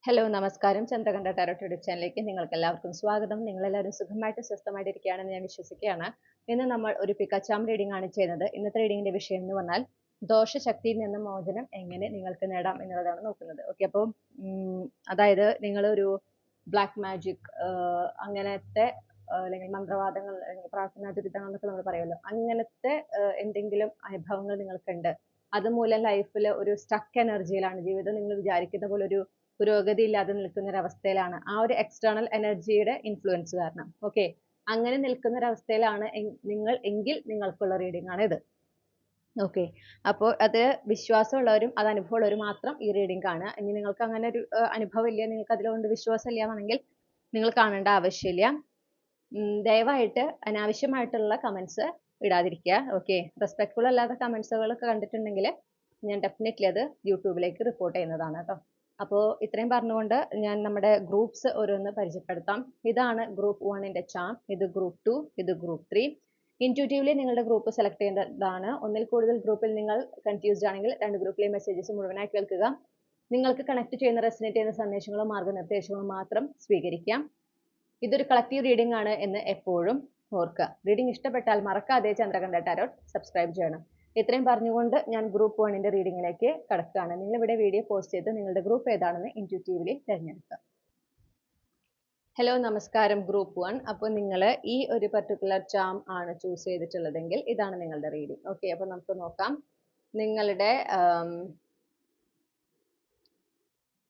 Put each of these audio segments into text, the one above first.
Hello നമസ്കാരം. Chandrakantha tarot YouTube ചാനലിലേക്ക് നിങ്ങൾക്ക് എല്ലാവർക്കും സ്വാഗതം. നിങ്ങളെല്ലാവരും സുഖമായിട്ട് സ്വസ്ഥമായിട്ട് ഇരിക്കുകയാണെന്ന് ഞാൻ വിശ്വസിക്കുകയാണ്. ഇന്ന് നമ്മൾ ഒരു പിക്കാച്ചാം റീഡിംഗ് ആണ് ചെയ്യുന്നത്. ഇന്നത്തെ റീഡിങ്ങിന്റെ വിഷയം എന്ന് പറഞ്ഞാൽ ദോഷശക്തിയിൽ നിന്ന് മോചനം എങ്ങനെ നിങ്ങൾക്ക് നേടാം എന്നുള്ളതാണ് നോക്കുന്നത്. ഓക്കെ, അപ്പോൾ അതായത് നിങ്ങളൊരു ബ്ലാക്ക് മാജിക് അങ്ങനത്തെ അല്ലെങ്കിൽ മന്ത്രവാദങ്ങൾ അല്ലെങ്കിൽ പ്രാർത്ഥനാ ദുരിതങ്ങൾ എന്നൊക്കെ നമ്മൾ പറയുമല്ലോ, അങ്ങനത്തെ എന്തെങ്കിലും അനുഭവങ്ങൾ നിങ്ങൾക്കുണ്ട്, അതുമൂലം ലൈഫിൽ ഒരു സ്റ്റക്ക് എനർജിയിലാണ്, ജീവിതം നിങ്ങൾ വിചാരിക്കുന്ന പോലെ ഒരു പുരോഗതി ഇല്ലാതെ നിൽക്കുന്ന ഒരു അവസ്ഥയിലാണ്, ആ ഒരു എക്സ്റ്റേണൽ എനർജിയുടെ ഇൻഫ്ലുവൻസ് കാരണം. ഓക്കെ, അങ്ങനെ നിൽക്കുന്ന ഒരു അവസ്ഥയിലാണ് നിങ്ങൾ എങ്കിൽ നിങ്ങൾക്കുള്ള റീഡിംഗ് ആണ് ഇത്. ഓക്കെ, അപ്പോൾ അത് വിശ്വാസമുള്ളവരും അത് അനുഭവമുള്ളവരും മാത്രം ഈ റീഡിംഗ് കാണുക. ഇനി നിങ്ങൾക്ക് അങ്ങനെ ഒരു അനുഭവം ഇല്ല, നിങ്ങൾക്ക് അതിലുകൊണ്ട് വിശ്വാസം ഇല്ല എന്നുണ്ടെങ്കിൽ നിങ്ങൾ കാണേണ്ട ആവശ്യമില്ല. ദയവായിട്ട് അനാവശ്യമായിട്ടുള്ള കമന്റ്സ് ഇടാതിരിക്കുക. ഓക്കെ, റെസ്പെക്ട്ഫുൾ അല്ലാത്ത കമന്റ്സുകളൊക്കെ കണ്ടിട്ടുണ്ടെങ്കിൽ ഞാൻ ഡെഫിനറ്റ്ലി അത് യൂട്യൂബിലേക്ക് റിപ്പോർട്ട് ചെയ്യുന്നതാണ് കേട്ടോ. അപ്പോൾ ഇത്രയും പറഞ്ഞുകൊണ്ട് ഞാൻ നമ്മുടെ ഗ്രൂപ്പ്സ് ഓരോന്ന് പരിചയപ്പെടുത്താം. ഇതാണ് ഗ്രൂപ്പ് 1ന്റെ ചാം, ഇത് ഗ്രൂപ്പ് 2, ഇത് ഗ്രൂപ്പ് 3. ഇൻറ്റ്യൂട്ടീവ്ലി നിങ്ങളുടെ ഗ്രൂപ്പ് സെലക്ട് ചെയ്യേണ്ടതാണ്. ഒന്നിൽ കൂടുതൽ ഗ്രൂപ്പിൽ നിങ്ങൾ കൺഫ്യൂസ്ഡ് ആണെങ്കിൽ രണ്ട് ഗ്രൂപ്പിലെ മെസ്സേജസ് മുഴുവനായി കേൾക്കുക. നിങ്ങൾക്ക് കണക്ട് ചെയ്യുന്ന റെസിനേറ്റ് ചെയ്യുന്ന സന്ദേശങ്ങളോ മാർഗ്ഗനിർദ്ദേശങ്ങളോ മാത്രം സ്വീകരിക്കാം. ഇതൊരു കളക്റ്റീവ് റീഡിംഗ് ആണ് എന്ന് എപ്പോഴും ഓർക്കുക. റീഡിംഗ് ഇഷ്ടപ്പെട്ടാൽ മറക്കാതെ ചന്ദ്രകണ്ഠ ടാരോട്ട് സബ്സ്ക്രൈബ് ചെയ്യണം. ഇത്രയും പറഞ്ഞുകൊണ്ട് ഞാൻ ഗ്രൂപ്പ് 1ന്റെ റീഡിങ്ങിലേക്ക് കടക്കുകയാണ്. നിങ്ങൾ ഇവിടെ വീഡിയോ പോസ്റ്റ് ചെയ്ത് നിങ്ങളുടെ ഗ്രൂപ്പ് ഏതാണെന്ന് ഇൻറ്റ്യൂട്ടീവ്ലി തിരഞ്ഞെടുക്കുക. ഹലോ നമസ്കാരം ഗ്രൂപ്പ് 1. അപ്പോൾ നിങ്ങൾ ഈ ഒരു പർട്ടിക്കുലർ ചാം ആണ് ചൂസ് ചെയ്തിട്ടുള്ളതെങ്കിൽ ഇതാണ് നിങ്ങളുടെ റീഡിംഗ്. ഓക്കെ, അപ്പോൾ നമുക്ക് നോക്കാം.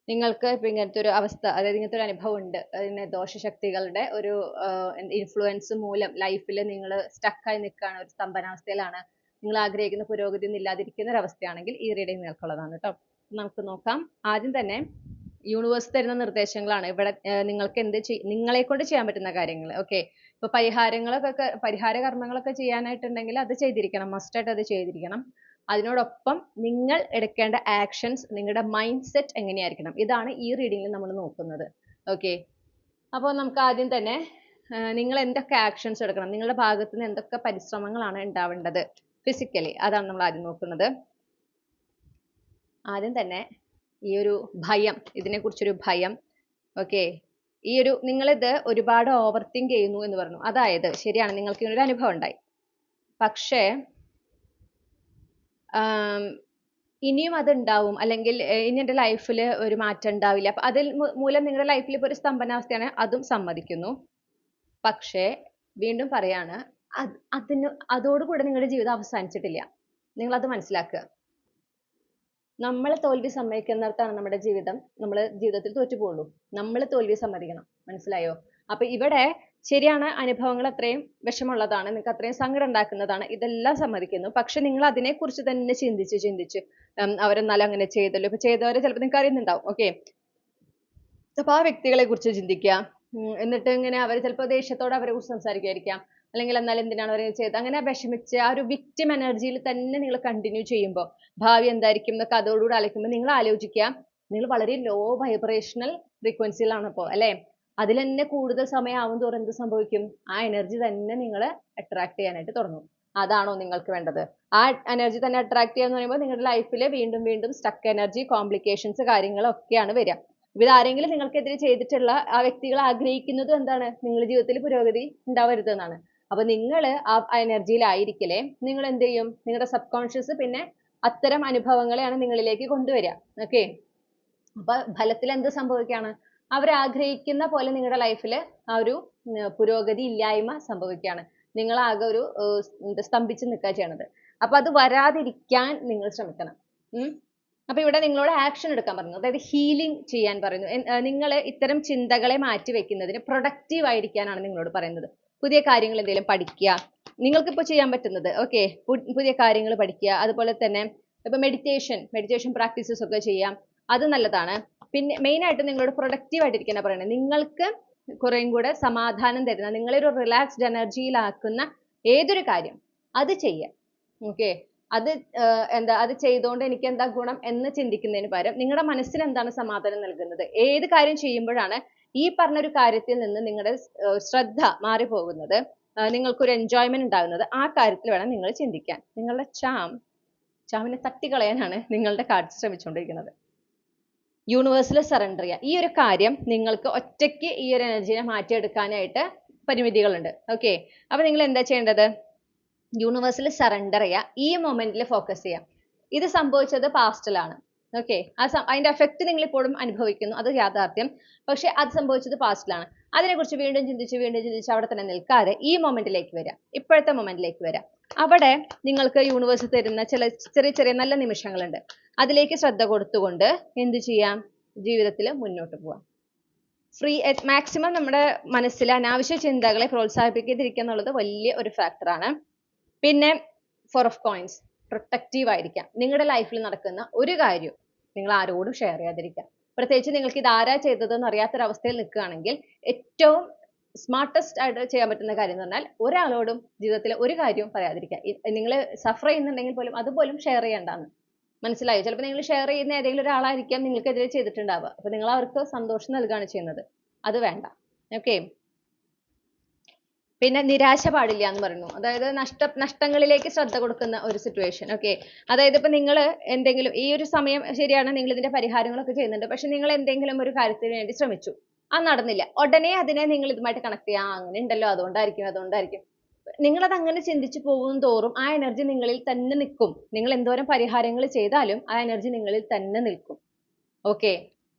നിങ്ങൾക്ക് ഇപ്പം ഇങ്ങനത്തെ ഒരു അവസ്ഥ, അതായത് ഇങ്ങനത്തെ ഒരു അനുഭവം ഉണ്ട്, അതിന് ദോഷശക്തികളുടെ ഒരു ഇൻഫ്ലുവൻസ് മൂലം ലൈഫിൽ നിങ്ങൾ സ്റ്റക്കായി നിൽക്കുകയാണ്, ഒരു സ്തംഭനാവസ്ഥയിലാണ്, നിങ്ങൾ ആഗ്രഹിക്കുന്ന പുരോഗതി ഒന്നും ഇല്ലാതിരിക്കുന്ന ഒരു അവസ്ഥയാണെങ്കിൽ ഈ റീഡിംഗ് നിങ്ങൾക്കുള്ളതാണ് കേട്ടോ. നമുക്ക് നോക്കാം. ആദ്യം തന്നെ യൂണിവേഴ്സ് തരുന്ന നിർദ്ദേശങ്ങളാണ് ഇവിടെ. നിങ്ങൾക്ക് നിങ്ങളെ കൊണ്ട് ചെയ്യാൻ പറ്റുന്ന കാര്യങ്ങൾ. ഓക്കെ, ഇപ്പൊ പരിഹാര കർമ്മങ്ങളൊക്കെ ചെയ്യാനായിട്ടുണ്ടെങ്കിൽ അത് ചെയ്തിരിക്കണം, മസ്റ്റായിട്ട് അത് ചെയ്തിരിക്കണം. അതിനോടൊപ്പം നിങ്ങൾ എടുക്കേണ്ട ആക്ഷൻസ്, നിങ്ങളുടെ മൈൻഡ് സെറ്റ് എങ്ങനെയായിരിക്കണം, ഇതാണ് ഈ റീഡിങ്ങിൽ നമ്മൾ നോക്കുന്നത്. ഓക്കെ, അപ്പോൾ നമുക്ക് ആദ്യം തന്നെ നിങ്ങൾ എന്തൊക്കെ ആക്ഷൻസ് എടുക്കണം, നിങ്ങളുടെ ഭാഗത്ത് നിന്ന് എന്തൊക്കെ പരിശ്രമങ്ങളാണ് ഉണ്ടാവേണ്ടത് ഫിസിക്കലി, അതാണ് നമ്മൾ ആദ്യം നോക്കുന്നത്. ആദ്യം തന്നെ ഈ ഒരു ഭയം, ഇതിനെക്കുറിച്ചൊരു ഭയം. ഓക്കെ, നിങ്ങളിത് ഒരുപാട് ഓവർ തിങ്ക് ചെയ്യുന്നു എന്ന് പറഞ്ഞു. അതായത് ശരിയാണ്, നിങ്ങൾക്ക് ഇങ്ങനൊരു അനുഭവം ഉണ്ടായി, പക്ഷേ ഇനിയും അത് ഉണ്ടാവും, അല്ലെങ്കിൽ ഇനി എൻ്റെ ലൈഫിൽ ഒരു മാറ്റം ഉണ്ടാവില്ല. അപ്പൊ അതിൽ മൂലം നിങ്ങളുടെ ലൈഫിൽ ഇപ്പോൾ ഒരു സ്തംഭനാവസ്ഥയാണ്, അതും സമ്മതിക്കുന്നു. പക്ഷേ വീണ്ടും പറയാണ്, അതോടുകൂടെ നിങ്ങളുടെ ജീവിതം അവസാനിച്ചിട്ടില്ല. നിങ്ങൾ അത് മനസ്സിലാക്കുക. നമ്മൾ തോൽവി സമ്മതിക്കുന്നിടത്താണ് നമ്മുടെ ജീവിതത്തിൽ തോറ്റുപോകുള്ളൂ. നമ്മൾ തോൽവി സമ്മതിക്കണം, മനസ്സിലായോ? അപ്പൊ ഇവിടെ ശരിയാണ്, അനുഭവങ്ങൾ അത്രയും വിഷമുള്ളതാണ്, നിങ്ങൾക്ക് അത്രയും സങ്കടം ഉണ്ടാക്കുന്നതാണ്, ഇതെല്ലാം സമ്മതിക്കുന്നു. പക്ഷെ നിങ്ങൾ അതിനെക്കുറിച്ച് തന്നെ ചിന്തിച്ച് അവരെന്നാലും അങ്ങനെ ചെയ്തല്ലോ, ഇപ്പൊ ചെയ്തവരെ ചിലപ്പോൾ നിങ്ങൾക്ക് അറിയുന്നുണ്ടാവും. ഓക്കെ, അപ്പൊ ആ വ്യക്തികളെ കുറിച്ച് ചിന്തിക്കുക. എന്നിട്ട് ഇങ്ങനെ അവർ ചിലപ്പോൾ ദേഷ്യത്തോടെ അവരെ കുറിച്ച് സംസാരിക്കുമായിരിക്കാം, അല്ലെങ്കിൽ എന്നാൽ എന്തിനാണ് അവർ ചെയ്തത്, അങ്ങനെ വിഷമിച്ച് ആ ഒരു വിക്ടിം എനർജിയിൽ തന്നെ നിങ്ങൾ കണ്ടിന്യൂ ചെയ്യുമ്പോൾ ഭാവി എന്തായിരിക്കും എന്നൊക്കെ അതോടുകൂടി ആലോചിക്കുമ്പോൾ നിങ്ങൾ ആലോചിക്കുക, നിങ്ങൾ വളരെ ലോ വൈബ്രേഷണൽ ഫ്രീക്വൻസിയിലാണ് ഇപ്പോൾ, അല്ലേ? അതിൽ തന്നെ കൂടുതൽ സമയം ആവും തോറും എന്ത് സംഭവിക്കും, ആ എനർജി തന്നെ നിങ്ങൾ അട്രാക്ട് ചെയ്യാനായിട്ട് തുടങ്ങും. അതാണോ നിങ്ങൾക്ക് വേണ്ടത്? ആ എനർജി തന്നെ അട്രാക്ട് ചെയ്യാന്ന് പറയുമ്പോൾ നിങ്ങളുടെ ലൈഫിൽ വീണ്ടും വീണ്ടും സ്റ്റക്ക് എനർജി, കോംപ്ലിക്കേഷൻസ്, കാര്യങ്ങളൊക്കെയാണ് വരിക. ഇത് ആരെങ്കിലും നിങ്ങൾക്കെതിരെ ചെയ്തിട്ടുള്ള ആ വ്യക്തികൾ ആഗ്രഹിക്കുന്നത് എന്താണ്? നിങ്ങളുടെ ജീവിതത്തിൽ പുരോഗതി ഉണ്ടാവരുത് എന്നാണ്. അപ്പൊ നിങ്ങൾ ആ എനർജിയിലായിരിക്കലേ നിങ്ങൾ എന്ത് ചെയ്യും? നിങ്ങളുടെ സബ് കോൺഷ്യസ് പിന്നെ അത്തരം അനുഭവങ്ങളെയാണ് നിങ്ങളിലേക്ക് കൊണ്ടുവരിക. ഓക്കെ, അപ്പൊ ഫലത്തിൽ എന്ത് സംഭവിക്കുകയാണ്? അവരാഗ്രഹിക്കുന്ന പോലെ നിങ്ങളുടെ ലൈഫിൽ ആ ഒരു പുരോഗതി ഇല്ലായ്മ സംഭവിക്കുകയാണ്. നിങ്ങൾ ആകെ ഒരു സ്തംഭിച്ച് നിൽക്കുക ചെയ്യണത്. അപ്പൊ അത് വരാതിരിക്കാൻ നിങ്ങൾ ശ്രമിക്കണം. അപ്പൊ ഇവിടെ നിങ്ങളോട് ആക്ഷൻ എടുക്കാൻ പറഞ്ഞു, അതായത് ഹീലിംഗ് ചെയ്യാൻ പറയുന്നു. നിങ്ങൾ ഇത്തരം ചിന്തകളെ മാറ്റി വെക്കുന്നതിന് പ്രൊഡക്റ്റീവ് ആയിരിക്കാനാണ് നിങ്ങളോട് പറയുന്നത്. പുതിയ കാര്യങ്ങൾ എന്തെങ്കിലും പഠിക്കുക, നിങ്ങൾക്കിപ്പോൾ ചെയ്യാൻ പറ്റുന്നത്. ഓക്കെ, പുതിയ കാര്യങ്ങൾ പഠിക്കുക. അതുപോലെ തന്നെ ഇപ്പൊ മെഡിറ്റേഷൻ പ്രാക്ടീസസ് ഒക്കെ ചെയ്യാം, അത് നല്ലതാണ്. പിന്നെ മെയിൻ ആയിട്ട് നിങ്ങളോട് പ്രൊഡക്റ്റീവ് ആയിട്ടിരിക്കാനാണ് പറയുന്നത്. നിങ്ങൾക്ക് കുറേയും കൂടെ സമാധാനം തരുന്ന, നിങ്ങളെ ഒരു റിലാക്സ്ഡ് എനർജിയിലാക്കുന്ന ഏതൊരു കാര്യം അത് ചെയ്യാം. ഓക്കെ, അത് ചെയ്തുകൊണ്ട് എനിക്ക് എന്താ ഗുണം എന്ന് ചിന്തിക്കുന്നതിന് പകരം നിങ്ങളുടെ മനസ്സിന് എന്താണ് സമാധാനം നൽകുന്നത്, ഏത് കാര്യം ചെയ്യുമ്പോഴാണ് ഈ പറഞ്ഞൊരു കാര്യത്തിൽ നിന്ന് നിങ്ങളുടെ ശ്രദ്ധ മാറിപ്പോകുന്നത്, നിങ്ങൾക്കൊരു എൻജോയ്മെന്റ് ഉണ്ടാകുന്നത്, ആ കാര്യത്തിൽ വേണം നിങ്ങൾ ചിന്തിക്കാൻ. നിങ്ങളുടെ ചാമിനെ തട്ടിക്കളയാനാണ് നിങ്ങളുടെ കാർഡ്സ് ശ്രമിച്ചുകൊണ്ടിരിക്കുന്നത്. യൂണിവേഴ്സിൽ സറണ്ടർ ചെയ്യുക. ഈ ഒരു കാര്യം നിങ്ങൾക്ക് ഒറ്റയ്ക്ക് ഈ ഒരു എനർജിനെ മാറ്റിയെടുക്കാനായിട്ട് പരിമിതികളുണ്ട്. ഓക്കെ, അപ്പോൾ നിങ്ങൾ എന്താ ചെയ്യേണ്ടത്? യൂണിവേഴ്സിൽ സറണ്ടർ ചെയ്യുക, ഈ മൊമെന്റിൽ ഫോക്കസ് ചെയ്യുക. ഇത് സംഭവിച്ചത് പാസ്റ്റിലാണ്. ഓക്കെ, അതിന്റെ എഫക്റ്റ് നിങ്ങൾ ഇപ്പോഴും അനുഭവിക്കുന്നു, അത് യാഥാർത്ഥ്യം. പക്ഷെ അത് സംഭവിച്ചത് പാസ്റ്റിലാണ്. അതിനെക്കുറിച്ച് വീണ്ടും ചിന്തിച്ച് അവിടെ തന്നെ നിൽക്കാതെ ഈ മൊമെന്റിലേക്ക് വരിക, ഇപ്പോഴത്തെ മൊമെന്റിലേക്ക് വരിക. അവിടെ നിങ്ങൾക്ക് യൂണിവേഴ്സ് തരുന്ന ചില ചെറിയ ചെറിയ നല്ല നിമിഷങ്ങളുണ്ട്. അതിലേക്ക് ശ്രദ്ധ കൊടുത്തുകൊണ്ട് എന്ത് ചെയ്യാം? ജീവിതത്തിൽ മുന്നോട്ട് പോവാം. മാക്സിമം നമ്മുടെ മനസ്സിൽ അനാവശ്യ ചിന്തകളെ പ്രോത്സാഹിപ്പിക്കാതിരിക്കുക എന്നുള്ളത് വലിയ ഒരു ഫാക്ടറാണ്. പിന്നെ 4 ഓഫ് കോയിൻസ്, പ്രൊട്ടക്റ്റീവ് ആയിരിക്കാം. നിങ്ങളുടെ ലൈഫിൽ നടക്കുന്ന ഒരു കാര്യം നിങ്ങൾ ആരോടും ഷെയർ ചെയ്യാതിരിക്കുക. പ്രത്യേകിച്ച് നിങ്ങൾക്ക് ഇത് ആരാ ചെയ്തതെന്ന് അറിയാത്തൊരവസ്ഥയിൽ നിൽക്കുകയാണെങ്കിൽ ഏറ്റവും സ്മാർട്ടസ്റ്റ് ആയിട്ട് ചെയ്യാൻ പറ്റുന്ന കാര്യം എന്ന് പറഞ്ഞാൽ ഒരാളോടും ജീവിതത്തിൽ ഒരു കാര്യവും പറയാതിരിക്കുക. നിങ്ങൾ സഫർ ചെയ്യുന്നുണ്ടെങ്കിൽ പോലും അതുപോലും ഷെയർ ചെയ്യേണ്ടെന്ന്. മനസ്സിലായോ? ചിലപ്പോൾ നിങ്ങൾ ഷെയർ ചെയ്യുന്ന ഏതെങ്കിലും ഒരാളായിരിക്കാം നിങ്ങൾക്കെതിരെ ചെയ്തിട്ടുണ്ടാവുക. അപ്പോൾ നിങ്ങൾ അവർക്ക് സന്തോഷം നൽകുകയാണ് ചെയ്യുന്നത്. അത് വേണ്ട. ഓക്കെ, പിന്നെ നിരാശ പാടില്ല എന്ന് പറയുന്നു. അതായത് നഷ്ടങ്ങളിലേക്ക് ശ്രദ്ധ കൊടുക്കുന്ന ഒരു സിറ്റുവേഷൻ. ഓക്കെ, അതായത് ഇപ്പൊ നിങ്ങൾ എന്തെങ്കിലും ഈ ഒരു സമയം ശരിയാണ്, നിങ്ങൾ ഇതിന്റെ പരിഹാരങ്ങളൊക്കെ ചെയ്യുന്നുണ്ട്. പക്ഷെ നിങ്ങൾ എന്തെങ്കിലും ഒരു കാര്യത്തിന് വേണ്ടി ശ്രമിച്ചു, അത് നടന്നില്ല. ഉടനെ അതിനെ നിങ്ങൾ ഇതുമായിട്ട് കണക്ട് ചെയ്യാം. അങ്ങനെ ഉണ്ടല്ലോ, അതുകൊണ്ടായിരിക്കും. നിങ്ങളത് അങ്ങനെ ചിന്തിച്ചു പോകും തോറും ആ എനർജി നിങ്ങളിൽ തന്നെ നിൽക്കും. നിങ്ങൾ എന്തോരം പരിഹാരങ്ങൾ ചെയ്താലും ആ എനർജി നിങ്ങളിൽ തന്നെ നിൽക്കും. ഓക്കെ,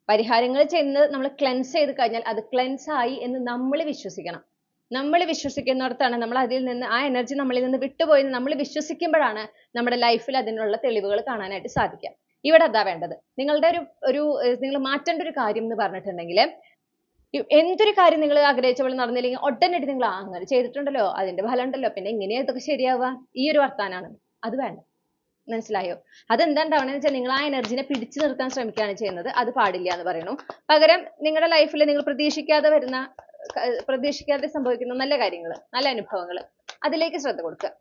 പരിഹാരങ്ങൾ ചെയ്യുന്നത് നമ്മൾ ക്ലെൻസ് ചെയ്ത് കഴിഞ്ഞാൽ അത് ക്ലെൻസ് ആയി എന്ന് നമ്മൾ വിശ്വസിക്കണം. നമ്മൾ വിശ്വസിക്കുന്നിടത്താണ് നമ്മൾ അതിൽ നിന്ന് ആ എനർജി നമ്മളിൽ നിന്ന് വിട്ടുപോയി നമ്മൾ വിശ്വസിക്കുമ്പോഴാണ് നമ്മുടെ ലൈഫിൽ അതിനുള്ള തെളിവുകൾ കാണാനായിട്ട് സാധിക്കുക. ഇവിടെ അതാ വേണ്ടത്. നിങ്ങളുടെ നിങ്ങൾ മാറ്റേണ്ട ഒരു കാര്യം എന്ന് പറഞ്ഞിട്ടുണ്ടെങ്കിൽ, എന്തൊരു കാര്യം നിങ്ങൾ ആഗ്രഹിച്ച പോലെ നടന്നില്ലെങ്കിൽ ഉടനടി നിങ്ങൾ അങ്ങനെ ചെയ്തിട്ടുണ്ടല്ലോ, അതിന്റെ ഫലം ഉണ്ടല്ലോ, പിന്നെ ഇങ്ങനെയാ ഇതൊക്കെ ശരിയാവുക, ഈ ഒരു വർത്താനാണ്. അത് വേണ്ട. മനസ്സിലായോ? അതെന്താ ഉണ്ടാവണമെന്ന് വെച്ചാൽ നിങ്ങൾ ആ എനർജിനെ പിടിച്ചു നിർത്താൻ ശ്രമിക്കുകയാണ് ചെയ്യുന്നത്. അത് പാടില്ല എന്ന് പറയുന്നു. പകരം നിങ്ങളുടെ ലൈഫിൽ നിങ്ങൾ പ്രതീക്ഷിക്കാതെ സംഭവിക്കുന്ന നല്ല കാര്യങ്ങൾ, നല്ല അനുഭവങ്ങൾ, അതിലേക്ക് ശ്രദ്ധ കൊടുക്കുക.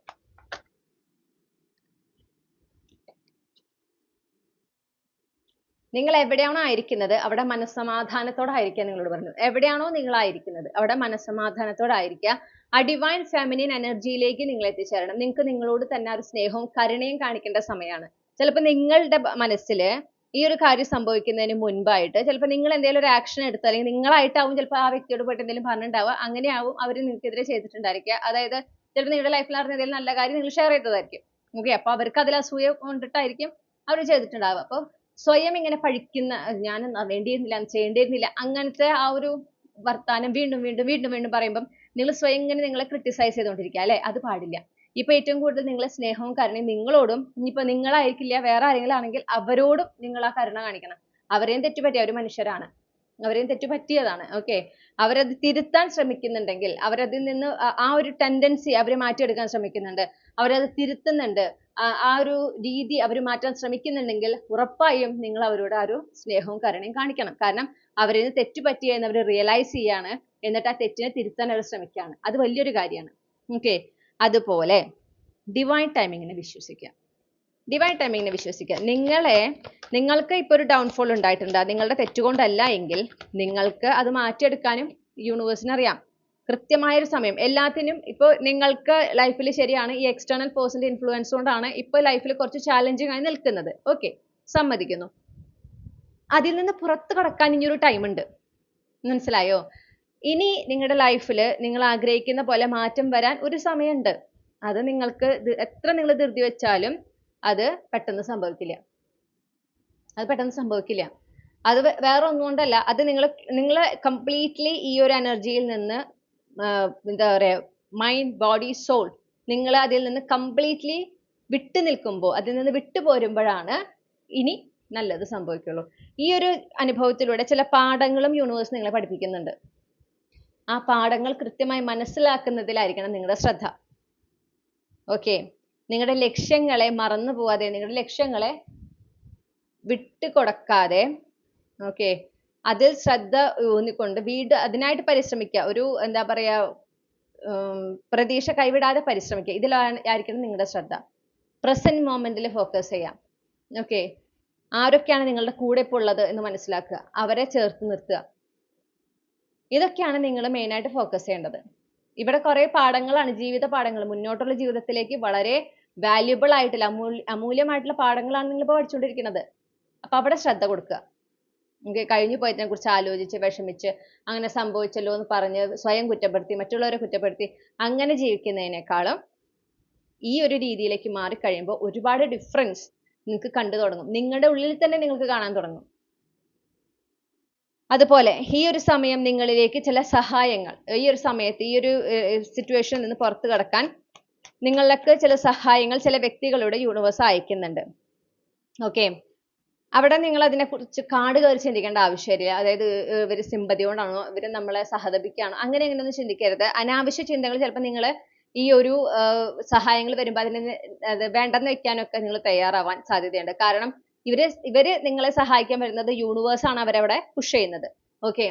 നിങ്ങൾ എവിടെയാണോ ആയിരിക്കുന്നത് അവിടെ മനസ്സമാധാനത്തോടെ ആയിരിക്കുക. നിങ്ങളോട് പറഞ്ഞു, എവിടെയാണോ നിങ്ങൾ ആയിരിക്കുന്നത് അവിടെ മനസ്സമാധാനത്തോടെ ആയിരിക്കുക. ആ ഡിവൈൻ ഫെമിനിൻ എനർജിയിലേക്ക് നിങ്ങൾ എത്തിച്ചേരണം. നിങ്ങൾക്ക് നിങ്ങളോട് തന്നെ ഒരു സ്നേഹവും കരുണയും കാണിക്കേണ്ട സമയമാണ്. ചിലപ്പോൾ നിങ്ങളുടെ മനസ്സിൽ ഈ ഒരു കാര്യം സംഭവിക്കുന്നതിന് മുൻപായിട്ട് ചിലപ്പോൾ നിങ്ങൾ എന്തെങ്കിലും ഒരു ആക്ഷൻ എടുത്ത്, അല്ലെങ്കിൽ നിങ്ങളായിട്ടാവും ചിലപ്പോൾ ആ വ്യക്തിയോട് പോയിട്ട് എന്തെങ്കിലും പറഞ്ഞിട്ടുണ്ടാവുക. അങ്ങനെയാവും അവർ നിങ്ങൾക്കെതിരെ ചെയ്തിട്ടുണ്ടായിരിക്കുക. അതായത് ചിലപ്പോൾ നിങ്ങളുടെ ലൈഫിൽ നടന്ന എന്തെങ്കിലും നല്ല കാര്യം നിങ്ങൾ ഷെയർ ചെയ്തതായിരിക്കും. ഓക്കെ, അപ്പൊ അവർക്ക് അതിൽ അസൂയ കൊണ്ടിട്ടായിരിക്കും അവർ ചെയ്തിട്ടുണ്ടാവുക. അപ്പോൾ സ്വയം ഇങ്ങനെ പഴിക്കുന്ന, ഞാൻ വേണ്ടിയിരുന്നില്ല, ചെയ്യേണ്ടിയിരുന്നില്ല, അങ്ങനത്തെ ആ ഒരു വർത്താനം വീണ്ടും പറയുമ്പം നിങ്ങൾ സ്വയം ഇങ്ങനെ നിങ്ങളെ ക്രിട്ടിസൈസ് ചെയ്തുകൊണ്ടിരിക്കുക അല്ലെ? അത് പാടില്ല. ഇപ്പൊ ഏറ്റവും കൂടുതൽ നിങ്ങളെ സ്നേഹവും കരുണയും നിങ്ങളോടും, ഇനിയിപ്പോ നിങ്ങളായിരിക്കില്ല വേറെ ആരെങ്കിലും ആണെങ്കിൽ അവരോടും നിങ്ങൾ ആ കരുണ കാണിക്കണം. അവരെയും തെറ്റുപറ്റിയ അവർ മനുഷ്യരാണ്, അവരെയും തെറ്റുപറ്റിയതാണ്. ഓക്കെ, അവരത് തിരുത്താൻ ശ്രമിക്കുന്നുണ്ടെങ്കിൽ, അവരതിൽ നിന്ന് ആ ഒരു ടെൻഡൻസി അവർ മാറ്റിയെടുക്കാൻ ശ്രമിക്കുന്നുണ്ട്, അവരത് തിരുത്തുന്നുണ്ട്, ആ ഒരു രീതി അവർ മാറ്റാൻ ശ്രമിക്കുന്നുണ്ടെങ്കിൽ ഉറപ്പായും നിങ്ങൾ അവരോട് ആ ഒരു സ്നേഹവും കരുണയും കാണിക്കണം. കാരണം അവരിൽ നിന്ന് തെറ്റുപറ്റിയ എന്ന് അവർ റിയലൈസ് ചെയ്യാണ്, എന്നിട്ട് ആ തെറ്റിനെ തിരുത്താൻ അവർ ശ്രമിക്കുകയാണ്. അത് വലിയൊരു കാര്യമാണ്. ഓക്കെ, അതുപോലെ ഡിവൈൻ ടൈമിങ്ങിനെ വിശ്വസിക്കുക. നിങ്ങൾക്ക് ഇപ്പോൾ ഒരു ഡൗൺഫോൾ ഉണ്ടായിട്ടുണ്ട്, നിങ്ങളുടെ തെറ്റുകൊണ്ടല്ല എങ്കിൽ നിങ്ങൾക്ക് അത് മാറ്റിയെടുക്കാനും യൂണിവേഴ്സിന് അറിയാം. കൃത്യമായൊരു സമയം എല്ലാത്തിനും. ഇപ്പോൾ നിങ്ങൾക്ക് ലൈഫിൽ ശരിയാണ്, ഈ എക്സ്റ്റേണൽ പേഴ്സന്റെ ഇൻഫ്ലുവൻസ് കൊണ്ടാണ് ഇപ്പോൾ ലൈഫിൽ കുറച്ച് ചാലഞ്ചിങ് ആയി നിൽക്കുന്നത്. ഓക്കെ, സമ്മതിക്കുന്നു. അതിൽ നിന്ന് പുറത്തു കടക്കാൻ ഇനിയൊരു ടൈം ഉണ്ട്. മനസ്സിലായോ? ഇനി നിങ്ങളുടെ ലൈഫിൽ നിങ്ങൾ ആഗ്രഹിക്കുന്ന പോലെ മാറ്റം വരാൻ ഒരു സമയമുണ്ട്. അത് നിങ്ങൾക്ക് എത്ര നിങ്ങൾ ധൃതി വെച്ചാലും അത് പെട്ടെന്ന് സംഭവിക്കില്ല. അത് വേറെ ഒന്നും കൊണ്ടല്ല, അത് നിങ്ങൾ കംപ്ലീറ്റ്ലി ഈ ഒരു എനർജിയിൽ നിന്ന് എന്താ പറയാ, മൈൻഡ്, ബോഡി, സോൾ, നിങ്ങൾ അതിൽ നിന്ന് കംപ്ലീറ്റ്ലി വിട്ടു നിൽക്കുമ്പോൾ, അതിൽ നിന്ന് വിട്ടു പോരുമ്പോഴാണ് ഇനി നല്ലത് സംഭവിക്കുള്ളൂ. ഈ ഒരു അനുഭവത്തിലൂടെ ചില പാഠങ്ങളും യൂണിവേഴ്സ് നിങ്ങളെ പഠിപ്പിക്കുന്നുണ്ട്. ആ പാഠങ്ങൾ കൃത്യമായി മനസ്സിലാക്കുന്നതിലായിരിക്കണം നിങ്ങളുടെ ശ്രദ്ധ. ഓക്കെ, നിങ്ങളുടെ ലക്ഷ്യങ്ങളെ മറന്നു പോവാതെ, നിങ്ങളുടെ ലക്ഷ്യങ്ങളെ വിട്ടുകൊടുക്കാതെ, ഓക്കെ, അതിൽ ശ്രദ്ധ ഊന്നിക്കൊണ്ട് അതിനായിട്ട് പരിശ്രമിക്കുക. ഒരു എന്താ പറയാ, പ്രതീക്ഷ കൈവിടാതെ പരിശ്രമിക്കുക. ഇതിലായിരിക്കണം നിങ്ങളുടെ ശ്രദ്ധ. പ്രസന്റ് മൊമെന്റിൽ ഫോക്കസ് ചെയ്യാം. ഓക്കെ, ആരൊക്കെയാണ് നിങ്ങളുടെ കൂടെ ഇപ്പോൾ ഉള്ളത് എന്ന് മനസ്സിലാക്കുക, അവരെ ചേർത്ത് നിർത്തുക. ഇതൊക്കെയാണ് നിങ്ങൾ മെയിനായിട്ട് ഫോക്കസ് ചെയ്യേണ്ടത്. ഇവിടെ കുറെ പാഠങ്ങളാണ്, ജീവിത പാഠങ്ങൾ, മുന്നോട്ടുള്ള ജീവിതത്തിലേക്ക് വളരെ വാല്യുബിൾ ആയിട്ടുള്ള അമൂല്യമായിട്ടുള്ള പാഠങ്ങളാണ് നിങ്ങൾ ഇപ്പോൾ പഠിച്ചുകൊണ്ടിരിക്കുന്നത്. അപ്പൊ അവിടെ ശ്രദ്ധ കൊടുക്കുക. കഴിഞ്ഞു പോയതിനെ കുറിച്ച് ആലോചിച്ച് വിഷമിച്ച് അങ്ങനെ സംഭവിച്ചല്ലോ എന്ന് പറഞ്ഞ് സ്വയം കുറ്റപ്പെടുത്തി മറ്റുള്ളവരെ കുറ്റപ്പെടുത്തി അങ്ങനെ ജീവിക്കുന്നതിനേക്കാളും ഈ ഒരു രീതിയിലേക്ക് മാറിക്കഴിയുമ്പോൾ ഒരുപാട് ഡിഫറൻസ് നിങ്ങൾക്ക് കണ്ടു തുടങ്ങും. നിങ്ങളുടെ ഉള്ളിൽ തന്നെ നിങ്ങൾക്ക് കാണാൻ തുടങ്ങും. അതുപോലെ ഈ ഒരു സമയം നിങ്ങളിലേക്ക് ചില സഹായങ്ങൾ, ഈ ഒരു സമയത്ത് ഈ ഒരു സിറ്റുവേഷനിൽ നിന്ന് പുറത്തു കടക്കാൻ നിങ്ങൾക്ക് ചില സഹായങ്ങൾ ചില വ്യക്തികളുടെ യൂണിവേഴ്സ് അയക്കുന്നുണ്ട്. ഓക്കെ, അവിടെ നിങ്ങൾ അതിനെക്കുറിച്ച് കാട് കയറി ചിന്തിക്കേണ്ട ആവശ്യമില്ല. അതായത് ഇവര് സിമ്പതി കൊണ്ടാണോ, ഇവര് നമ്മളെ സഹതപിക്കുകയാണോ, അങ്ങനെ അങ്ങനെയൊന്നും ചിന്തിക്കരുത്. അനാവശ്യ ചിന്തകൾ ചിലപ്പോൾ നിങ്ങൾ ഈ ഒരു സഹായങ്ങൾ വരുമ്പോൾ അതിന് അത് വേണ്ടെന്ന് വെക്കാനൊക്കെ നിങ്ങൾ തയ്യാറാവാൻ സാധ്യതയുണ്ട്. കാരണം ഇവര് നിങ്ങളെ സഹായിക്കാൻ വരുന്നത് യൂണിവേഴ്സ് ആണ് അവരവിടെ പുഷ് ചെയ്യുന്നത്. ഓക്കെ,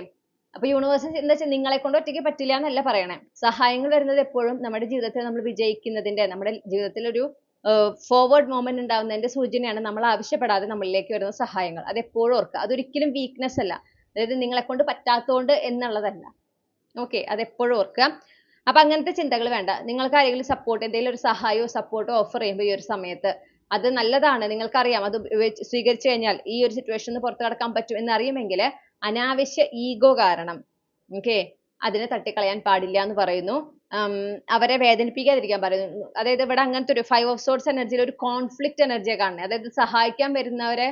അപ്പൊ യൂണിവേഴ്സ് എന്താ വെച്ചാൽ നിങ്ങളെ കൊണ്ട് ഒറ്റയ്ക്ക് പറ്റില്ല എന്നല്ല പറയണേ. സഹായങ്ങൾ വരുന്നത് എപ്പോഴും നമ്മുടെ ജീവിതത്തിൽ നമ്മൾ വിജയിക്കുന്നതിന്റെ, നമ്മുടെ ജീവിതത്തിൽ ഒരു ഫോർവേഡ് മൂവ്മെന്റ് ഉണ്ടാവുന്നതിന്റെ സൂചനയാണ് നമ്മൾ ആവശ്യപ്പെടാതെ നമ്മളിലേക്ക് വരുന്ന സഹായങ്ങൾ. അത് എപ്പോഴും ഓർക്കുക. അതൊരിക്കലും വീക്ക്നെസ് അല്ല, അതായത് നിങ്ങളെ കൊണ്ട് പറ്റാത്തതുകൊണ്ട് എന്നുള്ളതല്ല. ഓക്കെ, അത് എപ്പോഴും ഓർക്കുക. അപ്പൊ അങ്ങനത്തെ ചിന്തകൾ വേണ്ട. നിങ്ങൾക്ക് ആരെങ്കിലും സപ്പോർട്ട്, എന്തെങ്കിലും ഒരു സഹായമോ സപ്പോർട്ടോ ഓഫർ ചെയ്യുമ്പോൾ ഈ ഒരു സമയത്ത് അത് നല്ലതാണ്, നിങ്ങൾക്കറിയാം അത് സ്വീകരിച്ചു കഴിഞ്ഞാൽ ഈ ഒരു സിറ്റുവേഷനിൽ നിന്ന് പുറത്തു കടക്കാൻ പറ്റും എന്നറിയുമെങ്കിൽ അനാവശ്യ ഈഗോ കാരണം അതിനെ തട്ടിക്കളയാൻ പാടില്ല എന്ന് പറയുന്നു. അവരെ വേദനിപ്പിക്കാതിരിക്കാൻ പറയുന്നു. അതായത് ഇവിടെ അങ്ങനത്തെ ഒരു 5 of swords എനർജിയിൽ ഒരു കോൺഫ്ലിക്റ്റ് എനർജിയെ കാണുന്നത്. അതായത് സഹായിക്കാൻ വരുന്നവരെ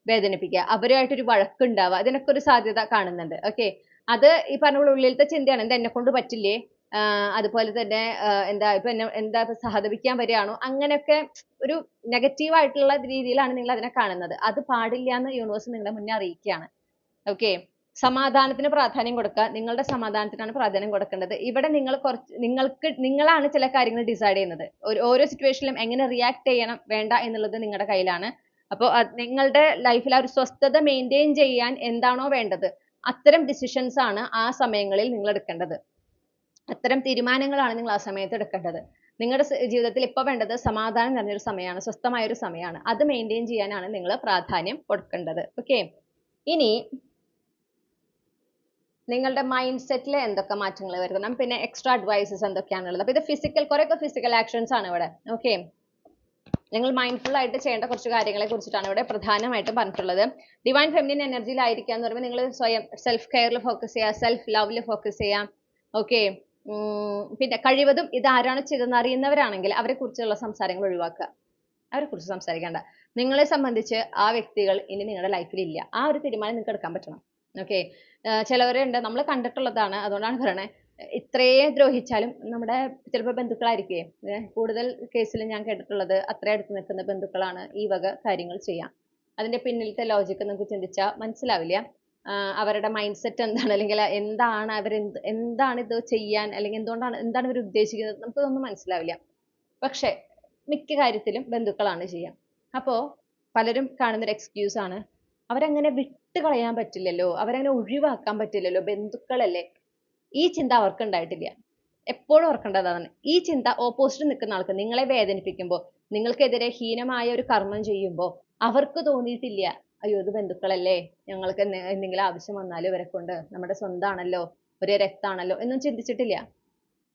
വേദനിപ്പിക്കുക, അവരുമായിട്ടൊരു വഴക്കുണ്ടാവുക, അതിനൊക്കെ ഒരു സാധ്യത കാണുന്നുണ്ട്. ഓക്കെ, അത് ഈ പറഞ്ഞ പോലെ ഉള്ളിലത്തെ ചിന്തയാണ്, എന്താ എന്നെ കൊണ്ട് പറ്റില്ലേ, അതുപോലെ തന്നെ എന്താ സഹതപിക്കാൻ വരികയാണോ, അങ്ങനെയൊക്കെ ഒരു നെഗറ്റീവ് ആയിട്ടുള്ള രീതിയിലാണ് നിങ്ങൾ അതിനെ കാണുന്നത്. അത് പാടില്ല എന്ന് യൂണിവേഴ്സ് നിങ്ങളെ മുന്നേ അറിയിക്കുകയാണ്. ഓക്കെ, സമാധാനത്തിന് പ്രാധാന്യം കൊടുക്കുക. നിങ്ങളുടെ സമാധാനത്തിനാണ് പ്രാധാന്യം കൊടുക്കേണ്ടത്. ഇവിടെ നിങ്ങളാണ് ചില കാര്യങ്ങൾ ഡിസൈഡ് ചെയ്യുന്നത്. ഓരോ സിറ്റുവേഷനിലും എങ്ങനെ റിയാക്ട് ചെയ്യണം വേണ്ട എന്നുള്ളത് നിങ്ങളുടെ കയ്യിലാണ്. അപ്പോൾ നിങ്ങളുടെ ലൈഫിൽ ആ ഒരു സ്വസ്ഥത മെയിൻറ്റെയിൻ ചെയ്യാൻ എന്താണോ വേണ്ടത് അത്തരം ഡിസിഷൻസ് ആണ് ആ സമയങ്ങളിൽ നിങ്ങൾ എടുക്കേണ്ടത്. അത്തരം തീരുമാനങ്ങളാണ് നിങ്ങൾ ആ സമയത്ത് എടുക്കേണ്ടത്. നിങ്ങളുടെ ജീവിതത്തിൽ ഇപ്പോൾ വേണ്ടത് സമാധാനം നിറഞ്ഞൊരു സമയമാണ്, സ്വസ്ഥമായ ഒരു സമയമാണ്. അത് മെയിൻറ്റെയിൻ ചെയ്യാനാണ് നിങ്ങൾ പ്രാധാന്യം കൊടുക്കേണ്ടത്. ഓക്കെ, ഇനി നിങ്ങളുടെ മൈൻഡ് സെറ്റിൽ എന്തൊക്കെ മാറ്റങ്ങൾ വരുത്തണം, പിന്നെ എക്സ്ട്രാ അഡ്വൈസസ് എന്തൊക്കെയാണുള്ളത്. അപ്പൊ ഇത് കുറെയൊക്കെ ഫിസിക്കൽ ആക്ഷൻസ് ആണ് ഇവിടെ. ഓക്കെ, നിങ്ങൾ മൈൻഡ്ഫുൾ ആയിട്ട് ചെയ്യേണ്ട കുറച്ച് കാര്യങ്ങളെ കുറിച്ചിട്ടാണ് ഇവിടെ പ്രധാനമായിട്ടും പറഞ്ഞിട്ടുള്ളത്. ഡിവൈൻ ഫെമിനിൻ എനർജിയിലായിരിക്കുക എന്ന് പറയുമ്പോൾ നിങ്ങൾ സ്വയം സെൽഫ് കെയറിൽ ഫോക്കസ് ചെയ്യുക, സെൽഫ് ലവിൽ ഫോക്കസ് ചെയ്യാം. ഓക്കെ, പിന്നെ കഴിവതും ഇത് ആരാണ് ചെയ്തതെന്ന് അറിയുന്നവരാണെങ്കിൽ അവരെ കുറിച്ചുള്ള സംസാരങ്ങൾ ഒഴിവാക്കുക. അവരെ കുറിച്ച് സംസാരിക്കേണ്ട. നിങ്ങളെ സംബന്ധിച്ച് ആ വ്യക്തികൾ ഇനി നിങ്ങളുടെ ലൈഫിൽ ഇല്ല. ആ ഒരു തീരുമാനം നിങ്ങൾക്ക് എടുക്കാൻ പറ്റണം. ഓക്കെ, ചിലവരുണ്ട്, നമ്മൾ കണ്ടിട്ടുള്ളതാണ്, അതുകൊണ്ടാണ് പറയണേ, ഇത്രയും ദ്രോഹിച്ചാലും നമ്മുടെ ചിലപ്പോൾ ബന്ധുക്കളായിരിക്കേ, കൂടുതൽ കേസിൽ ഞാൻ കേട്ടിട്ടുള്ളത് അത്ര അടുത്ത് നിൽക്കുന്ന ബന്ധുക്കളാണ് ഈ വക കാര്യങ്ങൾ ചെയ്യാം. അതിന്റെ പിന്നിലത്തെ ലോജിക്ക് നമുക്ക് ചിന്തിച്ചാൽ മനസ്സിലാവില്ല. അവരുടെ മൈൻഡ് സെറ്റ് എന്താണ്, അല്ലെങ്കിൽ എന്താണ് ഇത് ചെയ്യാൻ, അല്ലെങ്കിൽ എന്താണ് ഇവർ ഉദ്ദേശിക്കുന്നത്, നമുക്കതൊന്നും മനസ്സിലാവില്ല. പക്ഷെ മിക്ക കാര്യത്തിലും ബന്ധുക്കളാണ് ചെയ്യുക. അപ്പോൾ പലരും കാണുന്നൊരു എക്സ്ക്യൂസ് ആണ്, അവരങ്ങനെ വിട്ടുകളയാൻ പറ്റില്ലല്ലോ, അവരങ്ങനെ ഒഴിവാക്കാൻ പറ്റില്ലല്ലോ, ബന്ധുക്കളല്ലേ. ഈ ചിന്ത അവർക്ക് ഉണ്ടായിട്ടില്ല. എപ്പോഴും ഓർക്കേണ്ടതാണ്, ഈ ചിന്ത ഓപ്പോസിറ്റ് നിൽക്കുന്ന ആൾക്ക് നിങ്ങളെ വേദനിപ്പിക്കുമ്പോൾ, നിങ്ങൾക്കെതിരെ ഹീനമായ ഒരു കർമ്മം ചെയ്യുമ്പോൾ അവർക്ക് തോന്നിയിട്ടില്ല, അയ്യോ ഇത് ബന്ധുക്കളല്ലേ, ഞങ്ങൾക്ക് എന്തെങ്കിലും ആവശ്യം വന്നാലും ഇവരെ കൊണ്ട്, നമ്മുടെ സ്വന്തമാണല്ലോ, ഒരേ രക്താണല്ലോ എന്നും ചിന്തിച്ചിട്ടില്ല.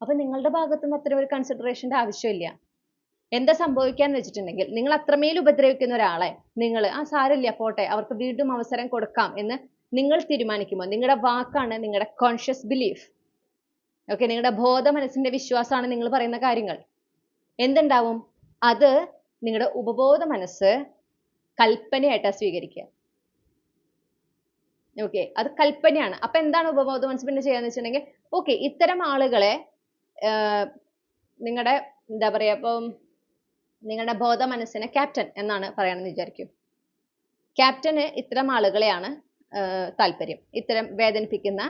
അപ്പൊ നിങ്ങളുടെ ഭാഗത്തുനിന്ന് അത്ര ഒരു കൺസിഡറേഷന്റെ ആവശ്യമില്ല. എന്താ സംഭവിക്കാന്ന് വെച്ചിട്ടുണ്ടെങ്കിൽ, നിങ്ങൾ അത്രമേൽ ഉപദ്രവിക്കുന്ന ഒരാളെ നിങ്ങൾ സാരമില്ല പോട്ടെ, അവർക്ക് വീണ്ടും അവസരം കൊടുക്കാം എന്ന് നിങ്ങൾ തീരുമാനിക്കുമ്പോൾ, നിങ്ങളുടെ വാക്കാണ് നിങ്ങളുടെ കോൺഷ്യസ് ബിലീഫ്. ഓക്കെ, നിങ്ങളുടെ ബോധ മനസ്സിന്റെ വിശ്വാസമാണ് നിങ്ങൾ പറയുന്ന കാര്യങ്ങൾ. എന്തുണ്ടാവും, അത് നിങ്ങളുടെ ഉപബോധ മനസ്സ് കൽപ്പനയായിട്ടാണ് സ്വീകരിക്കുക. ഓക്കെ, അത് കൽപ്പനയാണ്. അപ്പൊ എന്താണ് ഉപബോധ മനസ്സ് പിന്നെ ചെയ്യാന്ന് വെച്ചിട്ടുണ്ടെങ്കിൽ, ഓക്കെ ഇത്തരം ആളുകളെ നിങ്ങളുടെ എന്താ പറയാ, ഇപ്പം നിങ്ങളുടെ ബോധ മനസ്സിനെ ക്യാപ്റ്റൻ എന്നാണ് പറയണമെന്ന് വിചാരിക്കും. ക്യാപ്റ്റന് ഇത്തരം ആളുകളെയാണ് താല്പര്യം, ഇത്തരം വേദനിപ്പിക്കുന്ന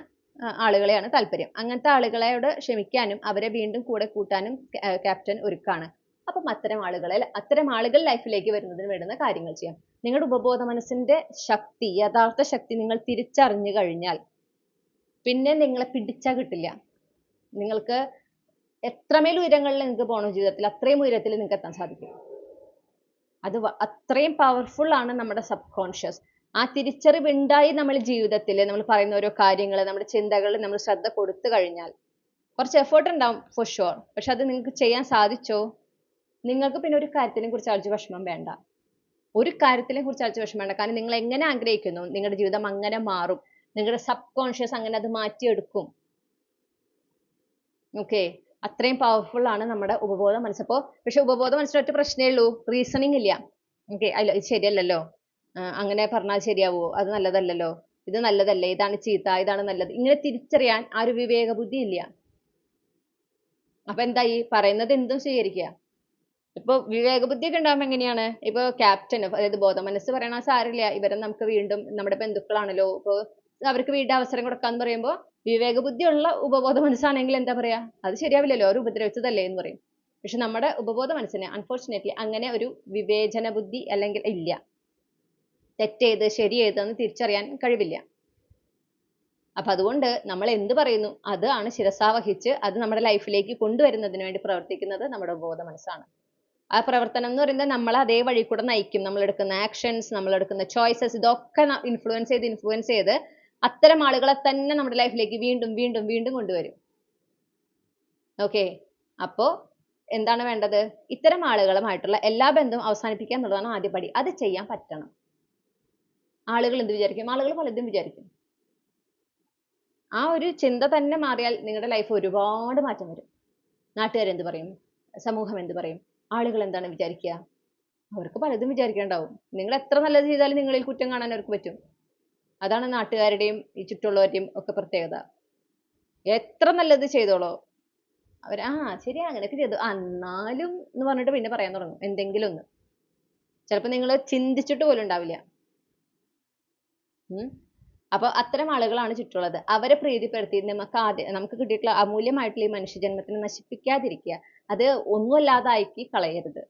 ആളുകളെയാണ് താല്പര്യം. അങ്ങനത്തെ ആളുകളോട് ക്ഷമിക്കാനും അവരെ വീണ്ടും കൂടെ കൂട്ടാനും ക്യാപ്റ്റൻ ഒരുക്കാണ്. അപ്പം അത്തരം ആളുകൾ ലൈഫിലേക്ക് വരുന്നതിന് വേണ്ടുന്ന കാര്യങ്ങൾ ചെയ്യാം. നിങ്ങളുടെ ഉപബോധ മനസ്സിന്റെ ശക്തി, യഥാർത്ഥ ശക്തി നിങ്ങൾ തിരിച്ചറിഞ്ഞു കഴിഞ്ഞാൽ പിന്നെ നിങ്ങളെ പിടിച്ചാൽ കിട്ടില്ല. നിങ്ങൾക്ക് എത്രമേൽ ഉയരങ്ങളിൽ നിങ്ങൾക്ക് പോകണം ജീവിതത്തിൽ, അത്രയും ഉയരത്തിൽ നിങ്ങൾക്ക് എത്താൻ സാധിക്കും. അത് അത്രയും പവർഫുൾ ആണ് നമ്മുടെ സബ് കോൺഷ്യസ്. ആ തിരിച്ചറിവുണ്ടായി നമ്മൾ ജീവിതത്തിൽ നമ്മൾ പറയുന്ന ഓരോ കാര്യങ്ങൾ, നമ്മുടെ ചിന്തകളിൽ നമ്മൾ ശ്രദ്ധ കൊടുത്തു കഴിഞ്ഞാൽ കുറച്ച് എഫേർട്ട് ഉണ്ടാവും ഫോർ ഷുവർ. പക്ഷെ അത് നിങ്ങൾക്ക് ചെയ്യാൻ സാധിച്ചോ, നിങ്ങൾക്ക് പിന്നെ ഒരു കാര്യത്തിനെ കുറിച്ച് ആലോചിച്ച് വിഷമം വേണ്ട. ഒരു കാര്യത്തിനെ കുറിച്ച് ആലോചിച്ച് വിഷമം വേണ്ട. കാരണം നിങ്ങൾ എങ്ങനെ ആഗ്രഹിക്കുന്നു നിങ്ങളുടെ ജീവിതം അങ്ങനെ മാറും. നിങ്ങളുടെ സബ് കോൺഷ്യസ് അങ്ങനെ അത് മാറ്റിയെടുക്കും. ഓക്കെ, അത്രയും പവർഫുൾ ആണ് നമ്മുടെ ഉപബോധ മനസ്സ്. അപ്പോൾ പക്ഷെ ഉപബോധ മനസ്സിന് ഒറ്റ പ്രശ്നമേ ഉള്ളൂ, റീസണിങ് ഇല്ല. ഓക്കെ, അല്ല ഇത് ശരിയല്ലല്ലോ, അങ്ങനെ പറഞ്ഞാൽ ശരിയാവോ, അത് നല്ലതല്ലല്ലോ, ഇത് നല്ലതല്ലേ, ഇതാണ് ചീത്ത, ഇതാണ് നല്ലത്, ഇങ്ങനെ തിരിച്ചറിയാൻ ആ ഒരു വിവേക ബുദ്ധി ഇല്ല. അപ്പൊ എന്തായി, പറയുന്നത് എന്തും സ്വീകരിക്കുക. ഇപ്പൊ വിവേക ബുദ്ധി ഒക്കെ ഉണ്ടാകുമ്പോൾ എങ്ങനെയാണ്, ഇപ്പൊ ക്യാപ്റ്റന്, അതായത് ബോധ മനസ്സ് പറയണ സാരില്ല, ഇവരെ നമുക്ക് വീണ്ടും നമ്മുടെ ബന്ധുക്കളാണല്ലോ, ഇപ്പൊ അവർക്ക് വീണ്ടും അവസരം കൊടുക്കാന്ന് പറയുമ്പോൾ വിവേക ബുദ്ധിയുള്ള ഉപബോധ മനസ്സാണെങ്കിൽ എന്താ പറയാ, അത് ശരിയാവില്ലല്ലോ, അവർ ഉപദ്രവിച്ചതല്ലേ എന്ന് പറയും. പക്ഷെ നമ്മുടെ ഉപബോധ മനസ്സിന് അൺഫോർച്ചുനേറ്റ്ലി അങ്ങനെ ഒരു വിവേചന ബുദ്ധി അല്ലെങ്കിൽ ഇല്ല. തെറ്റേത് ശരി ഏതെന്ന് തിരിച്ചറിയാൻ കഴിവില്ല. അപ്പൊ അതുകൊണ്ട് നമ്മൾ എന്ത് പറയുന്നു അതാണ് ശിരസാവഹിച്ച് അത് നമ്മുടെ ലൈഫിലേക്ക് കൊണ്ടുവരുന്നതിന് വേണ്ടി പ്രവർത്തിക്കുന്നത് നമ്മുടെ ഉപബോധ മനസ്സാണ്. ആ പ്രവർത്തനം എന്ന് പറയുന്നത് നമ്മളെ അതേ വഴി കൂടെ നയിക്കും. നമ്മൾ എടുക്കുന്ന ആക്ഷൻസ്, നമ്മൾ എടുക്കുന്ന ചോയ്സസ്, ഇതൊക്കെ ഇൻഫ്ലുവൻസ് ചെയ്ത് അത്തരം ആളുകളെ തന്നെ നമ്മുടെ ലൈഫിലേക്ക് വീണ്ടും വീണ്ടും വീണ്ടും കൊണ്ടുവരും. ഓക്കെ, അപ്പോ എന്താണ് വേണ്ടത്, ഇത്തരം ആളുകളുമായിട്ടുള്ള എല്ലാ ബന്ധവും അവസാനിപ്പിക്കുക എന്നുള്ളതാണ് ആദ്യപടി. അത് ചെയ്യാൻ പറ്റണം. ആളുകൾ എന്ത് വിചാരിക്കും, ആളുകൾ പലതും വിചാരിക്കും. ആ ഒരു ചിന്ത തന്നെ മാറിയാൽ നിങ്ങളുടെ ലൈഫ് ഒരുപാട് മാറ്റം വരും. നാട്ടുകാരെന്ത് പറയും, സമൂഹം എന്ത് പറയും, ആളുകൾ എന്താണ് വിചാരിക്കുക, അവർക്ക് പലതും വിചാരിക്കേണ്ടാവും. നിങ്ങൾ എത്ര നല്ലത് ചെയ്താലും നിങ്ങളിൽ കുറ്റം കാണാൻ അവർക്ക് പറ്റും. അതാണ് നാട്ടുകാരുടെയും ഈ ചുറ്റുള്ളവരുടെയും ഒക്കെ പ്രത്യേകത. എത്ര നല്ലത് ചെയ്തോളോ, അവർ ശരിയാ അങ്ങനെയൊക്കെ ചെയ്തു, എന്നാലും എന്ന് പറഞ്ഞിട്ട് പിന്നെ പറയാൻ തുടങ്ങും എന്തെങ്കിലും ഒന്ന്. ചിലപ്പോൾ നിങ്ങൾ ചിന്തിച്ചിട്ട് പോലും ഉണ്ടാവില്ല. അപ്പൊ അത്തരം ആളുകളാണ് ചുറ്റുള്ളത്. അവരെ പ്രീതിപ്പെടുത്തി നമുക്ക് കിട്ടിയിട്ടുള്ള അമൂല്യമായിട്ടുള്ള ഈ മനുഷ്യജന്മത്തിനെ നശിപ്പിക്കാതിരിക്കുക. അത് ഒന്നുമല്ലാതാക്കി കളയരുത്.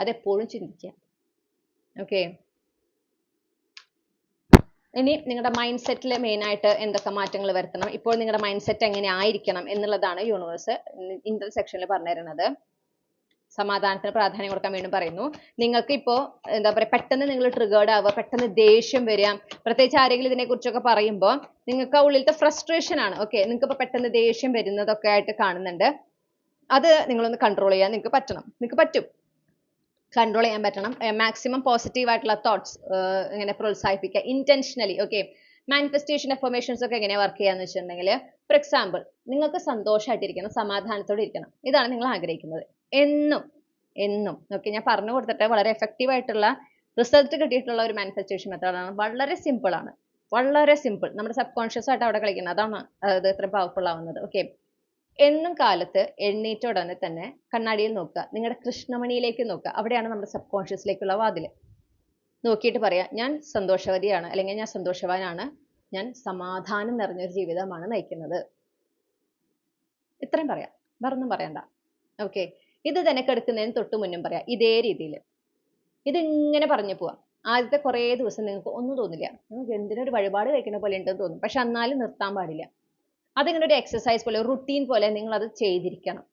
അതെപ്പോഴും ചിന്തിക്കുക. ഓക്കെ, ഇനി നിങ്ങളുടെ മൈൻഡ് സെറ്റിൽ മെയിൻ ആയിട്ട് എന്തൊക്കെ മാറ്റങ്ങൾ വരുത്തണം, ഇപ്പോൾ നിങ്ങളുടെ മൈൻഡ് സെറ്റ് എങ്ങനെ ആയിരിക്കണം എന്നുള്ളതാണ് യൂണിവേഴ്സ് ഇന്റർ സെക്ഷനിൽ പറഞ്ഞു തരുന്നത്. സമാധാനത്തിന് പ്രാധാന്യം കൊടുക്കാൻ വേണ്ടി പറയുന്നു. നിങ്ങൾക്ക് ഇപ്പോൾ എന്താ പറയുക, പെട്ടെന്ന് നിങ്ങൾ ട്രിഗേർഡ് ആവുക, പെട്ടെന്ന് ദേഷ്യം വരിക, പ്രത്യേകിച്ച് ആരെങ്കിലും ഇതിനെക്കുറിച്ചൊക്കെ പറയുമ്പോൾ നിങ്ങൾക്ക് ആ ഉള്ളിലത്തെ ഫ്രസ്ട്രേഷൻ ആണ്. ഓക്കെ, നിങ്ങൾക്ക് ഇപ്പോൾ പെട്ടെന്ന് ദേഷ്യം വരുന്നതൊക്കെ ആയിട്ട് കാണുന്നുണ്ട്. അത് നിങ്ങളൊന്ന് കൺട്രോൾ ചെയ്യാൻ നിങ്ങൾക്ക് പറ്റണം. നിങ്ങൾക്ക് പറ്റും, കൺട്രോൾ ചെയ്യാൻ പറ്റണം. മാക്സിമം പോസിറ്റീവ് ആയിട്ടുള്ള തോട്ട്സ് ഇങ്ങനെ പ്രോത്സാഹിപ്പിക്കുക ഇന്റൻഷനലി. ഓക്കെ, മാനിഫെസ്റ്റേഷൻ അഫർമേഷൻസ് ഒക്കെ എങ്ങനെയാണ് വർക്ക് ചെയ്യാന്ന് വെച്ചിട്ടുണ്ടെങ്കിൽ, ഫോർ എക്സാമ്പിൾ, നിങ്ങൾക്ക് സന്തോഷമായിട്ടിരിക്കണം, സമാധാനത്തോടെ ഇരിക്കണം, ഇതാണ് നിങ്ങൾ ആഗ്രഹിക്കുന്നത് എന്നും എന്നും. ഓക്കെ, ഞാൻ പറഞ്ഞു കൊടുത്തിട്ട് വളരെ എഫക്റ്റീവ് ആയിട്ടുള്ള റിസൾട്ട് കിട്ടിയിട്ടുള്ള ഒരു മാനിഫെസ്റ്റേഷൻ മെത്തേഡാണ്. വളരെ സിമ്പിൾ ആണ്, വളരെ സിമ്പിൾ. നമ്മുടെ സബ് കോൺഷ്യസ് ആയിട്ട് അവിടെ കളിക്കുന്നത്, അതാണ് അത് ഇത്ര പവർഫുൾ ആവുന്നത്. ഓക്കെ, എന്നും കാലത്ത് എഴുന്നേറ്റ ഉടനെ തന്നെ കണ്ണാടിയിൽ നോക്കുക, നിങ്ങളുടെ കൃഷ്ണമണിയിലേക്ക് നോക്കുക. അവിടെയാണ് നമ്മുടെ സബ് കോൺഷ്യസിലേക്കുള്ള വാതിൽ. നോക്കിയിട്ട് പറയാം, ഞാൻ സന്തോഷവതിയാണ്, അല്ലെങ്കിൽ ഞാൻ സന്തോഷവാനാണ്, ഞാൻ സമാധാനം നിറഞ്ഞൊരു ജീവിതമാണ് നയിക്കുന്നത്. ഇത്രയും പറയാം, വേറൊന്നും പറയണ്ട. ഓക്കെ, ഇത് തന്നെ കിടക്കുന്നതിന് തൊട്ട് മുന്നും പറയാം ഇതേ രീതിയിൽ. ഇതിങ്ങനെ പറഞ്ഞു പോവാം. ആദ്യത്തെ കുറേ ദിവസം നിങ്ങൾക്ക് ഒന്നും തോന്നില്ല, നിങ്ങൾക്ക് എന്തിനൊരു വഴിപാട് കഴിക്കുന്ന പോലെ ഉണ്ടെന്ന് തോന്നും. പക്ഷെ എന്നാലും നിർത്താൻ പാടില്ല. അതിങ്ങനെ ഒരു എക്സസൈസ് പോലെ, റുട്ടീൻ പോലെ നിങ്ങൾ അത് ചെയ്തിരിക്കണം.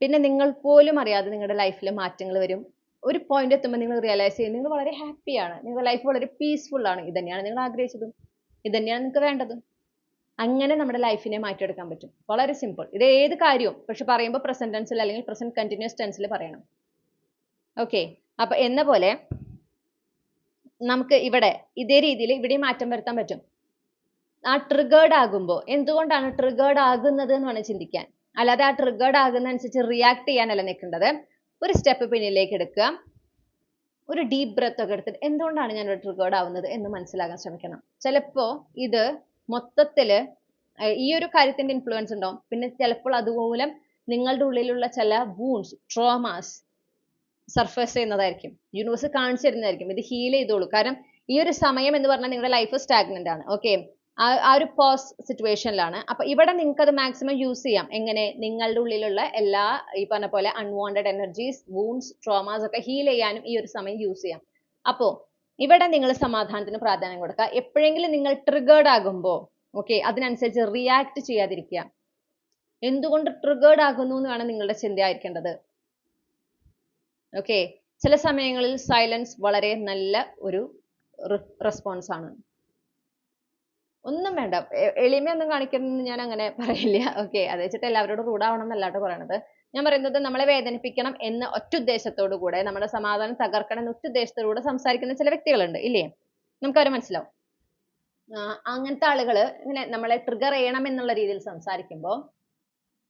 പിന്നെ നിങ്ങൾ പോലും അറിയാതെ നിങ്ങളുടെ ലൈഫിൽ മാറ്റങ്ങൾ വരും. ഒരു പോയിന്റ് എത്തുമ്പോൾ നിങ്ങൾ റിയലൈസ് ചെയ്യും നിങ്ങൾ വളരെ ഹാപ്പിയാണ്, നിങ്ങളുടെ ലൈഫ് വളരെ പീസ്ഫുൾ ആണ്. ഇത് തന്നെയാണ് നിങ്ങൾ ആഗ്രഹിച്ചതും, ഇത് തന്നെയാണ് നിങ്ങൾക്ക് വേണ്ടതും. അങ്ങനെ നമ്മുടെ ലൈഫിനെ മാറ്റിയെടുക്കാൻ പറ്റും. വളരെ സിമ്പിൾ. ഇത് ഏത് കാര്യവും പക്ഷെ പറയുമ്പോൾ പ്രസന്റ് ടെൻസിൽ അല്ലെങ്കിൽ പ്രസന്റ് കണ്ടിന്യൂസ് ടെൻസിൽ പറയണം. ഓക്കെ, അപ്പൊ എന്ന പോലെ നമുക്ക് ഇവിടെ ഇതേ രീതിയിൽ ഇവിടെയും മാറ്റം വരുത്താൻ പറ്റും. ആ ട്രിഗേർഡ് ആകുമ്പോൾ എന്തുകൊണ്ടാണ് ട്രിഗേർഡ് ആകുന്നത് എന്ന് വേണം ചിന്തിക്കാൻ. അല്ലാതെ ആ ട്രിഗേർഡ് ആകുന്നതനുസരിച്ച് റിയാക്ട് ചെയ്യാനല്ല നിൽക്കേണ്ടത്. ഒരു സ്റ്റെപ്പ് പിന്നിലേക്ക് എടുക്കുക, ഒരു ഡീപ്പ് ബ്രെത്ത് ഒക്കെ എടുത്തിട്ട് എന്തുകൊണ്ടാണ് ഞാൻ ഇവിടെ ട്രിഗേർഡ് ആവുന്നത് എന്ന് മനസ്സിലാക്കാൻ ശ്രമിക്കണം. ചിലപ്പോൾ ഇത് മൊത്തത്തിൽ ഈ ഒരു കാര്യത്തിന്റെ ഇൻഫ്ലുവൻസ് ഉണ്ടാവും. പിന്നെ ചിലപ്പോൾ അതുമൂലം നിങ്ങളുടെ ഉള്ളിലുള്ള ചില വൂൺസ്, ട്രോമാസ് സർഫേസ് ചെയ്യുന്നതായിരിക്കും, യൂണിവേഴ്സ് കാണിച്ചു തരുന്നതായിരിക്കും. ഇത് ഹീൽ ചെയ്തോളൂ. കാരണം ഈ ഒരു സമയം എന്ന് പറഞ്ഞാൽ നിങ്ങളുടെ ലൈഫ് സ്റ്റാഗ്നന്റ് ആണ്. ഓക്കെ, ആ ഒരു പോസ് സിറ്റുവേഷനിലാണ്. അപ്പൊ ഇവിടെ നിങ്ങൾക്ക് അത് മാക്സിമം യൂസ് ചെയ്യാം. എങ്ങനെ, നിങ്ങളുടെ ഉള്ളിലുള്ള എല്ലാ ഈ പറഞ്ഞ പോലെ അൺവാണ്ടഡ് എനർജീസ്, വൂൺസ്, ട്രോമാസ് ഒക്കെ ഹീൽ ചെയ്യാനും ഈ ഒരു സമയം യൂസ് ചെയ്യാം. അപ്പോ ഇവിടെ നിങ്ങൾ സമാധാനത്തിന് പ്രാധാന്യം കൊടുക്കുക. എപ്പോഴെങ്കിലും നിങ്ങൾ ട്രിഗേർഡ് ആകുമ്പോൾ ഓക്കെ, അതിനനുസരിച്ച് റിയാക്ട് ചെയ്യാതിരിക്കുക. എന്തുകൊണ്ട് ട്രിഗേർഡ് ആകുന്നു എന്ന് വേണം നിങ്ങളുടെ ചിന്തയായിരിക്കേണ്ടത്. ഓക്കെ, ചില സമയങ്ങളിൽ സൈലൻസ് വളരെ നല്ല ഒരു റെസ്പോൺസ് ആണ്. ഒന്നും വേണ്ട, എളിമയൊന്നും കാണിക്കണമെന്ന് ഞാൻ അങ്ങനെ പറയില്ല. ഓക്കെ, അത് വെച്ചിട്ട് എല്ലാവരോടും റൂഡാവണം എന്നല്ലാട്ടോ പറയണത്. ഞാൻ പറയുന്നത് നമ്മളെ വേദനിപ്പിക്കണം എന്ന ഒറ്റ ഉദ്ദേശത്തോടു കൂടെ, നമ്മുടെ സമാധാനം തകർക്കണം എന്ന ഒറ്റ ഉദ്ദേശത്തോടു കൂടെ സംസാരിക്കുന്ന ചില വ്യക്തികളുണ്ട് ഇല്ലേ? നമുക്ക് അവരെ മനസ്സിലാവും. അങ്ങനത്തെ ആളുകള് ഇങ്ങനെ നമ്മളെ ട്രിഗർ ചെയ്യണം എന്നുള്ള രീതിയിൽ സംസാരിക്കുമ്പോൾ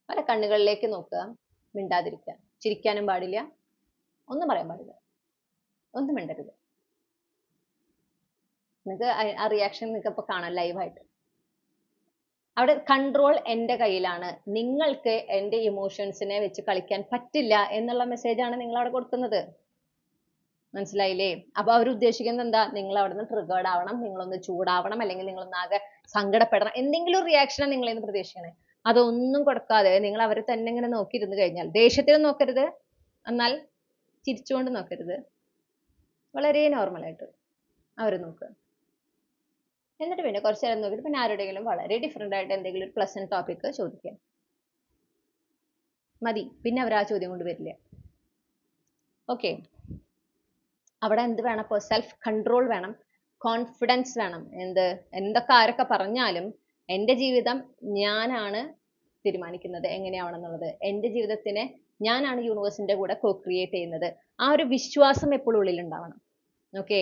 അവരെ കണ്ണുകളിലേക്ക് നോക്കുക, മിണ്ടാതിരിക്കുക, ചിരിക്കാനും പാടില്ല, ഒന്നും പറയാൻ പാടില്ല, ഒന്നും മിണ്ടരുത്. നിങ്ങൾക്ക് ആ റിയാക്ഷൻ നിങ്ങൾക്ക് ഇപ്പൊ കാണാം ലൈവായിട്ട്. അവിടെ കൺട്രോൾ എൻ്റെ കയ്യിലാണ്, നിങ്ങൾക്ക് എൻ്റെ ഇമോഷൻസിനെ വെച്ച് കളിക്കാൻ പറ്റില്ല എന്നുള്ള മെസ്സേജാണ് നിങ്ങൾ അവിടെ കൊടുക്കുന്നത്. മനസ്സിലായില്ലേ? അപ്പൊ അവർ ഉദ്ദേശിക്കുന്നത് എന്താ? നിങ്ങൾ അവിടെ നിന്ന് ട്രിഗേർഡ് ആവണം, നിങ്ങളൊന്ന് ചൂടാവണം, അല്ലെങ്കിൽ നിങ്ങളൊന്ന് ആകെ സങ്കടപ്പെടണം, എന്തെങ്കിലും റിയാക്ഷനാണ് നിങ്ങളിൽ നിന്ന് പ്രതീക്ഷിക്കണേ. അതൊന്നും കൊടുക്കാതെ നിങ്ങൾ അവരെ തന്നെ ഇങ്ങനെ നോക്കിയിരുന്നു കഴിഞ്ഞാൽ, ദേഷ്യത്തിലും നോക്കരുത്, എന്നാൽ ചിരിച്ചുകൊണ്ട് നോക്കരുത്, വളരെ നോർമലായിട്ട് അവർ നോക്കുക. എന്നിട്ട് പിന്നെ കുറച്ച് നേരം നോക്കിയിട്ട് പിന്നെ ആരുടെയെങ്കിലും വളരെ ഡിഫറെൻ്റ് ആയിട്ട് എന്തെങ്കിലും ഒരു പ്ലസന്റ് ടോപ്പിക് ചോദിക്കുക. മതി, പിന്നെ അവർ ആ ചോദ്യം കൊണ്ട് വരില്ല. ഓക്കെ, അവിടെ എന്ത് വേണം? ഇപ്പോൾ സെൽഫ് കൺട്രോൾ വേണം, കോൺഫിഡൻസ് വേണം. എന്തൊക്കെ ആരൊക്കെ പറഞ്ഞാലും എൻ്റെ ജീവിതം ഞാനാണ് തീരുമാനിക്കുന്നത് എങ്ങനെയാവണം എന്നുള്ളത്. എൻ്റെ ജീവിതത്തിനെ ഞാനാണ് യൂണിവേഴ്സിന്റെ കൂടെ കോ ക്രിയേറ്റ് ചെയ്യുന്നത്. ആ ഒരു വിശ്വാസം എപ്പോഴും ഉള്ളിൽ ഉണ്ടാവണം. ഓക്കെ,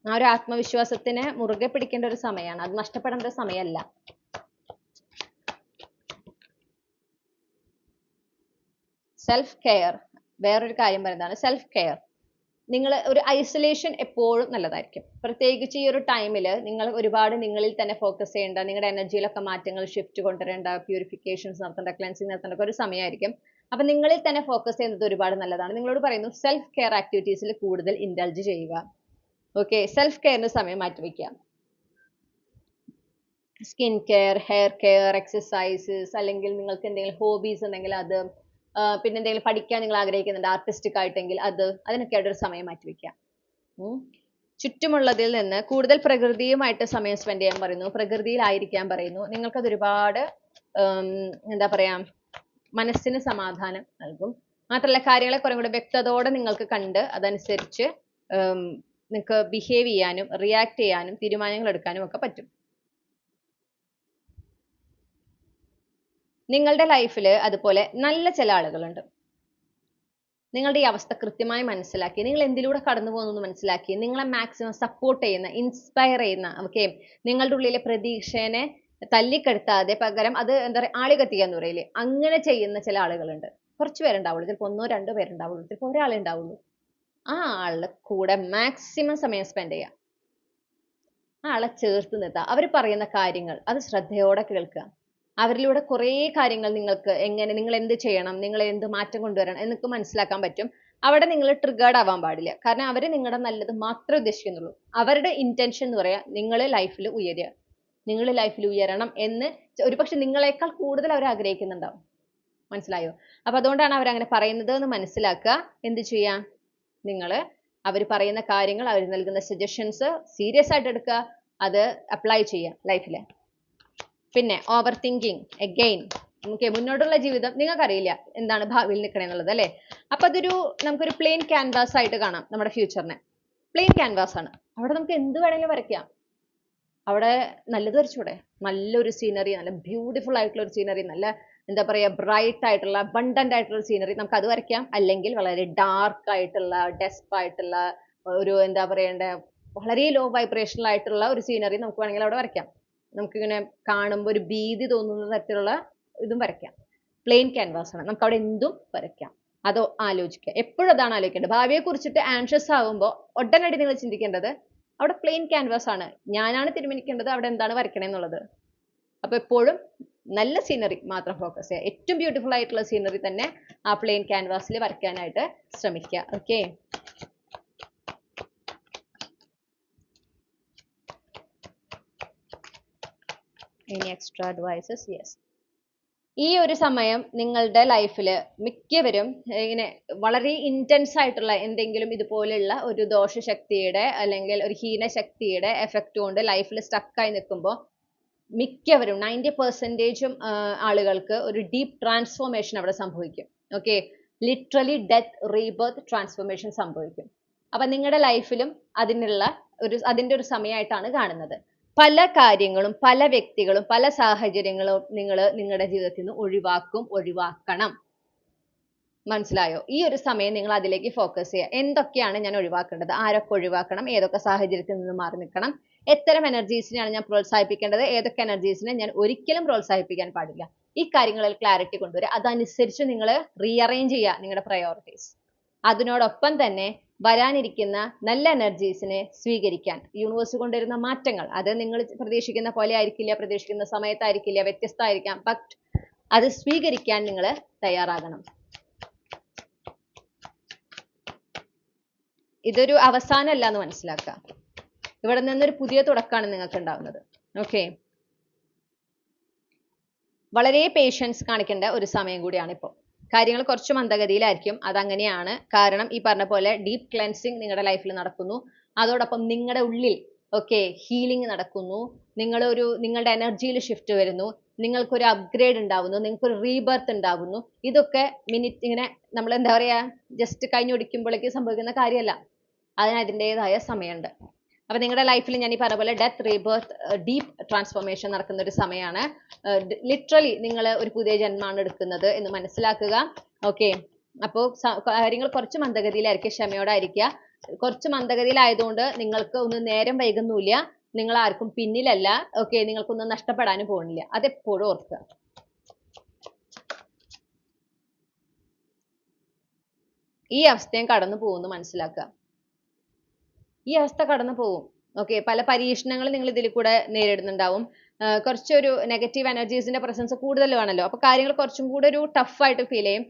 ആ ഒരു ആത്മവിശ്വാസത്തിനെ മുറുകെ പിടിക്കേണ്ട ഒരു സമയമാണ്, അത് നഷ്ടപ്പെടേണ്ട ഒരു സമയമല്ല. സെൽഫ് കെയർ, വേറൊരു കാര്യം പറയുന്നതാണ് സെൽഫ് കെയർ. നിങ്ങൾ ഒരു ഐസൊലേഷൻ എപ്പോഴും നല്ലതായിരിക്കും. പ്രത്യേകിച്ച് ഈ ഒരു ടൈമിൽ നിങ്ങൾ ഒരുപാട് നിങ്ങളിൽ തന്നെ ഫോക്കസ് ചെയ്യേണ്ട, നിങ്ങളുടെ എനർജിയിലൊക്കെ മാറ്റങ്ങൾ ഷിഫ്റ്റ് കൊണ്ടുവരേണ്ട, പ്യൂരിഫിക്കേഷൻസ് നടത്തേണ്ട, ക്ലെൻസിങ് നടത്തേണ്ട ഒരു സമയമായിരിക്കും. അപ്പൊ നിങ്ങളിൽ തന്നെ ഫോക്കസ് ചെയ്യുന്നത് ഒരുപാട് നല്ലതാണ്. നിങ്ങളോട് പറയുന്നു സെൽഫ് കെയർ ആക്ടിവിറ്റീസിൽ കൂടുതൽ ഇൻഡൾജ് ചെയ്യുക. ഓക്കെ, സെൽഫ് കെയറിന് സമയം മാറ്റിവെക്കുക. Skin care, hair care, exercises, അല്ലെങ്കിൽ നിങ്ങൾക്ക് എന്തെങ്കിലും ഹോബീസ് ഉണ്ടെങ്കിൽ അത്, പിന്നെ എന്തെങ്കിലും പഠിക്കാൻ നിങ്ങൾ ആഗ്രഹിക്കുന്നുണ്ട് ആർട്ടിസ്റ്റിക് ആയിട്ടെങ്കിൽ അതിനൊക്കെ ആയിട്ട് ഒരു സമയം മാറ്റിവെക്കുക. ചുറ്റുമുള്ളതിൽ നിന്ന് കൂടുതൽ പ്രകൃതിയുമായിട്ട് സമയം സ്പെൻഡ് ചെയ്യാൻ പറയുന്നു, പ്രകൃതിയിലായിരിക്കാൻ പറയുന്നു. നിങ്ങൾക്കത് ഒരുപാട് എന്താ പറയാ, മനസ്സിന് സമാധാനം നൽകും. മാത്രമല്ല കാര്യങ്ങളെ കുറെ കൂടെ വ്യക്തതയോടെ നിങ്ങൾക്ക് കണ്ട് അതനുസരിച്ച് നിങ്ങൾക്ക് ബിഹേവ് ചെയ്യാനും റിയാക്ട് ചെയ്യാനും തീരുമാനങ്ങൾ എടുക്കാനും ഒക്കെ പറ്റും. നിങ്ങളുടെ ലൈഫിൽ അതുപോലെ നല്ല ചില ആളുകളുണ്ട്. നിങ്ങളുടെ ഈ അവസ്ഥ കൃത്യമായി മനസ്സിലാക്കി, നിങ്ങൾ എന്തിലൂടെ കടന്നു പോകുന്നു മനസ്സിലാക്കി, നിങ്ങളെ മാക്സിമം സപ്പോർട്ട് ചെയ്യുന്ന, ഇൻസ്പയർ ചെയ്യുന്ന, ഓക്കെ, നിങ്ങളുടെ ഉള്ളിലെ പ്രതീക്ഷേനെ തല്ലിക്കെടുത്താതെ പകരം അത് എന്താ പറയുക, ആളി കത്തിക്കാന്ന് പറയില്ലേ, അങ്ങനെ ചെയ്യുന്ന ചില ആളുകളുണ്ട്. കുറച്ച് പേരുണ്ടാവുള്ളൂ, ചിലപ്പോൾ 1-2 പേരുണ്ടാവുള്ളൂ, ചിലപ്പോൾ ഒരാളെ ഉണ്ടാവുള്ളൂ. ആ ആളുടെ കൂടെ മാക്സിമം സമയം സ്പെൻഡ് ചെയ്യുക, ആ ആളെ ചേർത്ത് നിർത്തുക. അവർ പറയുന്ന കാര്യങ്ങൾ അത് ശ്രദ്ധയോടെ കേൾക്കുക. അവരിലൂടെ കുറേ കാര്യങ്ങൾ നിങ്ങൾക്ക് നിങ്ങൾ എന്ത് ചെയ്യണം, നിങ്ങൾ എന്ത് മാറ്റം കൊണ്ടുവരണം എന്നൊക്കെ മനസ്സിലാക്കാൻ പറ്റും. അവിടെ നിങ്ങൾ ട്രിഗേർഡ് ആവാൻ പാടില്ല. കാരണം അവർ നിങ്ങളുടെ നല്ലത് മാത്രമേ ഉദ്ദേശിക്കുന്നുള്ളൂ. അവരുടെ ഇന്റൻഷൻ എന്ന് പറയാ നിങ്ങൾ ലൈഫിൽ ഉയരുക, നിങ്ങൾ ലൈഫിൽ ഉയരണം എന്ന് ഒരുപക്ഷെ നിങ്ങളെക്കാൾ കൂടുതൽ അവർ ആഗ്രഹിക്കുന്നുണ്ടാവും. മനസ്സിലായോ? അപ്പൊ അതുകൊണ്ടാണ് അവർ അങ്ങനെ പറയുന്നത് എന്ന് മനസ്സിലാക്കുക. എന്ത് ചെയ്യാം? നിങ്ങൾ അവർ പറയുന്ന കാര്യങ്ങൾ, അവർ നൽകുന്ന സജഷൻസ് സീരിയസ് ആയിട്ട് എടുക്കുക, അത് അപ്ലൈ ചെയ്യുക ലൈഫിൽ. പിന്നെ ഓവർ തിങ്കിങ് അഗെയിൻ, ഓക്കെ, മുന്നോട്ടുള്ള ജീവിതം നിങ്ങൾക്കറിയില്ല എന്താണ് ഭാവിയിൽ നിൽക്കണമെന്നുള്ളത് അല്ലേ? അപ്പൊ അതൊരു നമുക്കൊരു പ്ലെയിൻ ക്യാൻവാസ് ആയിട്ട് കാണാം നമ്മുടെ ഫ്യൂച്ചറിനെ. പ്ലെയിൻ ക്യാൻവാസ് ആണ്, അവിടെ നമുക്ക് എന്ത് വേണമെങ്കിലും വരയ്ക്കാം. അവിടെ നല്ലത് വരച്ചൂടെ? നല്ലൊരു സീനറി, നല്ല ബ്യൂട്ടിഫുൾ ആയിട്ടുള്ള ഒരു സീനറി, നല്ല എന്താ പറയാ ബ്രൈറ്റ് ആയിട്ടുള്ള അബണ്ടന്റ് ആയിട്ടുള്ള ഒരു സീനറി നമുക്ക് അത് വരയ്ക്കാം. അല്ലെങ്കിൽ വളരെ ഡാർക്ക് ആയിട്ടുള്ള ഡെസ്പ് ആയിട്ടുള്ള ഒരു എന്താ പറയണ്ടേ, വളരെ ലോ വൈബ്രേഷണൽ ആയിട്ടുള്ള ഒരു സീനറി നമുക്ക് വേണമെങ്കിൽ അവിടെ വരയ്ക്കാം. നമുക്കിങ്ങനെ കാണുമ്പോൾ ഒരു ഭീതി തോന്നുന്ന തരത്തിലുള്ള ഇതും വരയ്ക്കാം. പ്ലെയിൻ ക്യാൻവാസ് ആണ്, നമുക്ക് അവിടെ എന്തും വരയ്ക്കാം. അതോ ആലോചിക്കുക, എപ്പോഴും അതാണ് ആലോചിക്കേണ്ടത്. ഭാവിയെ കുറിച്ചിട്ട് ആൻഷ്യസ് ആകുമ്പോൾ ഉടനടി നിങ്ങൾ ചിന്തിക്കേണ്ടത് അവിടെ പ്ലെയിൻ ക്യാൻവാസ് ആണ്, ഞാനാണ് തീരുമാനിക്കേണ്ടത് അവിടെ എന്താണ് വരയ്ക്കണേ എന്നുള്ളത്. അപ്പൊ എപ്പോഴും നല്ല സീനറി മാത്രം ഫോക്കസ് ചെയ്യുക, ഏറ്റവും ബ്യൂട്ടിഫുൾ ആയിട്ടുള്ള സീനറി തന്നെ ആ പ്ലെയിൻ ക്യാൻവാസിൽ വരയ്ക്കാനായിട്ട് ശ്രമിക്കുക. Okay, any extra advices? Yes. ഈ ഒരു സമയം നിങ്ങളുടെ ലൈഫിൽ മിക്കവരും ഇങ്ങനെ വളരെ ഇന്റൻസ് ആയിട്ടുള്ള എന്തെങ്കിലും ഇതുപോലെയുള്ള ഒരു ദോഷശക്തിയുടെ അല്ലെങ്കിൽ ഒരു ഹീനശക്തിയുടെ എഫക്റ്റ് കൊണ്ട് ലൈഫിൽ സ്റ്റക്കായി നിൽക്കുമ്പോൾ മിക്കവരും 90% ആളുകൾക്ക് ഒരു ഡീപ്പ് ട്രാൻസ്ഫോർമേഷൻ അവിടെ സംഭവിക്കും. Okay, literally death rebirth transformation സംഭവിക്കും. അപ്പൊ നിങ്ങളുടെ ലൈഫിലും അതിന്റെ ഒരു സമയമായിട്ടാണ് കാണുന്നത്. പല കാര്യങ്ങളും പല വ്യക്തികളും പല സാഹചര്യങ്ങളും നിങ്ങൾ നിങ്ങളുടെ ജീവിതത്തിൽ നിന്ന് ഒഴിവാക്കണം. മനസ്സിലായോ? ഈ ഒരു സമയം നിങ്ങൾ അതിലേക്ക് ഫോക്കസ് ചെയ്യുക. എന്തൊക്കെയാണ് ഞാൻ ഒഴിവാക്കേണ്ടത്, ആരൊക്കെ ഒഴിവാക്കണം, ഏതൊക്കെ സാഹചര്യത്തിൽ നിന്ന് മാറി നിൽക്കണം, എത്തരം എനർജീസിനെയാണ് ഞാൻ പ്രോത്സാഹിപ്പിക്കേണ്ടത്, ഏതൊക്കെ എനർജീസിനെ ഞാൻ ഒരിക്കലും പ്രോത്സാഹിപ്പിക്കാൻ പാടില്ല. ഈ കാര്യങ്ങളിൽ ക്ലാരിറ്റി കൊണ്ടുവരിക. അതനുസരിച്ച് നിങ്ങൾ റീഅറേഞ്ച് ചെയ്യുക നിങ്ങളുടെ പ്രയോറിറ്റീസ്. അതിനോടൊപ്പം തന്നെ വരാനിരിക്കുന്ന നല്ല എനർജീസിനെ സ്വീകരിക്കാൻ യൂണിവേഴ്സ് കൊണ്ടുവരുന്ന മാറ്റങ്ങൾ അത് നിങ്ങൾ പ്രതീക്ഷിക്കുന്ന പോലെ ആയിരിക്കില്ല, പ്രതീക്ഷിക്കുന്ന സമയത്തായിരിക്കില്ല, വ്യത്യസ്തമായിരിക്കാം. ബട്ട് അത് സ്വീകരിക്കാൻ നിങ്ങൾ തയ്യാറാകണം. ഇതൊരു അവസാനമല്ല എന്ന് മനസ്സിലാക്കുക. ഇവിടെ നിന്നൊരു പുതിയ തുടക്കമാണ് നിങ്ങൾക്ക് ഉണ്ടാവുന്നത്. ഓക്കെ, വളരെ പേഷ്യൻസ് കാണിക്കേണ്ട ഒരു സമയം കൂടിയാണ് ഇപ്പോൾ. കാര്യങ്ങൾ കുറച്ച് മന്ദഗതിയിലായിരിക്കും, അതങ്ങനെയാണ്. കാരണം ഈ പറഞ്ഞ പോലെ ഡീപ്പ് ക്ലെൻസിങ് നിങ്ങളുടെ ലൈഫിൽ നടക്കുന്നു. അതോടൊപ്പം നിങ്ങളുടെ ഉള്ളിൽ ഹീലിംഗ് നടക്കുന്നു. നിങ്ങളുടെ എനർജിയിൽ ഷിഫ്റ്റ് വരുന്നു. നിങ്ങൾക്കൊരു അപ്ഗ്രേഡ് ഉണ്ടാവുന്നു, നിങ്ങൾക്കൊരു റീബർത്ത് ഉണ്ടാവുന്നു. ഇതൊക്കെ ഇങ്ങനെ നമ്മൾ എന്താ പറയാ, ജസ്റ്റ് കഴിഞ്ഞൊടിക്കുമ്പോഴേക്ക് സംഭവിക്കുന്ന കാര്യമല്ല. അതിന് അതിൻ്റെതായ സമയമുണ്ട്. അപ്പൊ നിങ്ങളുടെ ലൈഫിൽ ഞാൻ ഈ പറഞ്ഞ പോലെ ഡെത്ത്, റീബർത്ത്, ഡീപ്പ് ട്രാൻസ്ഫോർമേഷൻ നടക്കുന്ന ഒരു സമയമാണ്. ലിറ്ററലി നിങ്ങൾ ഒരു പുതിയ ജന്മമാണ് എടുക്കുന്നത് എന്ന് മനസ്സിലാക്കുക. ഓക്കെ, അപ്പോൾ കാര്യങ്ങൾ കുറച്ച് മന്ദഗതിയിലായിരിക്കും, ക്ഷമയോടായിരിക്കുക. കുറച്ച് മന്ദഗതിയിലായതുകൊണ്ട് നിങ്ങൾക്ക് ഒന്നും നേരം വൈകുന്നില്ല, നിങ്ങൾ ആർക്കും പിന്നിലല്ല. ഓക്കെ, നിങ്ങൾക്കൊന്നും നഷ്ടപ്പെടാനും പോകുന്നില്ല. അതെപ്പോഴും ഓർക്കുക. ഈ അവസ്ഥയും കടന്നു പോകുന്നു മനസ്സിലാക്കുക. ഈ അവസ്ഥ കടന്നു പോകും. ഓക്കെ, പല പരീക്ഷണങ്ങളും നിങ്ങൾ ഇതിൽ കൂടെ നേരിടുന്നുണ്ടാവും. കുറച്ചൊരു നെഗറ്റീവ് എനർജീസിന്റെ പ്രസൻസ് കൂടുതൽ വേണമല്ലോ. അപ്പൊ കാര്യങ്ങൾ കുറച്ചും കൂടെ ഒരു ടഫായിട്ട് ഫീൽ ചെയ്യും.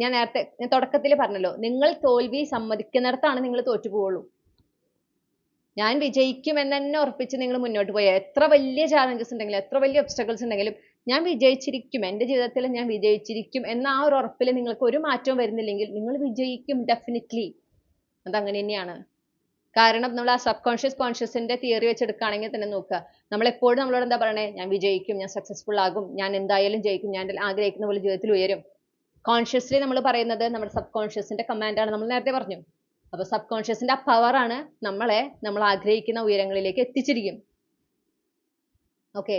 ഞാൻ തുടക്കത്തിൽ പറഞ്ഞല്ലോ, നിങ്ങൾ തോൽവി സമ്മതിക്കുന്നിടത്താണ് നിങ്ങൾ തോറ്റു പോവുള്ളൂ. ഞാൻ വിജയിക്കും എന്ന് തന്നെ ഉറപ്പിച്ച് നിങ്ങൾ മുന്നോട്ട് പോയാൽ എത്ര വലിയ ചാലഞ്ചസ് ഉണ്ടെങ്കിലും എത്ര വലിയ ഒബ്സ്റ്റക്കിൾസ് ഉണ്ടെങ്കിലും ഞാൻ വിജയിച്ചിരിക്കും, എൻ്റെ ജീവിതത്തിൽ ഞാൻ വിജയിച്ചിരിക്കും എന്ന ആ ഒരു ഉറപ്പിൽ നിങ്ങൾക്ക് ഒരു മാറ്റവും വരുന്നില്ലെങ്കിൽ നിങ്ങൾ വിജയിക്കും ഡെഫിനറ്റ്ലി. അതങ്ങനെ തന്നെയാണ്. കാരണം നമ്മൾ ആ സബ് കോൺഷ്യസ് കോൺഷ്യസിന്റെ തിയറി വെച്ചെടുക്കുകയാണെങ്കിൽ തന്നെ നോക്കുക, നമ്മളെപ്പോഴും നമ്മളോട് എന്താ പറയണേ, ഞാൻ വിജയിക്കും, ഞാൻ സക്സസ്ഫുൾ ആകും, ഞാൻ എന്തായാലും ജയിക്കും, ഞാൻ ആഗ്രഹിക്കുന്ന പോലെ ജീവിതത്തിൽ ഉയരും. കോൺഷ്യസ്ലി നമ്മൾ പറയുന്നത് നമ്മുടെ സബ് കോൺഷ്യസിന്റെ കമാൻഡാണ്, നമ്മൾ നേരത്തെ പറഞ്ഞു. അപ്പൊ സബ് കോൺഷ്യസിന്റെ ആ പവറാണ് നമ്മൾ ആഗ്രഹിക്കുന്ന ഉയരങ്ങളിലേക്ക് എത്തിച്ചിരിക്കും. ഓക്കെ,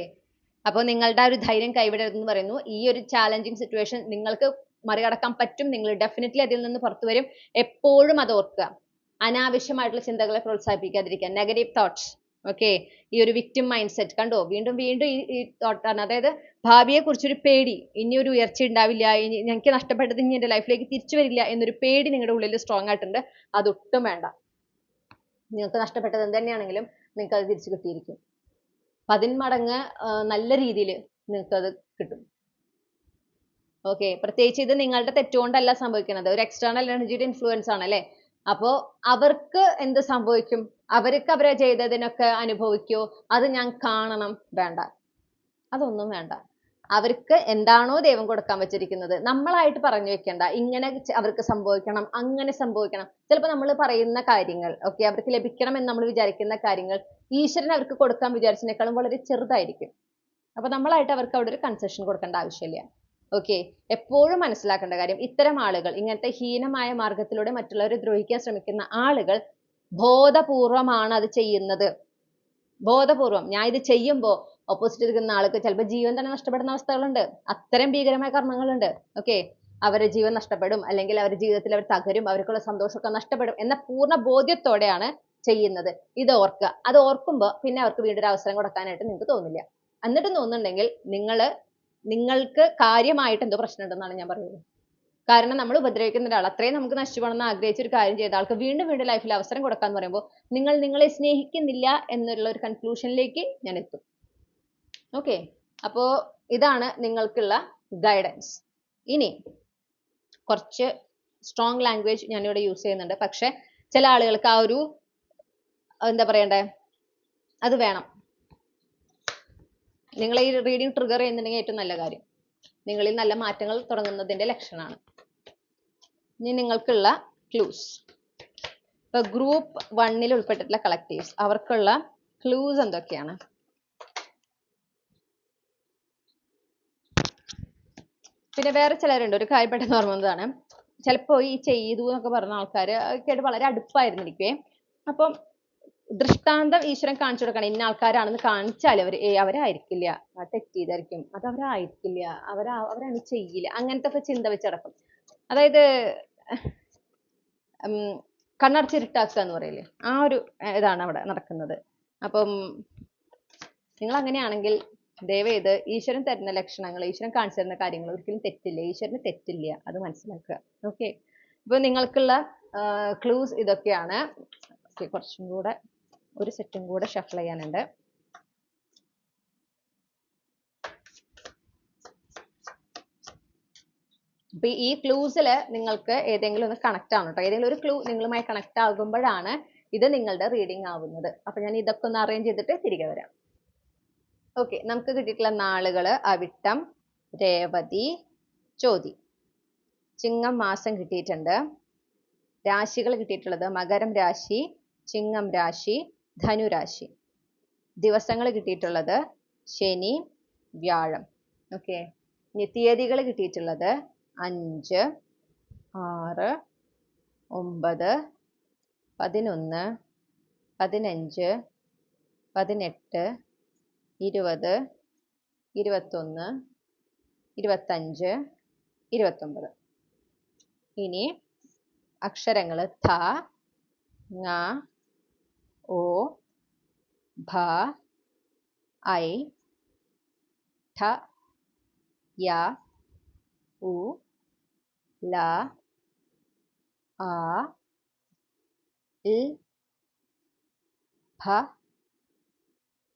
അപ്പോൾ നിങ്ങളുടെ ആ ഒരു ധൈര്യം കൈവിടരുതെന്ന് പറയുന്നു. ഈ ഒരു ചാലഞ്ചിങ് സിറ്റുവേഷൻ നിങ്ങൾക്ക് മറികടക്കാൻ പറ്റും. നിങ്ങൾ ഡെഫിനറ്റ്ലി അതിൽ നിന്ന് പുറത്തു വരും. എപ്പോഴും അത് ഓർക്കുക. അനാവശ്യമായിട്ടുള്ള ചിന്തകളെ പ്രോത്സാഹിപ്പിക്കാതിരിക്കുക. Negative thoughts. ഓക്കെ, ഈ ഒരു വിക്ടിം മൈൻഡ് സെറ്റ് കണ്ടോ, വീണ്ടും വീണ്ടും ഈ തോട്ടാണ്. അതായത് ഭാവിയെ കുറിച്ചൊരു പേടി, ഇനി ഒരു ഉയർച്ച ഉണ്ടാവില്ല, ഇനി എനിക്ക് നഷ്ടപ്പെട്ടത് ഇനി എൻ്റെ ലൈഫിലേക്ക് തിരിച്ചു വരില്ല എന്നൊരു പേടി നിങ്ങളുടെ ഉള്ളിൽ സ്ട്രോങ് ആയിട്ടുണ്ട്. അതൊട്ടും വേണ്ട. നിങ്ങൾക്ക് നഷ്ടപ്പെട്ടത് എന്ത് തന്നെയാണെങ്കിലും നിങ്ങൾക്ക് അത് തിരിച്ചു കിട്ടിയിരിക്കും. 10 മടങ്ങ് നല്ല രീതിയിൽ നിങ്ങൾക്കത് കിട്ടും. ഓക്കെ, പ്രത്യേകിച്ച് ഇത് നിങ്ങളുടെ തെറ്റുകൊണ്ടല്ല സംഭവിക്കുന്നത്, ഒരു എക്സ്റ്റേണൽ എനർജിയുടെ ഇൻഫ്ലുവൻസ് ആണ് അല്ലേ. അപ്പോ അവർക്ക് എന്ത് സംഭവിക്കും, അവർക്ക് അവരെ ചെയ്തതിനൊക്കെ അനുഭവിക്കോ, അത് ഞാൻ കാണണം, വേണ്ട, അതൊന്നും വേണ്ട. അവർക്ക് എന്താണോ ദൈവം കൊടുക്കാൻ വെച്ചിരിക്കുന്നത് നമ്മളായിട്ട് പറഞ്ഞു വെക്കേണ്ട, ഇങ്ങനെ അവർക്ക് സംഭവിക്കണം, അങ്ങനെ സംഭവിക്കണം. ചിലപ്പോൾ നമ്മൾ പറയുന്ന കാര്യങ്ങൾ അവർക്ക് ലഭിക്കണം എന്ന് നമ്മൾ വിചാരിക്കുന്ന കാര്യങ്ങൾ ഈശ്വരൻ അവർക്ക് കൊടുക്കാൻ വിചാരിച്ചതിനേക്കാളും വളരെ ചെറുതായിരിക്കും. അപ്പൊ നമ്മളായിട്ട് അവർക്ക് അവിടെ ഒരു കൺസെഷൻ കൊടുക്കേണ്ട ആവശ്യമില്ല. ഓക്കെ, എപ്പോഴും മനസ്സിലാക്കേണ്ട കാര്യം, ഇത്തരം ആളുകൾ, ഇങ്ങനത്തെ ഹീനമായ മാർഗത്തിലൂടെ മറ്റുള്ളവരെ ദ്രോഹിക്കാൻ ശ്രമിക്കുന്ന ആളുകൾ ബോധപൂർവമാണ് അത് ചെയ്യുന്നത്. ബോധപൂർവം. ഞാൻ ഇത് ചെയ്യുമ്പോൾ ഓപ്പോസിറ്റ് ഇരിക്കുന്ന ആൾക്ക് ചിലപ്പോൾ ജീവൻ തന്നെ നഷ്ടപ്പെടുന്ന അവസ്ഥകളുണ്ട്. അത്തരം ഭീകരമായ കർമ്മങ്ങളുണ്ട്. ഓക്കെ, അവരുടെ ജീവൻ നഷ്ടപ്പെടും, അല്ലെങ്കിൽ അവരുടെ ജീവിതത്തിൽ അവർ തകരും, അവർക്കുള്ള സന്തോഷമൊക്കെ നഷ്ടപ്പെടും എന്ന പൂർണ്ണ ബോധ്യത്തോടെയാണ് ചെയ്യുന്നത്. ഇത് ഓർക്കുക. അത് ഓർക്കുമ്പോൾ പിന്നെ അവർക്ക് വീണ്ടും ഒരു അവസരം കൊടുക്കാനായിട്ട് നിങ്ങൾക്ക് തോന്നില്ല. എന്നിട്ടും തോന്നുന്നുണ്ടെങ്കിൽ നിങ്ങൾക്ക് കാര്യമായിട്ട് എന്തോ പ്രശ്നമുണ്ടെന്നാണ് ഞാൻ പറയുന്നത്. കാരണം നമ്മൾ ഉപദ്രവിക്കുന്ന ഒരാൾ, അത്രയും നമുക്ക് നശിച്ചു പോകണമെന്ന് ആഗ്രഹിച്ച ഒരു കാര്യം ചെയ്ത ആൾക്ക് വീണ്ടും വീണ്ടും ലൈഫിൽ അവസരം കൊടുക്കാന്ന് പറയുമ്പോൾ നിങ്ങൾ നിങ്ങളെ സ്നേഹിക്കുന്നില്ല എന്നുള്ള ഒരു കൺക്ലൂഷനിലേക്ക് ഞാൻ എത്തും. ഓക്കെ, അപ്പോൾ ഇതാണ് നിങ്ങൾക്കുള്ള ഗൈഡൻസ്. ഇനി കുറച്ച് സ്ട്രോങ് ലാംഗ്വേജ് ഞാനിവിടെ യൂസ് ചെയ്യുന്നുണ്ട്. പക്ഷെ ചില ആളുകൾക്ക് ആ ഒരു എന്താ പറയണ്ടേ, അത് വേണം. നിങ്ങൾ ഈ റീഡിങ് ട്രിഗർ ചെയ്യുന്നുണ്ടെങ്കിൽ ഏറ്റവും നല്ല കാര്യം, നിങ്ങളിൽ നല്ല മാറ്റങ്ങൾ തുടങ്ങുന്നതിന്റെ ലക്ഷണമാണ്. ഇനി നിങ്ങൾക്കുള്ള ക്ലൂസ്. ഇപ്പൊ ഗ്രൂപ്പ് 1 ഉൾപ്പെട്ടിട്ടുള്ള കളക്റ്റീവ്സ്, അവർക്കുള്ള ക്ലൂസ് എന്തൊക്കെയാണ്? പിന്നെ വേറെ ചിലരുണ്ട്, ഒരു കാര്യം പെട്ടെന്ന് ഓർമ്മ വന്നതാണ്. ചിലപ്പോൾ ഈ ചെയ്തു എന്നൊക്കെ പറഞ്ഞ ആൾക്കാർ ആയിട്ട് വളരെ അടുപ്പായിരുന്നിരിക്കുവേ. അപ്പം ദൃഷ്ടാന്തം ഈശ്വരൻ കാണിച്ചു കൊടുക്കണം. ഇന്ന ആൾക്കാരാണെന്ന് കാണിച്ചാൽ അവരായിരിക്കില്ല, തെറ്റിയതായിരിക്കും, അത് അവരായിരിക്കില്ല, അവരങ്ങനെ ചെയ്യില്ല, അങ്ങനത്തെ ഒക്കെ ചിന്ത വെച്ച് നടക്കും. അതായത് കണ്ണടച്ചിരുട്ടാക്കുക എന്ന് പറയില്ലേ, ആ ഒരു ഇതാണ് അവിടെ നടക്കുന്നത്. അപ്പം നിങ്ങൾ അങ്ങനെയാണെങ്കിൽ ദയവേത് ഈശ്വരൻ തരുന്ന ലക്ഷണങ്ങൾ, ഈശ്വരൻ കാണിച്ചു തരുന്ന കാര്യങ്ങൾ ഒരിക്കലും തെറ്റില്ല, ഈശ്വരന് തെറ്റില്ല, അത് മനസ്സിലാക്കുക. ഓക്കെ, ഇപ്പൊ നിങ്ങൾക്കുള്ള ക്ലൂസ് ഇതൊക്കെയാണ്. കുറച്ചും കൂടെ ഒരു സെറ്റും കൂടെ ഷഫിൾ ചെയ്യാനുണ്ട്. അപ്പൊ ഈ ക്ലൂസിൽ നിങ്ങൾക്ക് ഏതെങ്കിലും ഒന്ന് കണക്ട് ആവണം കേട്ടോ. ഏതെങ്കിലും ഒരു ക്ലൂ നിങ്ങളുമായി കണക്ട് ആകുമ്പോഴാണ് ഇത് നിങ്ങളുടെ റീഡിംഗ് ആവുന്നത്. അപ്പൊ ഞാൻ ഇതൊക്കെ ഒന്ന് അറേഞ്ച് ചെയ്തിട്ട് തിരികെ വരാം. ഓക്കെ, നമുക്ക് കിട്ടിയിട്ടുള്ള നാളുകള് അവിട്ടം, രേവതി, ചോതി. ചിങ്ങം മാസം കിട്ടിയിട്ടുണ്ട്. രാശികൾ കിട്ടിയിട്ടുള്ളത് മകരം രാശി, ചിങ്ങം രാശി, ധനുരാശി. ദിവസങ്ങൾ കിട്ടിയിട്ടുള്ളത് ശനി, വ്യാഴം. ഓക്കെ, ഇനി തീയതികൾ കിട്ടിയിട്ടുള്ളത് 5, 6, 9, 11, 15, 18, 20, 21, 25, 29. ഇനി അക്ഷരങ്ങൾ ഥ, ങ, ഓ, ഭ, ഐ, ഠ, യ, ഉ, ല, ആ, ഇ, ഭ,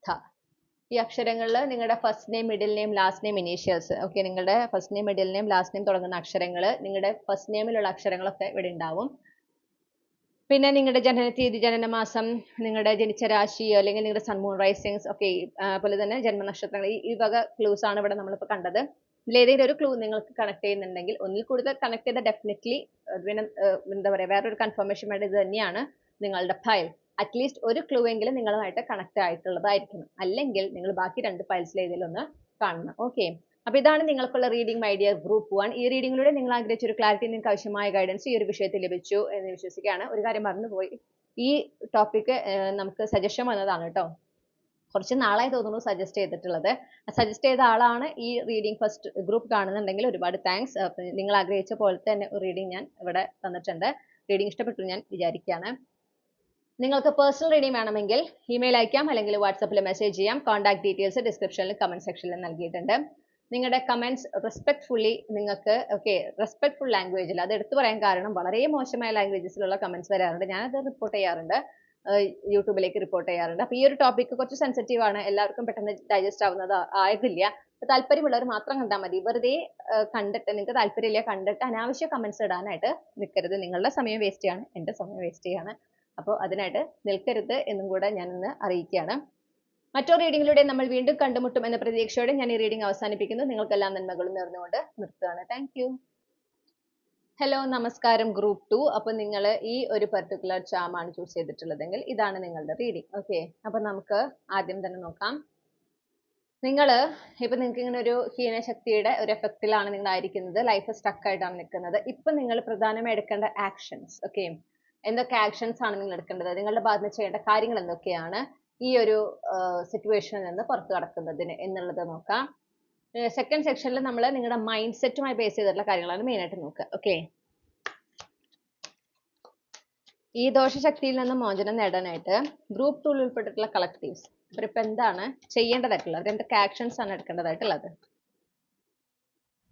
ഥ. ഈ അക്ഷരങ്ങളിൽ നിങ്ങളുടെ first name, middle name, last name, initials. Okay, നിങ്ങളുടെ first name, middle name, last name തുടങ്ങുന്ന അക്ഷരങ്ങൾ, നിങ്ങളുടെ ഫസ്റ്റ് നെയിമിലുള്ള അക്ഷരങ്ങളൊക്കെ ഇവിടെ ഉണ്ടാവും. പിന്നെ നിങ്ങളുടെ ജനനതീയതി, ജനനമാസം, നിങ്ങളുടെ ജനിച്ച രാശി അല്ലെങ്കിൽ നിങ്ങളുടെ സൺ മൂൺ റൈസിങ്സ് ഒക്കെ, അതുപോലെ തന്നെ ജന്മനക്ഷത്രങ്ങൾ, ഈ വക ക്ലൂസ് ആണ് ഇവിടെ നമ്മളിപ്പോൾ കണ്ടത്. ഇതിലേതെങ്കിലും ഒരു ക്ലൂ നിങ്ങൾക്ക് കണക്ട് ചെയ്യുന്നുണ്ടെങ്കിൽ, ഒന്നിൽ കൂടുതൽ കണക്ട് ചെയ്ത ഡെഫിനറ്റ്ലി പിന്നെ എന്താ പറയുക, വേറൊരു കൺഫർമേഷൻ വേണ്ടി ഇത് തന്നെയാണ് നിങ്ങളുടെ ഫയൽ. അറ്റ്ലീസ്റ്റ് ഒരു ക്ലൂ എങ്കിലും നിങ്ങളുമായിട്ട് കണക്ട് ആയിട്ടുള്ളതായിരിക്കണം. അല്ലെങ്കിൽ നിങ്ങൾ ബാക്കി 2 ഫയൽസിൽ ഏതെങ്കിലും ഒന്ന് കാണണം. ഓക്കെ, അപ്പൊ ഇതാണ് നിങ്ങൾക്കുള്ള റീഡിംഗ് മൈ ഡിയർ ഗ്രൂപ്പ് 1. ഈ റീഡിങ്ങിലൂടെ നിങ്ങൾ ആഗ്രഹിച്ച ഒരു ക്ലാരിറ്റി, നിങ്ങൾക്ക് ആവശ്യമായ ഗൈഡൻസ് ഈ ഒരു വിഷയത്തിൽ ലഭിച്ചു എന്ന് വിശ്വസിക്കുകയാണ്. ഒരു കാര്യം മറന്നുപോയി, ഈ ടോപ്പിക് നമുക്ക് സജഷൻ വന്നതാണ് കേട്ടോ. കുറച്ച് നാളായി തോന്നുന്നു സജസ്റ്റ് ചെയ്തിട്ടുള്ളത്. സജസ്റ്റ് ചെയ്ത ആളാണ് ഈ റീഡിംഗ് ഫസ്റ്റ് ഗ്രൂപ്പ് കാണുന്നുണ്ടെങ്കിൽ ഒരുപാട് താങ്ക്സ്. നിങ്ങൾ ആഗ്രഹിച്ച പോലത്തെ തന്നെ ഒരു റീഡിംഗ് ഞാൻ ഇവിടെ തന്നിട്ടുണ്ട്. റീഡിംഗ് ഇഷ്ടപ്പെട്ടു ഞാൻ വിചാരിക്കുകയാണ്. നിങ്ങൾക്ക് പേഴ്സണൽ റീഡിംഗ് വേണമെങ്കിൽ ഇമെയിൽ അയക്കാം, അല്ലെങ്കിൽ വാട്സാപ്പിൽ മെസ്സേജ് ചെയ്യാം. കോൺടാക്ട് ഡീറ്റെയിൽസ് ഡിസ്ക്രിപ്ഷനിൽ കമന്റ് സെക്ഷനിൽ നൽകിയിട്ടുണ്ട്. നിങ്ങളുടെ കമന്റ്സ് റെസ്പെക്ട്ഫുള്ളി നിങ്ങൾക്ക് റെസ്പെക്ട്ഫുൾ ലാംഗ്വേജിൽ, അത് എടുത്തു പറയാൻ കാരണം വളരെ മോശമായ ലാംഗ്വേജസിലുള്ള കമന്റ്സ് വരാറുണ്ട്. ഞാനത് റിപ്പോർട്ട് ചെയ്യാറുണ്ട്, യൂട്യൂബിലേക്ക് റിപ്പോർട്ട് ചെയ്യാറുണ്ട്. അപ്പോൾ ഈ ഒരു ടോപ്പിക് കുറച്ച് സെൻസിറ്റീവ് ആണ്, എല്ലാവർക്കും പെട്ടെന്ന് ഡൈജസ്റ്റ് ആവുന്നത് ആയതില്ല. താല്പര്യമുള്ളവർ മാത്രം കണ്ടാൽ മതി. വെറുതെ കണ്ടിട്ട്, നിങ്ങൾക്ക് താല്പര്യമില്ല കണ്ടിട്ട് അനാവശ്യ കമന്റ്സ് ഇടാനായിട്ട് നിൽക്കരുത്. നിങ്ങളുടെ സമയം വേസ്റ്റ് ചെയ്യാണ്, എൻ്റെ സമയം വേസ്റ്റ് ചെയ്യാണ്. അപ്പോൾ അതിനായിട്ട് നിൽക്കരുത് എന്നും കൂടെ ഞാൻ ഇന്ന് അറിയിക്കുകയാണ്. മറ്റൊരു റീഡിങ്ങിലൂടെ നമ്മൾ വീണ്ടും കണ്ടുമുട്ടും എന്ന പ്രതീക്ഷയോടെ ഞാൻ ഈ റീഡിംഗ് അവസാനിപ്പിക്കുന്നു. നിങ്ങൾക്കെല്ലാം നന്മകളും നേർന്നുകൊണ്ട് നിർത്തുകയാണ്. Thank you. ഹലോ, നമസ്കാരം ഗ്രൂപ്പ് 2. അപ്പോൾ നിങ്ങൾ ഈ ഒരു പെർട്ടിക്കുലർ ചാമാണ് ചൂസ് ചെയ്തിട്ടുള്ളതെങ്കിൽ ഇതാണ് നിങ്ങളുടെ റീഡിംഗ്. ഓക്കെ, അപ്പോൾ നമുക്ക് ആദ്യം തന്നെ നോക്കാം. ഇപ്പൊ നിങ്ങൾക്ക് ഇങ്ങനെ ഒരു ഹീനശക്തിയുടെ ഒരു എഫക്റ്റിലാണ് നിങ്ങൾ ആയിരിക്കുന്നത്. ലൈഫ് സ്റ്റക്ക് ആയിട്ടാണ് നിൽക്കുന്നത്. ഇപ്പൊ നിങ്ങൾ പ്രധാനമായി എടുക്കേണ്ട ആക്ഷൻസ്, ഓക്കെ, എന്തൊക്കെ ആക്ഷൻസ് ആണ് നിങ്ങൾ എടുക്കേണ്ടത്, നിങ്ങളുടെ ഭാഗത്ത് നിന്ന് ചെയ്യേണ്ട കാര്യങ്ങൾ എന്തൊക്കെയാണ് ഈ ഒരു സിറ്റുവേഷനിൽ നിന്ന് പുറത്തു കടക്കുന്നതിന് എന്നുള്ളത് നോക്കാം. സെക്കൻഡ് സെക്ഷനിൽ നമ്മൾ നിങ്ങളുടെ മൈൻഡ് സെറ്റുമായി ബേസ് ചെയ്തിട്ടുള്ള കാര്യങ്ങളാണ് മെയിൻ ആയിട്ട് നോക്കുക. ഓക്കെ, ഈ ദോഷശക്തിയിൽ നിന്ന് മോചനം നേടാനായിട്ട് ഗ്രൂപ്പ് 2 ഉൾപ്പെട്ടിട്ടുള്ള കളക്ടീവ്സ് ഇവരിപ്പോ എന്താണ് ചെയ്യേണ്ടതായിട്ടുള്ളത്, എന്തൊക്കെ ആക്ഷൻസ് ആണ് എടുക്കേണ്ടതായിട്ടുള്ളത്.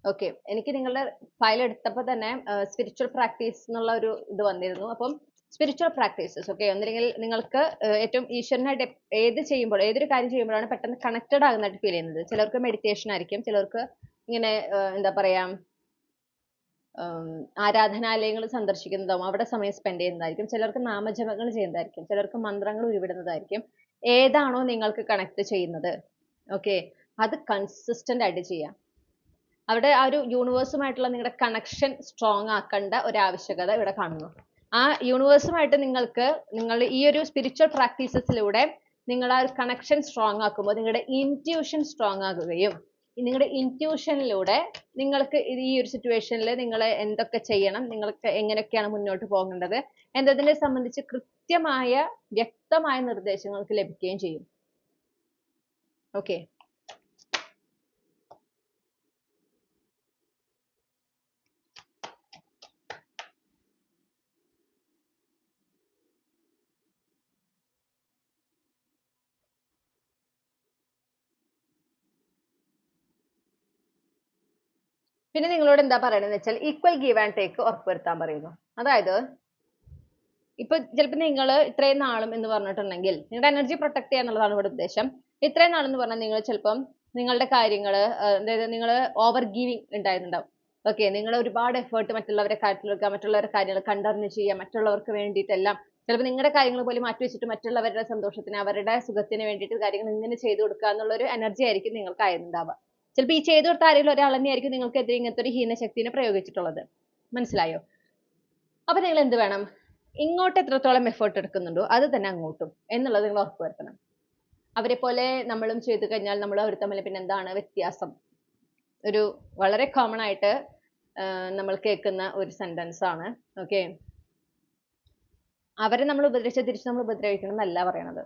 ഓക്കെ, എനിക്ക് നിങ്ങളുടെ ഫയൽ എടുത്തപ്പോൾ തന്നെ സ്പിരിച്വൽ പ്രാക്ടീസ് എന്നുള്ള ഒരു ഇത് വന്നിരുന്നു. അപ്പം സ്പിരിച്വൽ പ്രാക്ടീസസ്, ഓക്കെ, ഒന്നില്ലെങ്കിൽ നിങ്ങൾക്ക് ഏറ്റവും ഈശ്വരനായിട്ട് ഏതൊരു കാര്യം ചെയ്യുമ്പോഴാണ് പെട്ടെന്ന് കണക്റ്റഡ് ആകുന്നതായിട്ട് ഫീൽ ചെയ്യുന്നത്. ചിലർക്ക് മെഡിറ്റേഷൻ ആയിരിക്കും, ചിലർക്ക് ഇങ്ങനെ എന്താ പറയാ ആരാധനാലയങ്ങൾ സന്ദർശിക്കുന്നതാവും, അവിടെ സമയം സ്പെൻഡ് ചെയ്യുന്നതായിരിക്കും. ചിലർക്ക് നാമജപങ്ങൾ ചെയ്യുന്നതായിരിക്കും, ചിലർക്ക് മന്ത്രങ്ങൾ ഉരുവിടുന്നതായിരിക്കും. ഏതാണോ നിങ്ങൾക്ക് കണക്ട് ചെയ്യുന്നത്, ഓക്കെ, അത് കൺസിസ്റ്റന്റ് ആയിട്ട് ചെയ്യാം. അവിടെ ആ ഒരു യൂണിവേഴ്സുമായിട്ടുള്ള നിങ്ങളുടെ കണക്ഷൻ സ്ട്രോങ് ആക്കേണ്ട ഒരു ആവശ്യകത ഇവിടെ കാണുന്നു. ആ യൂണിവേഴ്സുമായിട്ട് നിങ്ങൾ ഈ ഒരു സ്പിരിച്വൽ പ്രാക്ടീസസിലൂടെ നിങ്ങൾ ആ ഒരു കണക്ഷൻ സ്ട്രോങ് ആക്കുമ്പോൾ നിങ്ങളുടെ ഇൻറ്റ്യൂഷൻ സ്ട്രോങ് ആകുകയും നിങ്ങളുടെ ഇൻറ്റ്യൂഷനിലൂടെ നിങ്ങൾക്ക് ഈ ഒരു സിറ്റുവേഷനിൽ നിങ്ങൾ എന്തൊക്കെ ചെയ്യണം, നിങ്ങൾക്ക് എങ്ങനെയൊക്കെയാണ് മുന്നോട്ട് പോകേണ്ടത് എന്നതിനെ സംബന്ധിച്ച് വ്യക്തമായ നിർദ്ദേശങ്ങൾക്ക് ലഭിക്കുകയും ചെയ്യും. ഓക്കെ. പിന്നെ നിങ്ങളോട് എന്താ പറയണെന്ന് വെച്ചാൽ ഈക്വൽ ഗീവ് ആൻഡ് ടേക്ക് ഉറപ്പുവരുത്താൻ പറയുന്നു. അതായത് ഇപ്പൊ ചിലപ്പോൾ നിങ്ങൾ ഇത്രയും നാളും എന്ന് പറഞ്ഞിട്ടുണ്ടെങ്കിൽ നിങ്ങളുടെ എനർജി പ്രൊട്ടക്ട് ചെയ്യുക എന്നുള്ളതാണ് ഇവിടെ ഉദ്ദേശം. ഇത്രയും നാളെന്ന് പറഞ്ഞാൽ നിങ്ങൾ ചിലപ്പം നിങ്ങളുടെ കാര്യങ്ങൾ, അതായത് നിങ്ങൾ ഓവർ ഗീവിങ് ഉണ്ടായിരുന്നുണ്ടാവും. ഓക്കെ, നിങ്ങൾ ഒരുപാട് എഫേർട്ട് മറ്റുള്ളവരെ കാര്യത്തിൽ വെക്കുക, മറ്റുള്ളവരുടെ കാര്യങ്ങൾ കണ്ടറിഞ്ഞ് ചെയ്യുക, മറ്റുള്ളവർക്ക് വേണ്ടിയിട്ടെല്ലാം ചിലപ്പോൾ നിങ്ങളുടെ കാര്യങ്ങൾ പോലും മാറ്റി വെച്ചിട്ട് മറ്റുള്ളവരുടെ സന്തോഷത്തിന്, അവരുടെ സുഖത്തിന് വേണ്ടിയിട്ട് കാര്യങ്ങൾ ഇങ്ങനെ ചെയ്തു കൊടുക്കുക എന്നുള്ളൊരു എനർജി ആയിരിക്കും നിങ്ങൾക്ക് ആയിരുന്നുണ്ടാവുക. ചിലപ്പോൾ ഈ ചെയ്തു കൊടുത്ത ആരെങ്കിലും ഒരാൾ തന്നെയായിരിക്കും നിങ്ങൾക്കെതിരെ ഇങ്ങനത്തെ ഒരു ഹീനശക്തിനെ പ്രയോഗിച്ചിട്ടുള്ളത്. മനസ്സിലായോ? അപ്പൊ നിങ്ങൾ എന്ത് വേണം? ഇങ്ങോട്ട് എത്രത്തോളം എഫേർട്ട് എടുക്കുന്നുണ്ടോ അത് തന്നെ അങ്ങോട്ടും എന്നുള്ളത് നിങ്ങൾ ഉറപ്പുവരുത്തണം. അവരെ പോലെ നമ്മളും ചെയ്തു കഴിഞ്ഞാൽ നമ്മൾ അവർ തമ്മിൽ പിന്നെ എന്താണ് വ്യത്യാസം? ഒരു വളരെ കോമൺ ആയിട്ട് നമ്മൾ കേൾക്കുന്ന ഒരു സെന്റൻസ് ആണ്. ഓക്കെ, അവരെ നമ്മൾ ഉപദ്രവിച്ചാൽ തിരിച്ച് നമ്മൾ ഉപദ്രവിക്കണം എന്നല്ല പറയണത്.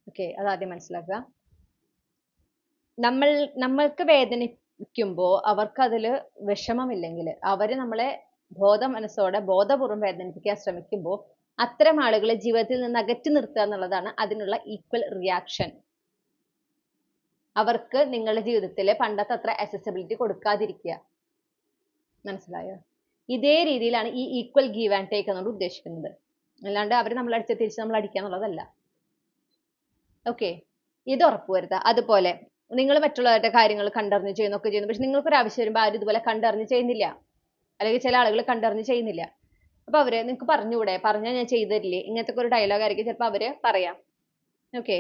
ഓക്കെ, അതാദ്യം മനസ്സിലാക്കുക. നമ്മൾക്ക് വേദനിക്കുമ്പോൾ അവർക്ക് അതിൽ വിഷമമില്ലെങ്കിൽ, അവര് നമ്മളെ മനസ്സോടെ ബോധപൂർവം വേദനിപ്പിക്കാൻ ശ്രമിക്കുമ്പോൾ അത്തരം ആളുകളെ ജീവിതത്തിൽ നിന്ന് അകറ്റി നിർത്തുക എന്നുള്ളതാണ് അതിനുള്ള ഈക്വൽ റിയാക്ഷൻ. അവർക്ക് നിങ്ങളുടെ ജീവിതത്തിൽ പണ്ടത്തെ അത്ര അക്സസിബിലിറ്റി കൊടുക്കാതിരിക്കുക. മനസ്സിലായോ? ഇതേ രീതിയിലാണ് ഈ ഈക്വൽ ഗീവ് ആൻഡ് ടേക്ക് എന്നുള്ളത് ഉദ്ദേശിക്കുന്നത്. അല്ലാണ്ട് അവർ നമ്മൾ അടിച്ച തിരിച്ച് നമ്മൾ അടിക്കുക എന്നുള്ളതല്ല. ഓക്കെ, ഇത് ഉറപ്പുവരുത്തുക. അതുപോലെ നിങ്ങൾ മറ്റുള്ളവരുടെ കാര്യങ്ങൾ കണ്ടറിഞ്ഞ് ചെയ്യുന്നൊക്കെ ചെയ്യുന്നു, പക്ഷെ നിങ്ങൾക്കൊരു ആവശ്യം വരുമ്പോൾ ആരും ഇതുപോലെ കണ്ടറിഞ്ഞ് ചെയ്യുന്നില്ല, അല്ലെങ്കിൽ ചില ആളുകൾ കണ്ടറിഞ്ഞ് ചെയ്യുന്നില്ല. അപ്പൊ അവര് നിങ്ങൾക്ക് പറഞ്ഞുകൂടെ, പറഞ്ഞാൽ ഞാൻ ചെയ്തു തരില്ലേ, ഇങ്ങനത്തെ ഒരു ഡയലോഗ് ആയിരിക്കും ചിലപ്പോൾ അവര് പറയാം. ഓക്കെ,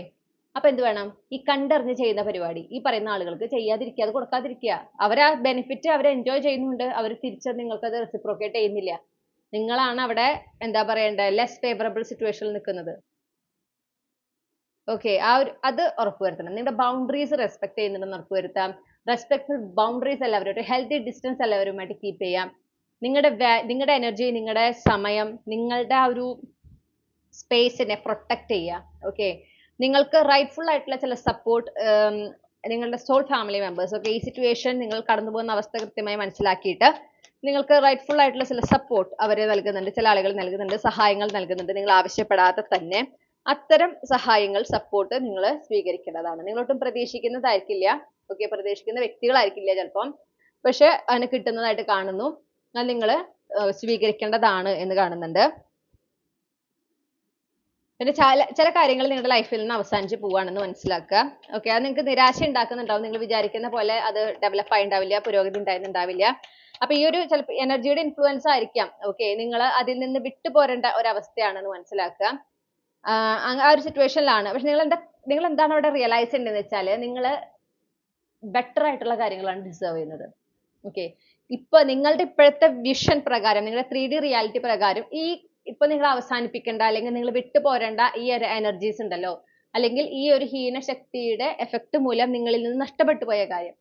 അപ്പൊ എന്ത് വേണം? ഈ കണ്ടറിഞ്ഞ് ചെയ്യുന്ന പരിപാടി ഈ പറയുന്ന ആളുകൾക്ക് ചെയ്യാതിരിക്കുക, അത് കൊടുക്കാതിരിക്കുക. അവരാ ബെനിഫിറ്റ് അവർ എൻജോയ് ചെയ്യുന്നുണ്ട്, അവർ തിരിച്ച് നിങ്ങൾക്ക് അത് റെസിപ്രോക്കേറ്റ് ചെയ്യുന്നില്ല. നിങ്ങളാണ് അവിടെ എന്താ പറയണ്ടേ, ലെസ് ഫേവറബിൾ സിറ്റുവേഷനിൽ നിൽക്കുന്നത്. ഓക്കെ, അത് ഉറപ്പുവരുത്തണം. നിങ്ങളുടെ ബൗണ്ടറീസ് റെസ്പെക്ട് ചെയ്യുന്നുണ്ടെന്ന് ഉറപ്പുവരുത്താം. റെസ്പെക്ട്ഫുൾ ബൗണ്ടറീസ് എല്ലാവരും, ഒരു ഹെൽത്തി ഡിസ്റ്റൻസ് എല്ലാവരുമായിട്ട് കീപ്പ് ചെയ്യാം. നിങ്ങളുടെ എനർജി, നിങ്ങളുടെ സമയം, നിങ്ങളുടെ ആ ഒരു സ്പേസിനെ പ്രൊട്ടക്ട് ചെയ്യുക. ഓക്കെ, നിങ്ങൾക്ക് റൈറ്റ്ഫുൾ ആയിട്ടുള്ള ചില സപ്പോർട്ട് നിങ്ങളുടെ സോൾ ഫാമിലി മെമ്പേഴ്സ്, ഓക്കെ, ഈ സിറ്റുവേഷൻ നിങ്ങൾ കടന്നു പോകുന്ന അവസ്ഥ കൃത്യമായി മനസ്സിലാക്കിയിട്ട് നിങ്ങൾക്ക് റൈറ്റ്ഫുൾ ആയിട്ടുള്ള ചില സപ്പോർട്ട് അവരെ നൽകുന്നുണ്ട്, ചില ആളുകൾ നൽകുന്നുണ്ട്, സഹായങ്ങൾ നൽകുന്നുണ്ട്. നിങ്ങൾ ആവശ്യപ്പെടാതെ തന്നെ അത്തരം സഹായങ്ങൾ, സപ്പോർട്ട് നിങ്ങൾ സ്വീകരിക്കേണ്ടതാണ്. നിങ്ങളൊട്ടും പ്രതീക്ഷിക്കുന്നതായിരിക്കില്ല. ഓക്കെ, പ്രതീക്ഷിക്കുന്ന വ്യക്തികളായിരിക്കില്ല ചിലപ്പം, പക്ഷെ അതിന് കിട്ടുന്നതായിട്ട് കാണുന്നു. അത് നിങ്ങൾ സ്വീകരിക്കേണ്ടതാണ് എന്ന് കാണുന്നുണ്ട്. പിന്നെ ചില കാര്യങ്ങൾ നിങ്ങളുടെ ലൈഫിൽ നിന്ന് അവസാനിച്ച് പോവാണെന്ന് മനസ്സിലാക്കുക. ഓക്കെ, അത് നിങ്ങൾക്ക് നിരാശ ഉണ്ടാക്കുന്നുണ്ടാവും. നിങ്ങൾ വിചാരിക്കുന്ന പോലെ അത് ഡെവലപ്പ് ആയിണ്ടാവില്ല, പുരോഗതി ഉണ്ടായിരുന്നുണ്ടാവില്ല. അപ്പൊ ഈ ഒരു ചിലപ്പോൾ എനർജിയുടെ ഇൻഫ്ലുവൻസ് ആയിരിക്കാം. ഓക്കെ, നിങ്ങൾ അതിൽ നിന്ന് വിട്ടുപോരേണ്ട ഒരവസ്ഥയാണെന്ന് മനസ്സിലാക്കുക. ആ ഒരു സിറ്റുവേഷനിലാണ്. പക്ഷെ നിങ്ങൾ എന്താണ് അവിടെ റിയലൈസ് ചെയ്യേണ്ടതെന്ന് വെച്ചാൽ നിങ്ങൾ ബെറ്റർ ആയിട്ടുള്ള കാര്യങ്ങളാണ് ഡിസേർവ് ചെയ്യുന്നത്. ഓക്കെ, ഇപ്പൊ നിങ്ങളുടെ ഇപ്പോഴത്തെ വിഷൻ പ്രകാരം, നിങ്ങളുടെ 3D റിയാലിറ്റി പ്രകാരം ഇപ്പൊ നിങ്ങൾ അവസാനിപ്പിക്കേണ്ട അല്ലെങ്കിൽ നിങ്ങൾ വിട്ടുപോരേണ്ട ഈ ഒരു എനർജീസ് ഉണ്ടല്ലോ, അല്ലെങ്കിൽ ഈ ഒരു ഹീനശക്തിയുടെ എഫക്ട് മൂലം നിങ്ങളിൽ നിന്ന് നഷ്ടപ്പെട്ടു പോയ കാര്യം,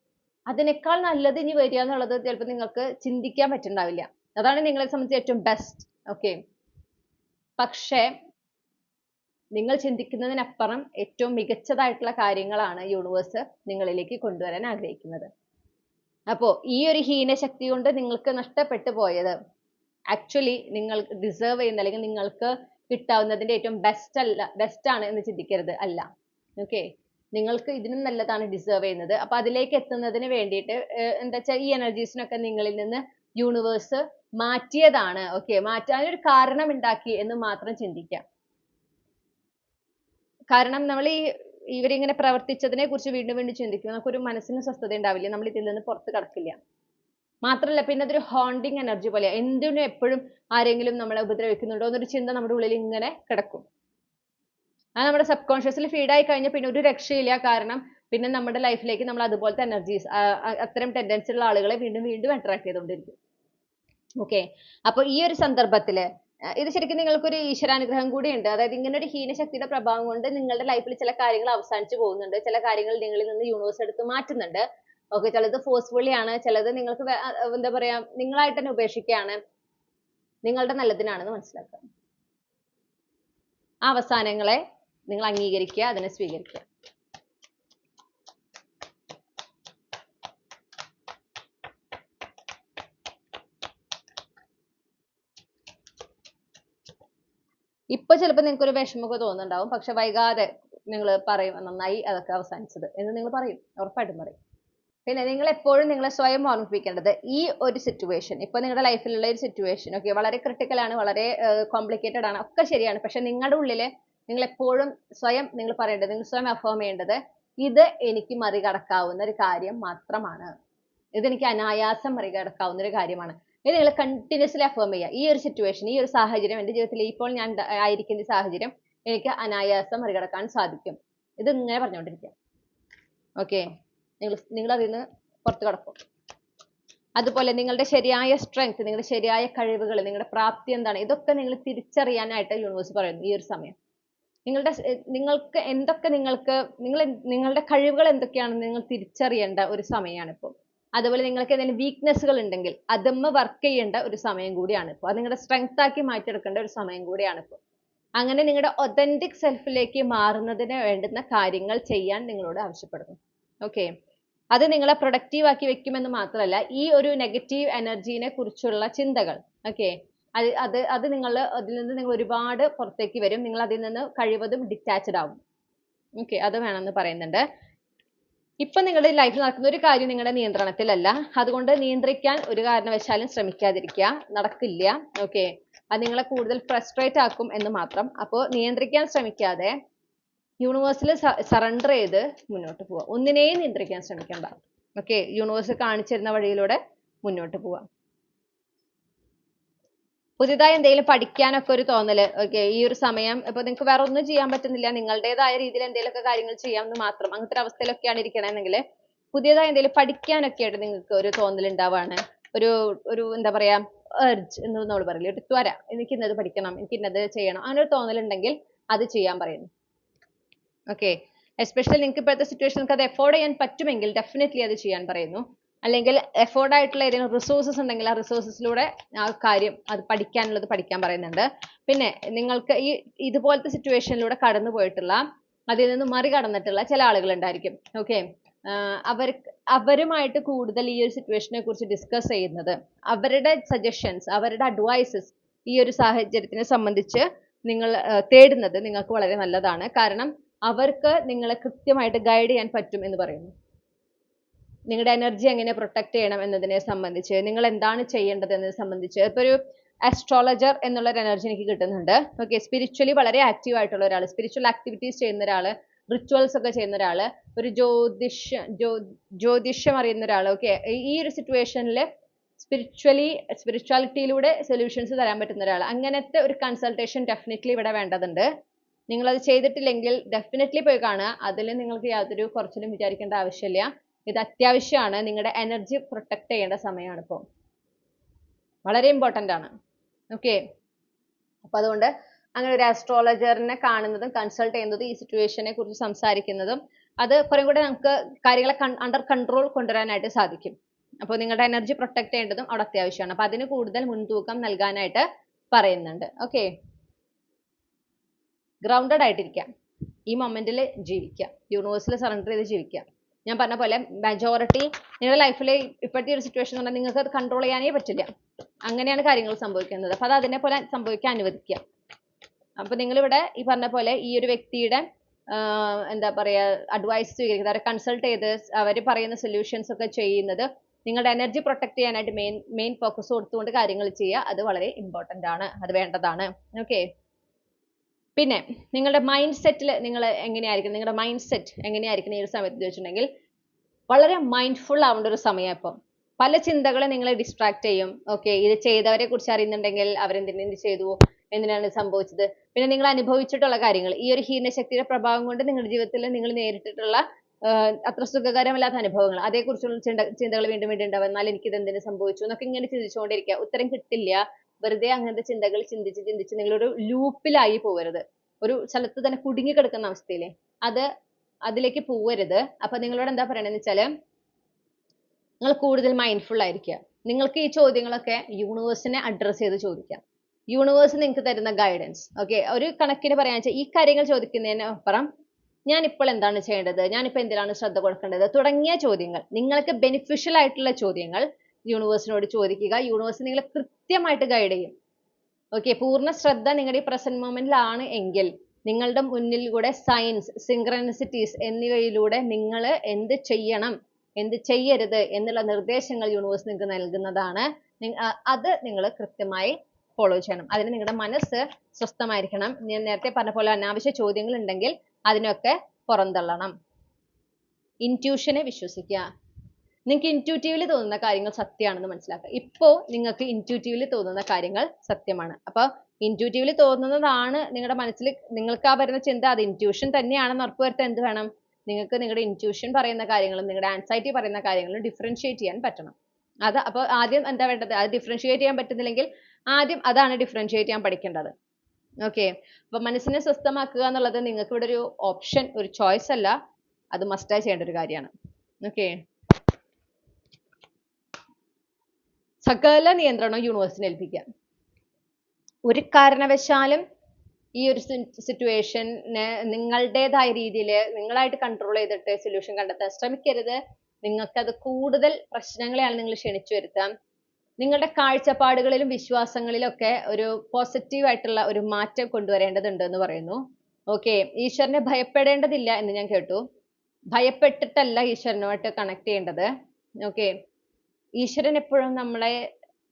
അതിനേക്കാൾ നല്ലത് ഇനി വരിക എന്നുള്ളത് ചിലപ്പോൾ നിങ്ങൾക്ക് ചിന്തിക്കാൻ പറ്റുന്നുണ്ടാവില്ല. അതാണ് നിങ്ങളെ സംബന്ധിച്ച് ഏറ്റവും ബെസ്റ്റ്. ഓക്കെ, പക്ഷേ നിങ്ങൾ ചിന്തിക്കുന്നതിനപ്പുറം ഏറ്റവും മികച്ചതായിട്ടുള്ള കാര്യങ്ങളാണ് യൂണിവേഴ്സ് നിങ്ങളിലേക്ക് കൊണ്ടുവരാൻ ആഗ്രഹിക്കുന്നത്. അപ്പോ ഈ ഒരു ഹീനശക്തി കൊണ്ട് നിങ്ങൾക്ക് നഷ്ടപ്പെട്ടു പോയത് ആക്ച്വലി നിങ്ങൾ ഡിസേർവ് ചെയ്യുന്ന, അല്ലെങ്കിൽ നിങ്ങൾക്ക് കിട്ടാവുന്നതിന്റെ ഏറ്റവും ബെസ്റ്റ് ആണ് എന്ന് ചിന്തിക്കരുത്. അല്ല. ഓക്കെ, നിങ്ങൾക്ക് ഇതിനും നല്ലതാണ് ഡിസേർവ് ചെയ്യുന്നത്. അപ്പൊ അതിലേക്ക് എത്തുന്നതിന് വേണ്ടിയിട്ട് എന്താ വെച്ചാൽ ഈ എനർജീസിനൊക്കെ നിങ്ങളിൽ നിന്ന് യൂണിവേഴ്സ് മാറ്റിയതാണ്. ഓക്കെ, മാറ്റാനൊരു കാരണം ഉണ്ടാക്കി എന്ന് മാത്രം ചിന്തിക്കാം. കാരണം നമ്മൾ ഇവരിങ്ങനെ പ്രവർത്തിച്ചതിനെ കുറിച്ച് വീണ്ടും വീണ്ടും ചിന്തിക്കുമ്പോൾ നമുക്കൊരു മനസ്സിന് സ്വസ്ഥത ഉണ്ടാവില്ല, നമ്മൾ ഇതിൽ നിന്ന് പുറത്ത് കടക്കില്ല. മാത്രമല്ല പിന്നെ അതൊരു ഹോണ്ടിങ് എനർജി പോലെ, എന്തിനും എപ്പോഴും ആരെങ്കിലും നമ്മളെ ഉപദ്രവിക്കുന്നുണ്ടോ എന്നൊരു ചിന്ത നമ്മുടെ ഉള്ളിൽ ഇങ്ങനെ കിടക്കും. അത് നമ്മുടെ സബ് കോൺഷ്യസിൽ ഫീഡായി കഴിഞ്ഞാൽ പിന്നെ ഒരു രക്ഷയില്ല. കാരണം പിന്നെ നമ്മുടെ ലൈഫിലേക്ക് നമ്മൾ അതുപോലത്തെ എനർജീസ്, അത്തരം ടെൻഡൻസി ഉള്ള ആളുകളെ വീണ്ടും വീണ്ടും അട്രാക്ട് ചെയ്തുകൊണ്ടിരിക്കും. ഓക്കെ, അപ്പൊ ഈ ഒരു സന്ദർഭത്തില് ഇത് ശരിക്കും നിങ്ങൾക്കൊരു ഈശ്വരാനുഗ്രഹം കൂടിയുണ്ട്. അതായത് ഇങ്ങനെ ഒരു ഹീനശക്തിയുടെ പ്രഭാവം കൊണ്ട് നിങ്ങളുടെ ലൈഫിൽ ചില കാര്യങ്ങൾ അവസാനിച്ചു പോകുന്നുണ്ട്, ചില കാര്യങ്ങൾ നിങ്ങളിൽ നിന്ന് യൂണിവേഴ്സ് എടുത്ത് മാറ്റുന്നുണ്ട്. ഓക്കെ, ചിലത് ഫോഴ്സ്ഫുള്ളി ആണ്, ചിലത് നിങ്ങൾക്ക് എന്താ പറയാ നിങ്ങളായിട്ട് തന്നെ ഉപേക്ഷിക്കുകയാണ്, നിങ്ങളുടെ നല്ലതിനാണെന്ന് മനസ്സിലാക്കുക. ആ അവസാനങ്ങളെ നിങ്ങൾ അംഗീകരിക്കുക, അതിനെ സ്വീകരിക്കുക. ഇപ്പൊ ചിലപ്പോൾ നിങ്ങൾക്ക് ഒരു വിഷമമൊക്കെ തോന്നുന്നുണ്ടാവും, പക്ഷെ വൈകാതെ നിങ്ങൾ പറയും നന്നായി അതൊക്കെ അവസാനിച്ചത് എന്ന് നിങ്ങൾ പറയും, ഉറപ്പായിട്ടും പറയും. പിന്നെ നിങ്ങൾ എപ്പോഴും നിങ്ങളെ സ്വയം ഓർമ്മിപ്പിക്കേണ്ടത് ഈ ഒരു സിറ്റുവേഷൻ, ഇപ്പൊ നിങ്ങളുടെ ലൈഫിലുള്ള ഒരു സിറ്റുവേഷൻ ഓക്കെ വളരെ ക്രിട്ടിക്കൽ ആണ്, വളരെ കോംപ്ലിക്കേറ്റഡ് ആണ്, ഒക്കെ ശരിയാണ്. പക്ഷെ നിങ്ങളുടെ ഉള്ളില് നിങ്ങൾ എപ്പോഴും സ്വയം നിങ്ങൾ പറയേണ്ടത്, നിങ്ങൾ സ്വയം അഫേം ചെയ്യേണ്ടത് ഇത് എനിക്ക് മറികടക്കാവുന്ന ഒരു കാര്യം മാത്രമാണ്, ഇതെനിക്ക് അനായാസം മറികടക്കാവുന്ന ഒരു കാര്യമാണ്. ഇത് നിങ്ങൾ കണ്ടിന്യൂസ്ലി അഫേം ചെയ്യുക. ഈ ഒരു സിറ്റുവേഷൻ, ഈ ഒരു സാഹചര്യം, എൻ്റെ ജീവിതത്തിൽ ഇപ്പോൾ ഞാൻ ആയിരിക്കുന്ന സാഹചര്യം എനിക്ക് അനായാസം മറികടക്കാൻ സാധിക്കും. ഇത് ഇങ്ങനെ പറഞ്ഞുകൊണ്ടിരിക്കുക. ഓക്കെ, നിങ്ങൾ അതിൽ നിന്ന് പുറത്തു കടക്കും. അതുപോലെ നിങ്ങളുടെ ശരിയായ സ്ട്രെങ്ത്, നിങ്ങളുടെ ശരിയായ കഴിവുകൾ, നിങ്ങളുടെ പ്രാപ്തി എന്താണ്, ഇതൊക്കെ നിങ്ങൾ തിരിച്ചറിയാനായിട്ട് യൂണിവേഴ്സ് പറയുന്നു ഈ ഒരു സമയം. നിങ്ങൾക്ക് എന്തൊക്കെ നിങ്ങളുടെ കഴിവുകൾ എന്തൊക്കെയാണെന്ന് നിങ്ങൾ തിരിച്ചറിയേണ്ട ഒരു സമയമാണ് ഇപ്പോൾ. അതുപോലെ നിങ്ങൾക്ക് എന്തെങ്കിലും വീക്ക്നെസ്സുകൾ ഉണ്ടെങ്കിൽ അതുമ്മ വർക്ക് ചെയ്യേണ്ട ഒരു സമയം കൂടിയാണ് ഇപ്പോൾ. അത് നിങ്ങളുടെ സ്ട്രെങ്ത് ആക്കി മാറ്റിയെടുക്കേണ്ട ഒരു സമയം കൂടിയാണ് ഇപ്പോൾ. അങ്ങനെ നിങ്ങളുടെ ഒതന്റിക് സെൽഫിലേക്ക് മാറുന്നതിന് വേണ്ടുന്ന കാര്യങ്ങൾ ചെയ്യാൻ നിങ്ങളോട് ആവശ്യപ്പെടുന്നു. ഓക്കെ, അത് നിങ്ങളെ പ്രൊഡക്റ്റീവ് ആക്കി വെക്കുമെന്ന് മാത്രമല്ല, ഈ ഒരു നെഗറ്റീവ് എനർജീനെ കുറിച്ചുള്ള ചിന്തകൾ ഓക്കെ അത് നിങ്ങൾ അതിൽ നിന്ന് നിങ്ങൾ ഒരുപാട് പുറത്തേക്ക് വരും. നിങ്ങൾ അതിൽ നിന്ന് കഴിവതും ഡിറ്റാച്ച്ഡ് ആവും. ഓക്കെ, അത് വേണമെന്ന് പറയുന്നുണ്ട്. ഇപ്പൊ നിങ്ങളുടെ ലൈഫിൽ നടക്കുന്ന ഒരു കാര്യം നിങ്ങളുടെ നിയന്ത്രണത്തിലല്ല, അതുകൊണ്ട് നിയന്ത്രിക്കാൻ ഒരു കാരണവശാലും ശ്രമിക്കാതിരിക്കുക, നടക്കില്ല. ഓക്കെ, അത് നിങ്ങളെ കൂടുതൽ ഫ്രസ്ട്രേറ്റ് ആക്കും എന്ന് മാത്രം. അപ്പോൾ നിയന്ത്രിക്കാൻ ശ്രമിക്കാതെ യൂണിവേഴ്സിൽ സറണ്ടർ ചെയ്ത് മുന്നോട്ട് പോവുക. ഒന്നിനെയും നിയന്ത്രിക്കാൻ ശ്രമിക്കണ്ട. ഓക്കെ, യൂണിവേഴ്സ് കാണിച്ചു തരുന്ന വഴിയിലൂടെ മുന്നോട്ട് പോവാം. പുതിയതായി എന്തെങ്കിലും പഠിക്കാനൊക്കെ ഒരു തോന്നല് ഓക്കെ ഈ ഒരു സമയം. ഇപ്പൊ നിങ്ങൾക്ക് വേറെ ഒന്നും ചെയ്യാൻ പറ്റുന്നില്ല, നിങ്ങളുടേതായ രീതിയിൽ എന്തെങ്കിലുമൊക്കെ കാര്യങ്ങൾ ചെയ്യാമെന്ന് മാത്രം, അങ്ങനത്തെ ഒരു അവസ്ഥയിലൊക്കെയാണ് ഇരിക്കണമെങ്കിൽ പുതിയതായി എന്തെങ്കിലും പഠിക്കാനൊക്കെ ആയിട്ട് നിങ്ങൾക്ക് ഒരു തോന്നൽ ഉണ്ടാവാണ്. ഒരു എന്താ പറയാ എർജ് എന്ന് നമ്മൾ പറയില്ലേ, ഒരു ത്വര, എനിക്ക് ഇന്നത് പഠിക്കണം, എനിക്ക് ഇന്നത് ചെയ്യണം, അങ്ങനെ ഒരു തോന്നലുണ്ടെങ്കിൽ അത് ചെയ്യാൻ പറയുന്നു. ഓക്കെ, എസ്പെഷ്യലി നിങ്ങൾക്ക് ഇപ്പോഴത്തെ സിറ്റുവേഷൻ അത് എഫോർഡ് ചെയ്യാൻ പറ്റുമെങ്കിൽ ഡെഫിനറ്റ്ലി അത് ചെയ്യാൻ പറയുന്നു. അല്ലെങ്കിൽ എഫോർഡ് ആയിട്ടുള്ള ഏതെങ്കിലും റിസോഴ്സസ് ഉണ്ടെങ്കിൽ ആ റിസോഴ്സസിലൂടെ ആ കാര്യം അത് പഠിക്കാനുള്ളത് പഠിക്കാൻ പറയുന്നുണ്ട്. പിന്നെ നിങ്ങൾക്ക് ഇതുപോലത്തെ സിറ്റുവേഷനിലൂടെ കടന്നു പോയിട്ടുള്ള, അതിൽ നിന്ന് മറികടന്നിട്ടുള്ള ചില ആളുകൾ ഉണ്ടായിരിക്കും. ഓക്കെ, അവരുമായിട്ട് കൂടുതൽ ഈ ഒരു സിറ്റുവേഷനെ കുറിച്ച് ഡിസ്കസ് ചെയ്യുന്നത്, അവരുടെ സജഷൻസ്, അവരുടെ അഡ്വൈസസ് ഈ ഒരു സാഹചര്യത്തിനെ സംബന്ധിച്ച് നിങ്ങൾ തേടുന്നത് നിങ്ങൾക്ക് വളരെ നല്ലതാണ്. കാരണം അവർക്ക് നിങ്ങളെ കൃത്യമായിട്ട് ഗൈഡ് ചെയ്യാൻ പറ്റും എന്ന് പറയുന്നു. നിങ്ങളുടെ എനർജി എങ്ങനെ പ്രൊട്ടക്ട് ചെയ്യണം എന്നതിനെ സംബന്ധിച്ച്, നിങ്ങൾ എന്താണ് ചെയ്യേണ്ടത് എന്നതിനെ സംബന്ധിച്ച്. ഇപ്പൊ ഒരു അസ്ട്രോളജർ എന്നുള്ള ഒരു എനർജി എനിക്ക് കിട്ടുന്നുണ്ട്. ഓക്കെ, സ്പിരിച്വലി വളരെ ആക്റ്റീവ് ആയിട്ടുള്ള ഒരാൾ, സ്പിരിച്വൽ ആക്ടിവിറ്റീസ് ചെയ്യുന്ന ഒരാൾ, റിച്വൽസ് ഒക്കെ ചെയ്യുന്ന ഒരാൾ, ഒരു ജ്യോതിഷം അറിയുന്ന ഒരാൾ. ഓക്കെ, ഈ ഒരു സിറ്റുവേഷനിൽ സ്പിരിച്വാലിറ്റിയിലൂടെ സൊല്യൂഷൻസ് തരാൻ പറ്റുന്ന ഒരാൾ, അങ്ങനത്തെ ഒരു കൺസൾട്ടേഷൻ ഡെഫിനറ്റ്ലി ഇവിടെ വേണ്ടതുണ്ട്. നിങ്ങളത് ചെയ്തിട്ടില്ലെങ്കിൽ ഡെഫിനറ്റ്ലി പോയി കാണുക. അതിൽ നിങ്ങൾക്ക് യാതൊരു കുറച്ചിലും വിചാരിക്കേണ്ട ആവശ്യമില്ല. ഇത് അത്യാവശ്യമാണ്. നിങ്ങളുടെ എനർജി പ്രൊട്ടക്ട് ചെയ്യേണ്ട സമയമാണ് ഇപ്പോൾ, വളരെ ഇമ്പോർട്ടൻ്റ് ആണ്. ഓക്കെ, അപ്പൊ അതുകൊണ്ട് അങ്ങനെ ഒരു ആസ്ട്രോളജറിനെ കാണുന്നതും കൺസൾട്ട് ചെയ്യുന്നതും ഈ സിറ്റുവേഷനെ കുറിച്ച് സംസാരിക്കുന്നതും അത് കുറെ കൂടെ നമുക്ക് കാര്യങ്ങളെ അണ്ടർ കൺട്രോൾ കൊണ്ടുവരാനായിട്ട് സാധിക്കും. അപ്പോൾ നിങ്ങളുടെ എനർജി പ്രൊട്ടക്ട് ചെയ്യേണ്ടതും അവിടെ അത്യാവശ്യമാണ്. അപ്പൊ അതിന് കൂടുതൽ മുൻതൂക്കം നൽകാനായിട്ട് പറയുന്നുണ്ട്. ഓക്കെ, ഗ്രൗണ്ടഡ് ആയിട്ടിരിക്കുക, ഈ മൊമെന്റിൽ ജീവിക്കുക, യൂണിവേഴ്സിൽ സറണ്ടർ ചെയ്ത് ജീവിക്കുക. ഞാൻ പറഞ്ഞ പോലെ മെജോറിറ്റി നിങ്ങളുടെ ലൈഫിൽ ഇപ്പോഴത്തെ ഒരു സിറ്റുവേഷൻ എന്ന് പറഞ്ഞാൽ നിങ്ങൾക്ക് അത് കൺട്രോൾ ചെയ്യാനേ പറ്റില്ല, അങ്ങനെയാണ് കാര്യങ്ങൾ സംഭവിക്കുന്നത്. അപ്പൊ അത് അതിനെ പോലെ സംഭവിക്കാൻ അനുവദിക്കുക. അപ്പൊ നിങ്ങളിവിടെ ഈ പറഞ്ഞ പോലെ ഈ ഒരു വ്യക്തിയുടെ എന്താ പറയാ അഡ്വൈസ് സ്വീകരിക്കുന്നത്, അവരെ കൺസൾട്ട് ചെയ്ത് അവർ പറയുന്ന സൊല്യൂഷൻസ് ഒക്കെ ചെയ്യുന്നത് നിങ്ങളുടെ എനർജി പ്രൊട്ടക്ട് ചെയ്യാനായിട്ട് മെയിൻ ഫോക്കസ് കൊടുത്തുകൊണ്ട് കാര്യങ്ങൾ ചെയ്യുക. അത് വളരെ ഇമ്പോർട്ടൻ്റ് ആണ്, അത് വേണ്ടതാണ്. ഓക്കെ, പിന്നെ നിങ്ങളുടെ മൈൻഡ് സെറ്റിൽ നിങ്ങൾ എങ്ങനെയായിരിക്കും, നിങ്ങളുടെ മൈൻഡ് സെറ്റ് എങ്ങനെയായിരിക്കും ഈ ഒരു സമയത്ത് വെച്ചിട്ടുണ്ടെങ്കിൽ വളരെ മൈൻഡ്ഫുൾ ആവേണ്ട ഒരു സമയം. ഇപ്പം പല ചിന്തകളും നിങ്ങളെ ഡിസ്ട്രാക്ട് ചെയ്യും. ഓക്കെ, ഇത് ചെയ്തവരെ കുറിച്ച് അറിയുന്നുണ്ടെങ്കിൽ അവരെന്തിനു ചെയ്തു, എന്തിനാണ് സംഭവിച്ചത്, പിന്നെ നിങ്ങൾ അനുഭവിച്ചിട്ടുള്ള കാര്യങ്ങൾ, ഈ ഒരു ഹീനശക്തിയുടെ പ്രഭാവം കൊണ്ട് നിങ്ങളുടെ ജീവിതത്തിൽ നിങ്ങൾ നേരിട്ടിട്ടുള്ള അത്ര സുഖകരമല്ലാത്ത അനുഭവങ്ങൾ, അതേക്കുറിച്ചുള്ള ചിന്തകൾ വീണ്ടും വീണ്ടും ഉണ്ടാവും. എന്നാൽ എനിക്കിത് എന്തിനു സംഭവിച്ചു എന്നൊക്കെ ഇങ്ങനെ ചിന്തിച്ചുകൊണ്ടിരിക്കുക. ഉത്തരം കിട്ടില്ല. വെറുതെ അങ്ങനത്തെ ചിന്തകൾ ചിന്തിച്ച് നിങ്ങളൊരു ലൂപ്പിലായി പോകരുത്. ഒരു സ്ഥലത്ത് തന്നെ കുടുങ്ങി കിടക്കുന്ന അവസ്ഥയിലെ അതിലേക്ക് പോവരുത്. അപ്പൊ നിങ്ങളോട് എന്താ പറയണെന്ന് വെച്ചാല് നിങ്ങൾ കൂടുതൽ മൈൻഡ്ഫുൾ ആയിരിക്കുക. നിങ്ങൾക്ക് ഈ ചോദ്യങ്ങളൊക്കെ യൂണിവേഴ്സിനെ അഡ്രസ് ചെയ്ത് ചോദിക്കാം. യൂണിവേഴ്സ് നിങ്ങൾക്ക് തരുന്ന ഗൈഡൻസ്. ഓക്കെ, ഒരു കണക്കിന് പറയാന്ന് വെച്ചാൽ ഈ കാര്യങ്ങൾ ചോദിക്കുന്നതിന് അപ്പുറം ഞാനിപ്പോൾ എന്താണ് ചെയ്യേണ്ടത്, ഞാനിപ്പോൾ എന്തിനാണ് ശ്രദ്ധ കൊടുക്കേണ്ടത് തുടങ്ങിയ ചോദ്യങ്ങൾ, നിങ്ങൾക്ക് ബെനിഫിഷ്യൽ ആയിട്ടുള്ള ചോദ്യങ്ങൾ യൂണിവേഴ്സിനോട് ചോദിക്കുക. യൂണിവേഴ്സ് നിങ്ങളെ കൃത്യമായിട്ട് ഗൈഡ് ചെയ്യും. ഓക്കെ, പൂർണ്ണ ശ്രദ്ധ നിങ്ങളുടെ ഈ പ്രസന്റ് മൊമെന്റിലാണ് എങ്കിൽ നിങ്ങളുടെ മുന്നിലൂടെ സയൻസ്, സിങ്ക്രണിസിറ്റീസ് എന്നിവയിലൂടെ നിങ്ങൾ എന്ത് ചെയ്യണം, എന്ത് ചെയ്യരുത് എന്നുള്ള നിർദ്ദേശങ്ങൾ യൂണിവേഴ്സ് നിങ്ങൾക്ക് നൽകുന്നതാണ്. അത് നിങ്ങൾ കൃത്യമായി ഫോളോ ചെയ്യണം. അതിന് നിങ്ങളുടെ മനസ്സ് സ്വസ്ഥമായിരിക്കണം. ഞാൻ നേരത്തെ പറഞ്ഞ പോലെ അനാവശ്യ ചോദ്യങ്ങൾ ഉണ്ടെങ്കിൽ അതിനൊക്കെ പുറന്തള്ളണം. ഇൻറ്റ്യൂഷനെ വിശ്വസിക്കുക. നിങ്ങൾക്ക് ഇൻറ്റ്യൂറ്റീവ്ലി തോന്നുന്ന കാര്യങ്ങൾ സത്യമാണെന്ന് മനസ്സിലാക്കുക. ഇപ്പോൾ നിങ്ങൾക്ക് ഇൻറ്റ്യൂറ്റീവ്ലി തോന്നുന്ന കാര്യങ്ങൾ സത്യമാണ്. അപ്പോൾ ഇൻറ്റ്യൂറ്റീവ്ലി തോന്നുന്നതാണ് നിങ്ങളുടെ മനസ്സിൽ നിങ്ങൾക്ക് ആ വരുന്ന ചിന്ത അത് ഇൻറ്റ്യൂഷൻ തന്നെയാണെന്ന് ഉറപ്പുവരുത്താൻ എന്ത് വേണം? നിങ്ങൾക്ക് നിങ്ങളുടെ ഇൻറ്റ്യൂഷൻ പറയുന്ന കാര്യങ്ങളും നിങ്ങളുടെ ആൻസൈറ്റി പറയുന്ന കാര്യങ്ങളും ഡിഫറൻഷിയേറ്റ് ചെയ്യാൻ പറ്റണം. അത് അപ്പോൾ ആദ്യം എന്താ വേണ്ടത്? അത് ഡിഫറൻഷിയേറ്റ് ചെയ്യാൻ പറ്റുന്നില്ലെങ്കിൽ ആദ്യം അതാണ് ഡിഫറൻഷിയേറ്റ് ചെയ്യാൻ പഠിക്കേണ്ടത്. ഓക്കെ, അപ്പൊ മനസ്സിനെ സ്വസ്ഥമാക്കുക എന്നുള്ളത് നിങ്ങൾക്ക് ഇവിടെ ഒരു ഓപ്ഷൻ, ഒരു ചോയ്സ് അല്ല, അത് മസ്റ്റായി ചെയ്യേണ്ട ഒരു കാര്യമാണ്. ഓക്കെ, സകല നിയന്ത്രണവും യൂണിവേഴ്സിനെ ഏൽപ്പിക്കുക. ഒരു കാരണവശാലും ഈ ഒരു സിറ്റുവേഷനെ നിങ്ങളുടേതായ രീതിയിൽ നിങ്ങളായിട്ട് കൺട്രോൾ ചെയ്തിട്ട് സൊല്യൂഷൻ കണ്ടെത്താൻ ശ്രമിക്കരുത്. നിങ്ങൾക്കത് കൂടുതൽ പ്രശ്നങ്ങളെയാണ് നിങ്ങൾ ക്ഷണിച്ചു വരുത്താം. നിങ്ങളുടെ കാഴ്ചപ്പാടുകളിലും വിശ്വാസങ്ങളിലും ഒക്കെ ഒരു പോസിറ്റീവ് ആയിട്ടുള്ള ഒരു മാറ്റം കൊണ്ടുവരേണ്ടതുണ്ട് എന്ന് പറയുന്നു. ഓക്കെ, ഈശ്വരനെ ഭയപ്പെടേണ്ടതില്ല എന്ന് ഞാൻ കേട്ടു. ഭയപ്പെട്ടിട്ടല്ല ഈശ്വരനുമായിട്ട് കണക്ട് ചെയ്യേണ്ടത്. ഓക്കെ, ഈശ്വരൻ എപ്പോഴും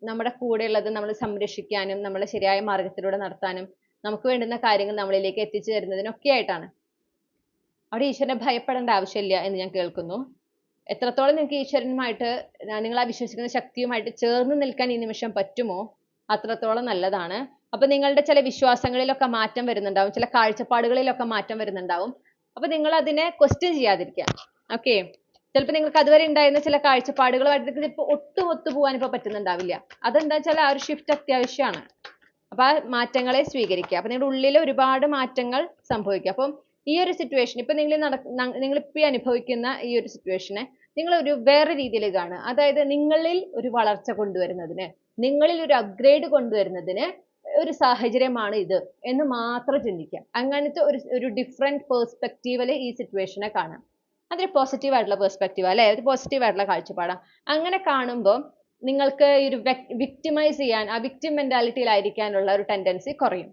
നമ്മുടെ കൂടെയുള്ളത് നമ്മളെ സംരക്ഷിക്കാനും നമ്മളെ ശരിയായ മാർഗത്തിലൂടെ നടത്താനും നമുക്ക് വേണ്ടുന്ന കാര്യങ്ങൾ നമ്മളിലേക്ക് എത്തിച്ചു തരുന്നതിനൊക്കെ ആയിട്ടാണ്. അവിടെ ഈശ്വരനെ ഭയപ്പെടേണ്ട ആവശ്യമില്ല എന്ന് ഞാൻ കേൾക്കുന്നു. എത്രത്തോളം നിങ്ങൾക്ക് ഈശ്വരനുമായിട്ട് നിങ്ങൾ ആ വിശ്വസിക്കുന്ന ശക്തിയുമായിട്ട് ചേർന്ന് നിൽക്കാൻ ഈ നിമിഷം പറ്റുമോ അത്രത്തോളം നല്ലതാണ്. അപ്പൊ നിങ്ങളുടെ ചില വിശ്വാസങ്ങളിലൊക്കെ മാറ്റം വരുന്നുണ്ടാവും, ചില കാഴ്ചപ്പാടുകളിലൊക്കെ മാറ്റം വരുന്നുണ്ടാവും. അപ്പൊ നിങ്ങൾ അതിനെ ക്വസ്റ്റ്യൻ ചെയ്യാതിരിക്കുക. ഓക്കെ, ചിലപ്പോൾ നിങ്ങൾക്ക് അതുവരെ ഉണ്ടായിരുന്ന ചില കാഴ്ചപ്പാടുകളുമായിട്ട് ചിലപ്പോൾ ഒട്ടും ഒത്തുപോകാൻ ഇപ്പോൾ പറ്റുന്നുണ്ടാവില്ല. അതെന്താ വെച്ചാൽ ആ ഒരു ഷിഫ്റ്റ് അത്യാവശ്യമാണ്. അപ്പൊ ആ മാറ്റങ്ങളെ സ്വീകരിക്കുക. അപ്പൊ നിങ്ങളുടെ ഉള്ളിൽ ഒരുപാട് മാറ്റങ്ങൾ സംഭവിക്കുക. അപ്പം ഈ ഒരു സിറ്റുവേഷൻ ഇപ്പൊ നിങ്ങളിപ്പോൾ അനുഭവിക്കുന്ന ഈ ഒരു സിറ്റുവേഷനെ നിങ്ങൾ ഒരു വേറെ രീതിയിൽ കാണുക. അതായത് നിങ്ങളിൽ ഒരു വളർച്ച കൊണ്ടുവരുന്നതിന്, നിങ്ങളിൽ ഒരു അപ്ഗ്രേഡ് കൊണ്ടുവരുന്നതിന് ഒരു സാഹചര്യമാണ് ഇത് എന്ന് മാത്രം ചിന്തിക്കുക. അങ്ങനത്തെ ഒരു ഡിഫറെന്റ് പേഴ്സ്പെക്റ്റീവിൽ ഈ സിറ്റുവേഷനെ കാണാം. അതൊരു പോസിറ്റീവ് ആയിട്ടുള്ള പെർസ്പെക്റ്റീവ് അല്ലെ, ഒരു പോസിറ്റീവ് ആയിട്ടുള്ള കാഴ്ചപ്പാടാണ്. അങ്ങനെ കാണുമ്പോൾ നിങ്ങൾക്ക് ഈ ഒരു വിക്ടിമൈസ് ചെയ്യാൻ, ആ വിക്ടിം മെന്റാലിറ്റിയിലായിരിക്കാനുള്ള ഒരു ടെൻഡൻസി കുറയും.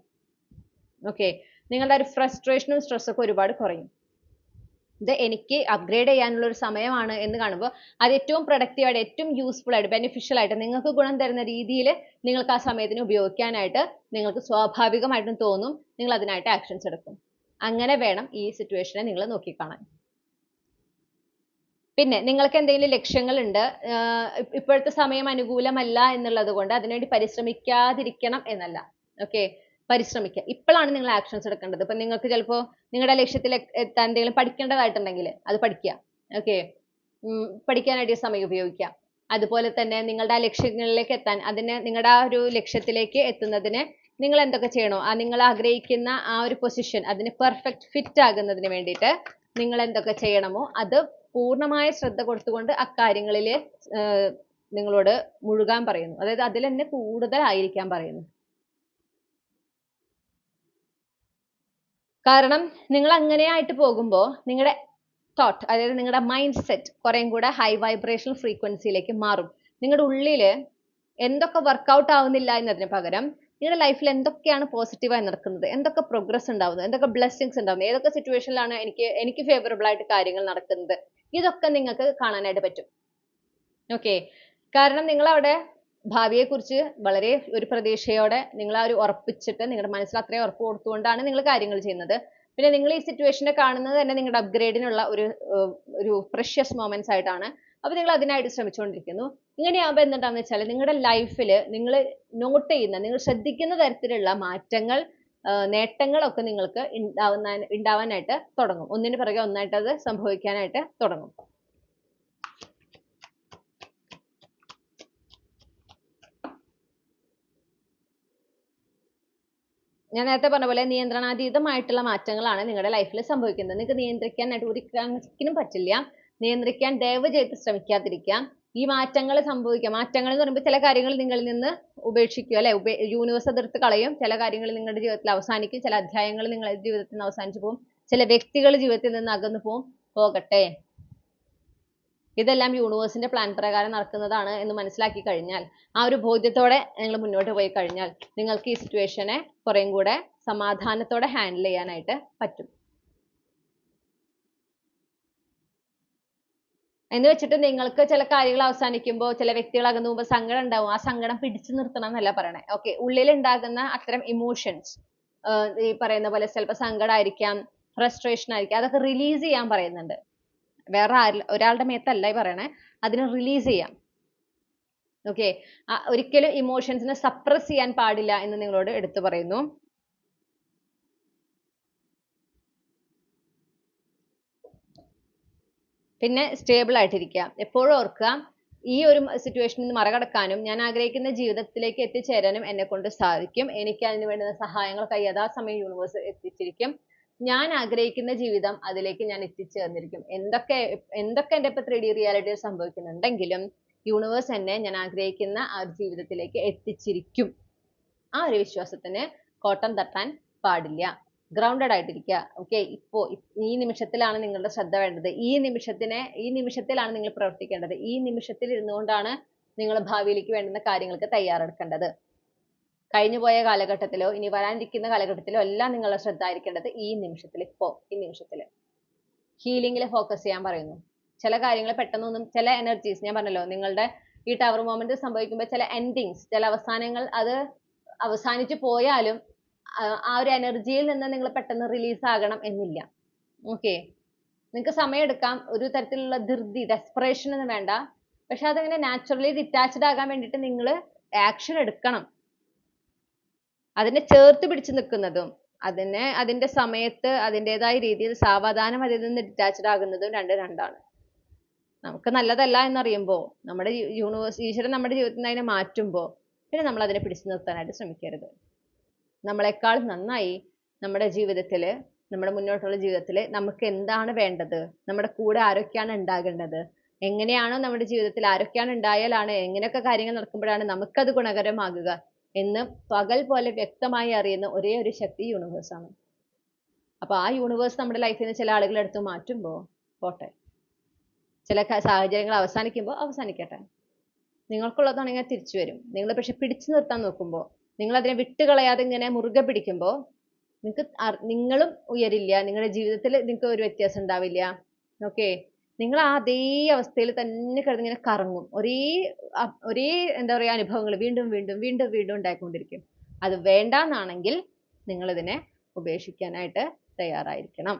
ഓക്കെ, നിങ്ങളുടെ ഒരു ഫ്രസ്ട്രേഷനും സ്ട്രെസ്സൊക്കെ ഒരുപാട് കുറയും. ഇത് എനിക്ക് അപ്ഗ്രേഡ് ചെയ്യാനുള്ള ഒരു സമയമാണ് എന്ന് കാണുമ്പോൾ അത് ഏറ്റവും പ്രൊഡക്റ്റീവായിട്ട്, ഏറ്റവും യൂസ്ഫുൾ ആയിട്ട്, ബെനിഫിഷ്യൽ ആയിട്ട്, നിങ്ങൾക്ക് ഗുണം തരുന്ന രീതിയിൽ നിങ്ങൾക്ക് ആ സമയത്തിന് ഉപയോഗിക്കാനായിട്ട് നിങ്ങൾക്ക് സ്വാഭാവികമായിട്ടും തോന്നും. നിങ്ങൾ അതിനായിട്ട് ആക്ഷൻസ് എടുക്കും. അങ്ങനെ വേണം ഈ സിറ്റുവേഷനെ നിങ്ങൾ നോക്കിക്കാണാൻ. പിന്നെ നിങ്ങൾക്ക് എന്തെങ്കിലും ലക്ഷ്യങ്ങളുണ്ട്, ഇപ്പോഴത്തെ സമയം അനുകൂലമല്ല എന്നുള്ളത് കൊണ്ട് അതിനുവേണ്ടി പരിശ്രമിക്കാതിരിക്കണം എന്നല്ല. ഓക്കെ, പരിശ്രമിക്കുക. ഇപ്പോഴാണ് നിങ്ങൾ ആക്ഷൻസ് എടുക്കേണ്ടത്. ഇപ്പൊ നിങ്ങൾക്ക് ചിലപ്പോൾ നിങ്ങളുടെ ലക്ഷ്യത്തിൽ എത്താൻ എന്തെങ്കിലും പഠിക്കേണ്ടതായിട്ടുണ്ടെങ്കിൽ അത് പഠിക്കുക. ഓക്കെ, പഠിക്കാനായിട്ട് സമയം ഉപയോഗിക്കുക. അതുപോലെ തന്നെ നിങ്ങളുടെ ആ ലക്ഷ്യങ്ങളിലേക്ക് എത്താൻ, നിങ്ങളുടെ ആ ഒരു ലക്ഷ്യത്തിലേക്ക് എത്തുന്നതിന് നിങ്ങൾ എന്തൊക്കെ ചെയ്യണോ, നിങ്ങൾ ആഗ്രഹിക്കുന്ന ആ ഒരു പൊസിഷൻ അതിന് പെർഫെക്റ്റ് ഫിറ്റ് ആകുന്നതിന് വേണ്ടിയിട്ട് നിങ്ങൾ എന്തൊക്കെ ചെയ്യണമോ അത് പൂർണ്ണമായ ശ്രദ്ധ കൊടുത്തുകൊണ്ട് അക്കാര്യങ്ങളിൽ നിങ്ങളോട് മുഴുകാൻ പറയുന്നു. അതായത് അതിൽ തന്നെ കൂടുതലായിരിക്കാൻ പറയുന്നു. കാരണം നിങ്ങൾ അങ്ങനെയായിട്ട് പോകുമ്പോൾ നിങ്ങളുടെ തോട്ട്, അതായത് നിങ്ങളുടെ മൈൻഡ് സെറ്റ് കുറേം കൂടെ ഹൈ വൈബ്രേഷണൽ ഫ്രീക്വൻസിയിലേക്ക് മാറും. നിങ്ങളുടെ ഉള്ളിൽ എന്തൊക്കെ വർക്കൗട്ട് ആവുന്നില്ല എന്നതിന് പകരം നിങ്ങളുടെ ലൈഫിൽ എന്തൊക്കെയാണ് പോസിറ്റീവായി നടക്കുന്നത്, എന്തൊക്കെ പ്രോഗ്രസ് ഉണ്ടാവുന്നത്, എന്തൊക്കെ ബ്ലെസ്സിങ്സ് ഉണ്ടാവുന്നത്, ഏതൊക്കെ സിറ്റുവേഷനിലാണ് എനിക്ക് ഫേവറബിൾ ആയിട്ട് കാര്യങ്ങൾ നടക്കുന്നത്, ഇതൊക്കെ നിങ്ങൾക്ക് കാണാനായിട്ട് പറ്റും. ഓക്കെ, കാരണം നിങ്ങൾ അവിടെ ഭാവിയെക്കുറിച്ച് വളരെ ഒരു പ്രതീക്ഷയോടെ നിങ്ങൾ ആ ഒരു ഉറപ്പിച്ചിട്ട് നിങ്ങളുടെ മനസ്സിൽ അത്രയും ഉറപ്പ് കൊടുത്തുകൊണ്ടാണ് നിങ്ങൾ കാര്യങ്ങൾ ചെയ്യുന്നത്. പിന്നെ നിങ്ങൾ ഈ സിറ്റുവേഷനെ കാണുന്നത് തന്നെ നിങ്ങളുടെ അപ്ഗ്രേഡിനുള്ള ഒരു പ്രഷ്യസ് മൊമെന്റ്സ് ആയിട്ടാണ്. അപ്പൊ നിങ്ങൾ അതിനായിട്ട് ശ്രമിച്ചുകൊണ്ടിരിക്കുന്നു. ഇങ്ങനെയാകുമ്പോൾ എന്തുണ്ടാവുന്ന വെച്ചാൽ നിങ്ങളുടെ ലൈഫിൽ നിങ്ങൾ നോട്ട് ചെയ്യുന്ന, നിങ്ങൾ ശ്രദ്ധിക്കുന്ന തരത്തിലുള്ള മാറ്റങ്ങൾ, നേട്ടങ്ങളൊക്കെ നിങ്ങൾക്ക് ഉണ്ടാവാനായിട്ട് തുടങ്ങും. ഒന്നിന് പിറകെ ഒന്നായിട്ട് അത് സംഭവിക്കാനായിട്ട് തുടങ്ങും. ഞാൻ നേരത്തെ പറഞ്ഞ പോലെ നിയന്ത്രണാതീതമായിട്ടുള്ള മാറ്റങ്ങളാണ് നിങ്ങളുടെ ലൈഫിൽ സംഭവിക്കുന്നത്. നിങ്ങൾക്ക് നിയന്ത്രിക്കാനായിട്ട് ഒരു കണക്കിനും പറ്റില്ല. നിയന്ത്രിക്കാൻ ദയവ് ചെയ്ത് ശ്രമിക്കാതിരിക്കാം. ഈ മാറ്റങ്ങൾ സംഭവിക്കാം. മാറ്റങ്ങൾ എന്ന് പറയുമ്പോൾ ചില കാര്യങ്ങൾ നിങ്ങളിൽ നിന്ന് ഉപേക്ഷിക്കുക അല്ലെ, യൂണിവേഴ്സ് എതിർത്ത് കളയും. ചില കാര്യങ്ങൾ നിങ്ങളുടെ ജീവിതത്തിൽ അവസാനിക്കും. ചില അധ്യായങ്ങൾ നിങ്ങളുടെ ജീവിതത്തിൽ നിന്ന് അവസാനിച്ചു പോകും. ചില വ്യക്തികൾ ജീവിതത്തിൽ നിന്ന് അകന്നു പോകട്ടെ. ഇതെല്ലാം യൂണിവേഴ്സിന്റെ പ്ലാൻ പ്രകാരം നടക്കുന്നതാണ് എന്ന് മനസ്സിലാക്കി കഴിഞ്ഞാൽ, ആ ഒരു ബോധ്യത്തോടെ നിങ്ങൾ മുന്നോട്ട് പോയി കഴിഞ്ഞാൽ നിങ്ങൾക്ക് ഈ സിറ്റുവേഷനെ കുറേം കൂടെ സമാധാനത്തോടെ ഹാൻഡിൽ ചെയ്യാനായിട്ട് പറ്റും. എന്ന് വെച്ചിട്ട് നിങ്ങൾക്ക് ചില കാര്യങ്ങൾ അവസാനിക്കുമ്പോൾ, ചില വ്യക്തികൾ അകന്നു പോകുമ്പോൾ സങ്കടം ഉണ്ടാവും. ആ സങ്കടം പിടിച്ചു നിർത്തണം എന്നല്ല പറയണേ. ഓക്കെ, ഉള്ളിൽ ഉണ്ടാകുന്ന അത്തരം ഇമോഷൻസ്, ഈ പറയുന്ന പോലെ ചിലപ്പോൾ സങ്കടമായിരിക്കാം, ഫ്രസ്ട്രേഷൻ ആയിരിക്കാം, അതൊക്കെ റിലീസ് ചെയ്യാൻ പറയുന്നുണ്ട്. വേറെ ഒരാളുടെ മേത്തല്ല ഈ പറയണേ, അതിനെ റിലീസ് ചെയ്യാം. ഓക്കെ, ഒരിക്കലും ഇമോഷൻസിനെ സപ്രസ് ചെയ്യാൻ പാടില്ല എന്ന് നിങ്ങളോട് എടുത്തു പറയുന്നു. പിന്നെ സ്റ്റേബിൾ ആയിട്ടിരിക്കുക. എപ്പോഴും ഓർക്കുക, ഈ ഒരു സിറ്റുവേഷനിൽ നിന്ന് മറികടക്കാനും ഞാൻ ആഗ്രഹിക്കുന്ന ജീവിതത്തിലേക്ക് എത്തിച്ചേരാനും എന്നെ കൊണ്ട് സാധിക്കും. എനിക്ക് അതിന് വേണ്ടുന്ന സഹായങ്ങളൊക്കെ യഥാസമയം യൂണിവേഴ്സ് എത്തിച്ചിരിക്കും. ഞാൻ ആഗ്രഹിക്കുന്ന ജീവിതം അതിലേക്ക് ഞാൻ എത്തിച്ചേർന്നിരിക്കും. എന്തൊക്കെ എൻ്റെ ഇപ്പൊ 3D റിയാലിറ്റിയിൽ സംഭവിക്കുന്നുണ്ടെങ്കിലും യൂണിവേഴ്സ് എന്നെ ഞാൻ ആഗ്രഹിക്കുന്ന ആ ഒരു ജീവിതത്തിലേക്ക് എത്തിച്ചിരിക്കും. ആ ഒരു വിശ്വാസത്തിന് കോട്ടം തട്ടാൻ പാടില്ല. ഗ്രൗണ്ടഡ് ആയിട്ടിരിക്കുക. ഓക്കെ, ഈ നിമിഷത്തിലാണ് നിങ്ങളുടെ ശ്രദ്ധ വേണ്ടത്. ഈ നിമിഷത്തിലാണ് നിങ്ങൾ പ്രവർത്തിക്കേണ്ടത്. ഈ നിമിഷത്തിൽ ഇരുന്നുകൊണ്ടാണ് നിങ്ങൾ ഭാവിയിലേക്ക് വേണ്ടുന്ന കാര്യങ്ങൾക്ക് തയ്യാറെടുക്കേണ്ടത്. കഴിഞ്ഞുപോയ കാലഘട്ടത്തിലോ ഇനി വരാനിരിക്കുന്ന കാലഘട്ടത്തിലോ എല്ലാം നിങ്ങളുടെ ശ്രദ്ധ ആയിരിക്കേണ്ടത് ഈ നിമിഷത്തിൽ, ഈ നിമിഷത്തിൽ. ഹീലിംഗിൽ ഫോക്കസ് ചെയ്യാൻ പറയുന്നു. ചില കാര്യങ്ങൾ പെട്ടെന്നൊന്നും, ചില എനർജീസ് ഞാൻ പറഞ്ഞല്ലോ, നിങ്ങളുടെ ഈ ടവർ മൊമെന്റ് സംഭവിക്കുമ്പോൾ ചില എൻഡിങ്സ്, ചില അവസാനങ്ങൾ അത് അവസാനിച്ചു പോയാലും ആ ഒരു എനർജിയിൽ നിന്ന് നിങ്ങൾ പെട്ടെന്ന് റിലീസ് ആകണം എന്നില്ല. ഓക്കെ, നിങ്ങൾക്ക് സമയമെടുക്കാം. ഒരു തരത്തിലുള്ള ധൃതി, ഡെസ്പറേഷൻ ഒന്നും വേണ്ട. പക്ഷെ അതങ്ങനെ നാച്ചുറലി ഡിറ്റാച്ച്ഡ് ആകാൻ വേണ്ടിയിട്ട് നിങ്ങൾ ആക്ഷൻ എടുക്കണം. അതിനെ ചേർത്ത് പിടിച്ചു നിൽക്കുന്നതും അതിന്റെ സമയത്ത് അതിൻ്റെതായ രീതിയിൽ സാവധാനം അതിൽ നിന്ന് ഡിറ്റാച്ച്ഡ് ആകുന്നതും രണ്ടാണ്. നമുക്ക് നല്ലതല്ല എന്നറിയുമ്പോൾ, നമ്മുടെ യൂണിവേഴ്സ്, ഈശ്വരൻ നമ്മുടെ ജീവിതത്തിൽ നിന്ന് അതിനെ മാറ്റുമ്പോൾ പിന്നെ നമ്മൾ അതിനെ പിടിച്ചു നിർത്താനായിട്ട് ശ്രമിക്കരുത്. നമ്മളെക്കാൾ നന്നായി നമ്മുടെ ജീവിതത്തിൽ, നമ്മുടെ മുന്നോട്ടുള്ള ജീവിതത്തിൽ നമുക്ക് എന്താണ് വേണ്ടത്, നമ്മുടെ കൂടെ ആരൊക്കെയാണ് ഉണ്ടാകേണ്ടത്, എങ്ങനെയാണോ നമ്മുടെ ജീവിതത്തിൽ ആരൊക്കെയാണ് ഉണ്ടായാലാണ്, എങ്ങനെയൊക്കെ കാര്യങ്ങൾ നടക്കുമ്പോഴാണ് നമുക്കത് ഗുണകരമാകുക എന്ന് പകൽ പോലെ വ്യക്തമായി അറിയുന്ന ഒരേ ഒരു ശക്തി യൂണിവേഴ്സ് ആണ്. അപ്പൊ ആ യൂണിവേഴ്സ് നമ്മുടെ ലൈഫിൽ നിന്ന് ചില ആളുകളെ എടുത്ത് മാറ്റുമ്പോൾ പോട്ടെ, ചില സാഹചര്യങ്ങൾ അവസാനിക്കുമ്പോൾ അവസാനിക്കട്ടെ. നിങ്ങൾക്കുള്ളതാണെങ്കിൽ തിരിച്ചു വരും. നിങ്ങൾ പക്ഷെ പിടിച്ചു നിർത്താൻ നോക്കുമ്പോൾ, നിങ്ങൾ അതിനെ വിട്ടുകളയാതെ ഇങ്ങനെ മുറുകെ പിടിക്കുമ്പോൾ നിങ്ങളും ഉയരില്ല, നിങ്ങളുടെ ജീവിതത്തിൽ നിങ്ങൾക്ക് ഒരു വ്യത്യാസം ഉണ്ടാവില്ല. ഓക്കെ, നിങ്ങൾ അതേ അവസ്ഥയിൽ തന്നെ കിടന്ന് ഇങ്ങനെ കറങ്ങും. ഒരേ എന്താ പറയുക, അനുഭവങ്ങൾ വീണ്ടും വീണ്ടും വീണ്ടും വീണ്ടും ഉണ്ടായിക്കൊണ്ടിരിക്കും. അത് വേണ്ടാന്നാണെങ്കിൽ നിങ്ങൾ ഇതിനെ ഉപേക്ഷിക്കാനായിട്ട് തയ്യാറായിരിക്കണം.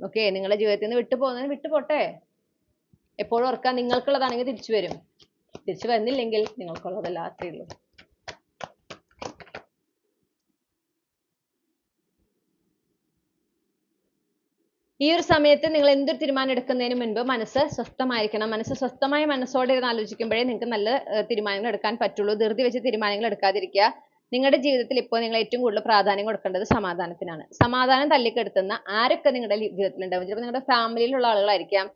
ഓക്കെ, നിങ്ങളുടെ ജീവിതത്തിൽ നിന്ന് വിട്ടുപോകുന്നതിന് വിട്ടുപോട്ടെ. എപ്പോഴും ഓർക്കാൻ, നിങ്ങൾക്കുള്ളതാണെങ്കിൽ തിരിച്ചു വരും. തിരിച്ചു വന്നില്ലെങ്കിൽ നിങ്ങൾക്കുള്ളതല്ല, അത്രേ ഉള്ളൂ. ഈ ഒരു സമയത്ത് നിങ്ങൾ എന്തൊരു തീരുമാനം എടുക്കുന്നതിന് മുൻപ് മനസ്സ് സ്വസ്ഥമായിരിക്കണം. മനസ്സ് സ്വസ്ഥമായ മനസ്സോടെ ഇരുന്ന് ആലോചിക്കുമ്പോഴേ നിങ്ങൾക്ക് നല്ല തീരുമാനങ്ങൾ എടുക്കാൻ പറ്റുള്ളൂ. ധൃതി വെച്ച് തീരുമാനങ്ങൾ എടുക്കാതിരിക്കുക. നിങ്ങളുടെ ജീവിതത്തിൽ ഇപ്പോൾ നിങ്ങൾ ഏറ്റവും കൂടുതൽ പ്രാധാന്യം കൊടുക്കേണ്ടത് സമാധാനത്തിനാണ്. സമാധാനം തല്ലിക്കെടുത്തുന്ന ആരൊക്കെ നിങ്ങളുടെ ജീവിതത്തിൽ ഉണ്ടാവും. ചിലപ്പോൾ നിങ്ങളുടെ ഫാമിലിയിലുള്ള ആളുകളായിരിക്കാം,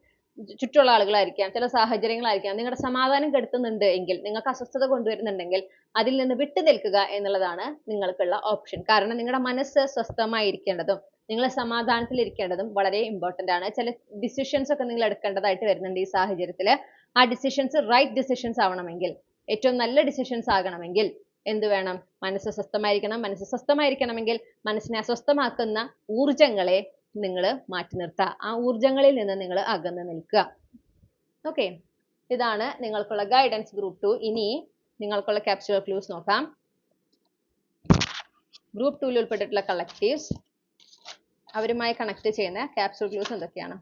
ചുറ്റുമുള്ള ആളുകളായിരിക്കാം, ചില സാഹചര്യങ്ങളായിരിക്കാം. നിങ്ങളുടെ സമാധാനം കെടുത്തുന്നുണ്ട് എങ്കിൽ, നിങ്ങൾക്ക് അസ്വസ്ഥത കൊണ്ടുവരുന്നുണ്ടെങ്കിൽ അതിൽ നിന്ന് വിട്ടു നിൽക്കുക എന്നുള്ളതാണ് നിങ്ങൾക്കുള്ള ഓപ്ഷൻ. കാരണം നിങ്ങളുടെ മനസ്സ് സ്വസ്ഥമായിരിക്കേണ്ടതും നിങ്ങൾ സമാധാനത്തിൽ ഇരിക്കേണ്ടതും വളരെ ഇമ്പോർട്ടന്റ് ആണ്. ചില ഡിസിഷൻസ് ഒക്കെ നിങ്ങൾ എടുക്കേണ്ടതായിട്ട് വരുന്നുണ്ട് ഈ സാഹചര്യത്തിൽ. ആ ഡിസിഷൻസ് റൈറ്റ് ഡിസിഷൻസ് ആവണമെങ്കിൽ, ഏറ്റവും നല്ല ഡിസിഷൻസ് ആകണമെങ്കിൽ എന്ത് വേണം? മനസ്സ് സ്വസ്ഥമായിരിക്കണം. മനസ്സ് സ്വസ്ഥമായിരിക്കണമെങ്കിൽ മനസ്സിനെ അസ്വസ്ഥമാക്കുന്ന ഊർജങ്ങളെ നിങ്ങൾ മാറ്റി നിർത്തുക. ആ ഊർജങ്ങളിൽ നിന്ന് നിങ്ങൾ അകന്ന് നിൽക്കുക. ഓക്കെ, ഇതാണ് നിങ്ങൾക്കുള്ള ഗൈഡൻസ് ഗ്രൂപ്പ് 2. ഇനി നിങ്ങൾക്കുള്ള ക്യാപ്സ്യൂൾ ക്ലൂസ് നോക്കാം. ഗ്രൂപ്പ് 2 ഉൾപ്പെട്ടിട്ടുള്ള കളക്റ്റീവ്സ്, അവരുമായി കണക്ട് ചെയ്യുന്ന ക്യാപ്സ്യൂൾ ക്ലൂസ് എന്തൊക്കെയാണ്?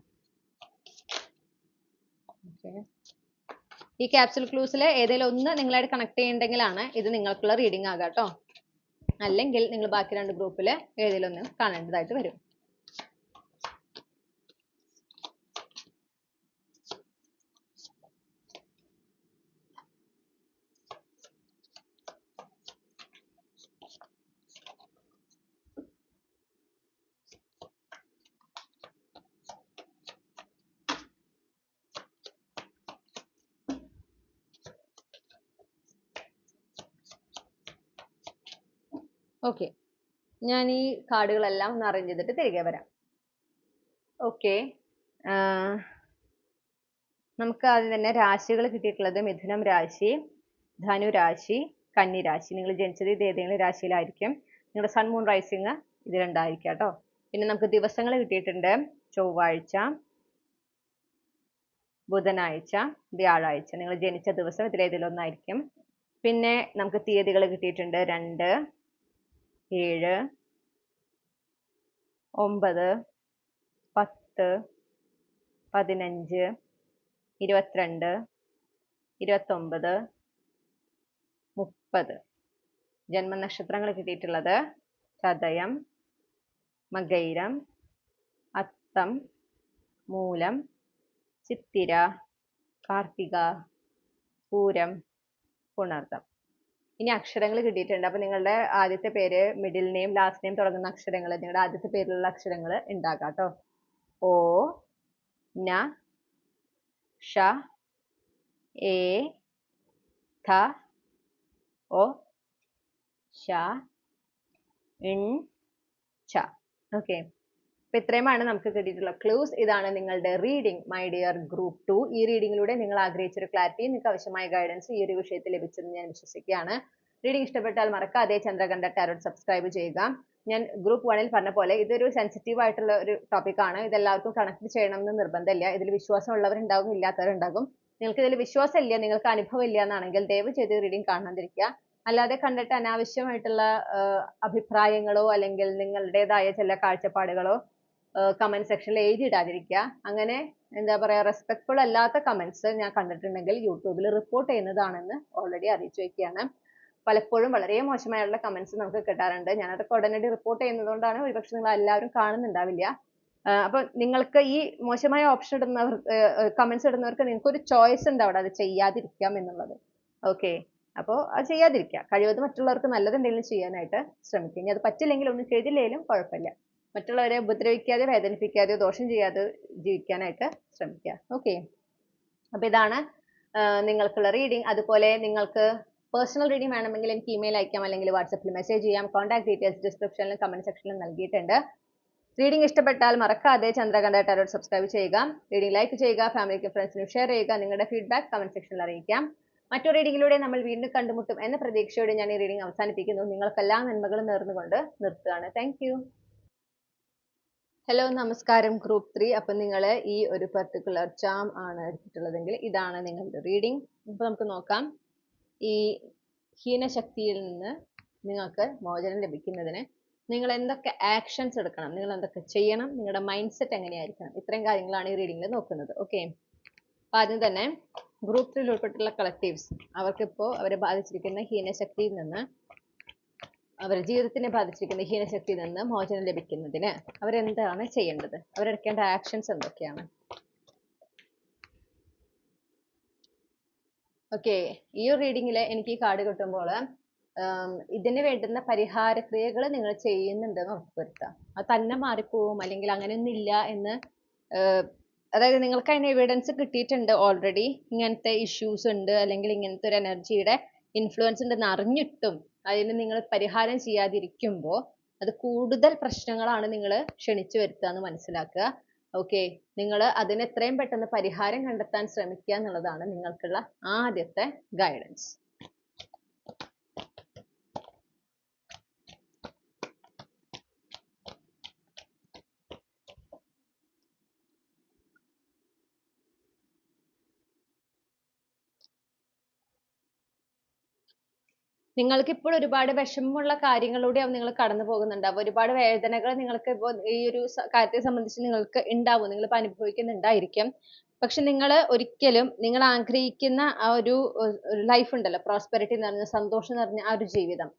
ഈ ക്യാപ്സ്യൂൾ ക്ലൂസിൽ ഏതെങ്കിലും ഒന്ന് നിങ്ങളായിട്ട് കണക്ട് ചെയ്യണ്ടെങ്കിലാണ് ഇത് നിങ്ങൾക്കുള്ള റീഡിംഗ് ആകാം കേട്ടോ. അല്ലെങ്കിൽ നിങ്ങൾ ബാക്കി 2 ഗ്രൂപ്പിൽ ഏതെങ്കിലും ഒന്ന് കാണേണ്ടതായിട്ട് വരും. ഓക്കെ, ഞാൻ ഈ കാർഡുകളെല്ലാം ഒന്ന് അറേഞ്ച് ചെയ്തിട്ട് തിരികെ വരാം. ഓക്കെ, നമുക്ക് ആദ്യം തന്നെ രാശികൾ കിട്ടിയിട്ടുള്ളത് മിഥുനം രാശി, ധനു രാശി, കന്നി രാശി. നിങ്ങൾ ജനിച്ചത് ഇത് ഏതെങ്കിലും രാശിയിലായിരിക്കും. നിങ്ങളുടെ സൺ മൂൺ റൈസിങ് ഇതിലുണ്ടായിരിക്കാം കേട്ടോ. പിന്നെ നമുക്ക് ദിവസങ്ങൾ കിട്ടിയിട്ടുണ്ട് ചൊവ്വാഴ്ച, ബുധനാഴ്ച, വ്യാഴാഴ്ച. നിങ്ങൾ ജനിച്ച ദിവസം ഇതിലേതെങ്കിലും ഒന്നായിരിക്കും. പിന്നെ നമുക്ക് തീയതികൾ കിട്ടിയിട്ടുണ്ട് 2, 7, 9, 10, 15, 22, 29, 30. ജന്മനക്ഷത്രങ്ങൾ കിട്ടിയിട്ടുള്ളത് ചതയം, മകൈരം, അത്തം, മൂലം, ചിത്തിര, കാർത്തിക, പൂരം, പുണർദം. ഇനി അക്ഷരങ്ങൾ കിട്ടിയിട്ടുണ്ട്. അപ്പൊ നിങ്ങളുടെ ആദ്യത്തെ പേര്, മിഡിൽ നെയിം, ലാസ്റ്റ് നെയിം തുടങ്ങുന്ന അക്ഷരങ്ങൾ, നിങ്ങളുടെ ആദ്യത്തെ പേരിലുള്ള അക്ഷരങ്ങൾ ഉണ്ടാകാം കേട്ടോ. ഓ, ന, ഷ, എ, ഥ, ഒ, ശ, ഇൻ, ച. ഓക്കെ, അപ്പൊ ഇത്രയുമാണ് നമുക്ക് കിട്ടിയിട്ടുള്ള ക്ലൂസ്. ഇതാണ് നിങ്ങളുടെ റീഡിംഗ് മൈ ഡിയർ ഗ്രൂപ്പ് 2. ഈ റീഡിങ്ങിലൂടെ നിങ്ങൾ ആഗ്രഹിച്ചൊരു ക്ലാരിറ്റി, നിങ്ങൾക്ക് ആവശ്യമായ ഗൈഡൻസ് ഈ ഒരു വിഷയത്തിൽ ലഭിച്ചെന്ന് ഞാൻ വിശ്വസിക്കുകയാണ്. റീഡിംഗ് ഇഷ്ടപ്പെട്ടാൽ മറക്കാതെ ചന്ദ്രകണ്ഠ ടാരോട്ട് സബ്സ്ക്രൈബ് ചെയ്യുക. ഞാൻ ഗ്രൂപ്പ് 1-ൽ പറഞ്ഞ പോലെ ഇതൊരു സെൻസിറ്റീവ് ആയിട്ടുള്ള ഒരു ടോപ്പിക്കാണ്. ഇതെല്ലാവർക്കും കണക്ട് ചെയ്യണം എന്ന് നിർബന്ധമില്ല. ഇതിൽ വിശ്വാസമുള്ളവരുണ്ടാകും, ഇല്ലാത്തവരുണ്ടാകും. നിങ്ങൾക്ക് ഇതിൽ വിശ്വാസമില്ല, നിങ്ങൾക്ക് അനുഭവം ഇല്ല എന്നാണെങ്കിൽ ദയവ് ചെയ്ത് റീഡിംഗ് കാണാതിരിക്കുക. അല്ലാതെ കണ്ടിട്ട് അനാവശ്യമായിട്ടുള്ള അഭിപ്രായങ്ങളോ അല്ലെങ്കിൽ നിങ്ങളുടേതായ ചില കാഴ്ചപ്പാടുകളോ കമന്റ് സെക്ഷനിൽ എഴുതിയിടാതിരിക്കുക. അങ്ങനെ എന്താ പറയാ, റെസ്പെക്ട്ഫുൾ അല്ലാത്ത കമന്റ്സ് ഞാൻ കണ്ടിട്ടുണ്ടെങ്കിൽ യൂട്യൂബിൽ റിപ്പോർട്ട് ചെയ്യുന്നതാണെന്ന് ഓൾറെഡി അറിയിച്ചു വെക്കുകയാണ്. പലപ്പോഴും വളരെ മോശമായുള്ള കമന്റ്സ് നമുക്ക് കിട്ടാറുണ്ട്. ഞാനതൊക്കെ ഉടനടി റിപ്പോർട്ട് ചെയ്യുന്നതുകൊണ്ടാണ് ഒരുപക്ഷെ നിങ്ങൾ എല്ലാവരും കാണുന്നുണ്ടാവില്ല. അപ്പൊ നിങ്ങൾക്ക് ഈ മോശമായ ഓപ്ഷൻ ഇടുന്നവർ, കമന്റ്സ് ഇടുന്നവർക്ക് നിങ്ങൾക്ക് ഒരു ചോയ്സ് ഉണ്ട് അവിടെ, അത് ചെയ്യാതിരിക്കാം എന്നുള്ളത്. ഓക്കെ, അപ്പോൾ അത് ചെയ്യാതിരിക്കുക. കഴിവതും മറ്റുള്ളവർക്ക് നല്ലത് എന്തെങ്കിലും ചെയ്യാനായിട്ട് ശ്രമിക്കുക. ഇനി അത് പറ്റില്ലെങ്കിൽ ഒന്നും ചെയ്തില്ലെങ്കിലും കുഴപ്പമില്ല. മറ്റുള്ളവരെ ഉപദ്രവിക്കാതെ, വേദനിപ്പിക്കാതെയോ ദോഷം ചെയ്യാതെ ജീവിക്കാനായിട്ട് ശ്രമിക്കുക. ഓക്കെ, അപ്പൊ ഇതാണ് നിങ്ങൾക്കുള്ള റീഡിംഗ്. അതുപോലെ നിങ്ങൾക്ക് പേഴ്സണൽ റീഡിംഗ് വേണമെങ്കിൽ എനിക്ക് ഇമെയിൽ അയക്കാം, അല്ലെങ്കിൽ വാട്സപ്പിൽ മെസ്സേജ് ചെയ്യാം. കോൺടാക്ട് ഡീറ്റെയിൽസ് ഡിസ്ക്രിപ്ഷനിലും കമന്റ് സെക്ഷനിലും നൽകിയിട്ടുണ്ട്. റീഡിംഗ് ഇഷ്ടപ്പെട്ടാൽ മറക്കാതെ ചന്ദ്രകണ്ഠ ടാരോട്ട് സബ്സ്ക്രൈബ് ചെയ്യുക. റീഡിംഗ് ലൈക്ക് ചെയ്യുക, ഫാമിലിക്കും ഫ്രണ്ട്സിനും ഷെയർ ചെയ്യുക. നിങ്ങളുടെ ഫീഡ്ബാക്ക് കമന്റ് സെക്ഷനിൽ അറിയിക്കാം. മറ്റൊരു റീഡിങ്ങിലൂടെ നമ്മൾ വീണ്ടും കണ്ടുമുട്ടും എന്ന പ്രതീക്ഷയോടെ ഞാൻ ഈ റീഡിംഗ് അവസാനിപ്പിക്കുന്നു. നിങ്ങൾക്കെല്ലാ നന്മകളും നേർന്നുകൊണ്ട് നിർത്തുകയാണ്. Thank you. ഹലോ, നമസ്കാരം ഗ്രൂപ്പ് 3. അപ്പം നിങ്ങൾ ഈ ഒരു പെർട്ടിക്കുലർ ചാം ആണ് എടുത്തിട്ടുള്ളതെങ്കിൽ ഇതാണ് നിങ്ങളുടെ റീഡിംഗ്. ഇപ്പൊ നമുക്ക് നോക്കാം, ഈ ഹീനശക്തിയിൽ നിന്ന് നിങ്ങൾക്ക് മോചനം ലഭിക്കുന്നതിന് നിങ്ങൾ എന്തൊക്കെ ആക്ഷൻസ് എടുക്കണം, നിങ്ങൾ എന്തൊക്കെ ചെയ്യണം, നിങ്ങളുടെ മൈൻഡ് സെറ്റ് എങ്ങനെയായിരിക്കണം, ഇത്രയും കാര്യങ്ങളാണ് ഈ റീഡിങ്ങിൽ നോക്കുന്നത്. ഓക്കെ, അപ്പൊ ആദ്യം തന്നെ ഗ്രൂപ്പ് 3 ഉൾപ്പെട്ടുള്ള കളക്റ്റീവ്സ്, അവർക്കിപ്പോൾ അവരെ ബാധിച്ചിരിക്കുന്ന ഹീനശക്തിയിൽ നിന്ന്, അവരുടെ ജീവിതത്തിനെ ബാധിച്ചിരിക്കുന്ന ഹീനശക്തിയിൽ നിന്ന് മോചനം ലഭിക്കുന്നതിന് അവരെന്താണ് ചെയ്യേണ്ടത്, അവരെടുക്കേണ്ട ആക്ഷൻസ് എന്തൊക്കെയാണ്? ഓക്കെ, ഈ ഒരു റീഡിങ്ങിൽ എനിക്ക് ഈ കാർഡ് കിട്ടുമ്പോൾ ഇതിന് വേണ്ടുന്ന പരിഹാര ക്രിയകൾ നിങ്ങൾ ചെയ്യുന്നുണ്ടെന്ന് ഉറപ്പുവരുത്തുക. അത് തന്നെ മാറിപ്പോവും, അല്ലെങ്കിൽ അങ്ങനെയൊന്നും ഇല്ല എന്ന്, അതായത് നിങ്ങൾക്ക് അതിന് എവിഡൻസ് കിട്ടിയിട്ടുണ്ട് ഓൾറെഡി, ഇങ്ങനത്തെ ഇഷ്യൂസ് ഉണ്ട് അല്ലെങ്കിൽ ഇങ്ങനത്തെ ഒരു എനർജിയുടെ ഇൻഫ്ലുവൻസ് ഉണ്ടെന്ന് അറിഞ്ഞിട്ടും അതിന് നിങ്ങൾ പരിഹാരം ചെയ്യാതിരിക്കുമ്പോൾ അത് കൂടുതൽ പ്രശ്നങ്ങളാണ് നിങ്ങൾ ക്ഷണിച്ചു വരുത്തുക എന്ന് മനസ്സിലാക്കുക. ഓക്കെ, നിങ്ങൾ അതിന് എത്രയും പെട്ടെന്ന് പരിഹാരം കണ്ടെത്താൻ ശ്രമിക്കുക എന്നുള്ളതാണ് നിങ്ങൾക്കുള്ള ആദ്യത്തെ ഗൈഡൻസ്. നിങ്ങൾക്ക് ഇപ്പോൾ ഒരുപാട് വിഷമമുള്ള കാര്യങ്ങളിലൂടെയാവും നിങ്ങൾ കടന്നു പോകുന്നുണ്ടാവും. ഒരുപാട് വേദനകൾ നിങ്ങൾക്ക് ഇപ്പോൾ ഈ ഒരു കാര്യത്തെ സംബന്ധിച്ച് നിങ്ങൾക്ക് ഉണ്ടാവും, നിങ്ങളിപ്പോൾ അനുഭവിക്കുന്നുണ്ടായിരിക്കും. പക്ഷെ നിങ്ങൾ ഒരിക്കലും നിങ്ങൾ ആഗ്രഹിക്കുന്ന ആ ഒരു ലൈഫ് ഉണ്ടല്ലോ, പ്രോസ്പെരിറ്റി നിറഞ്ഞ, സന്തോഷം നിറഞ്ഞ ആ ഒരു ജീവിതം,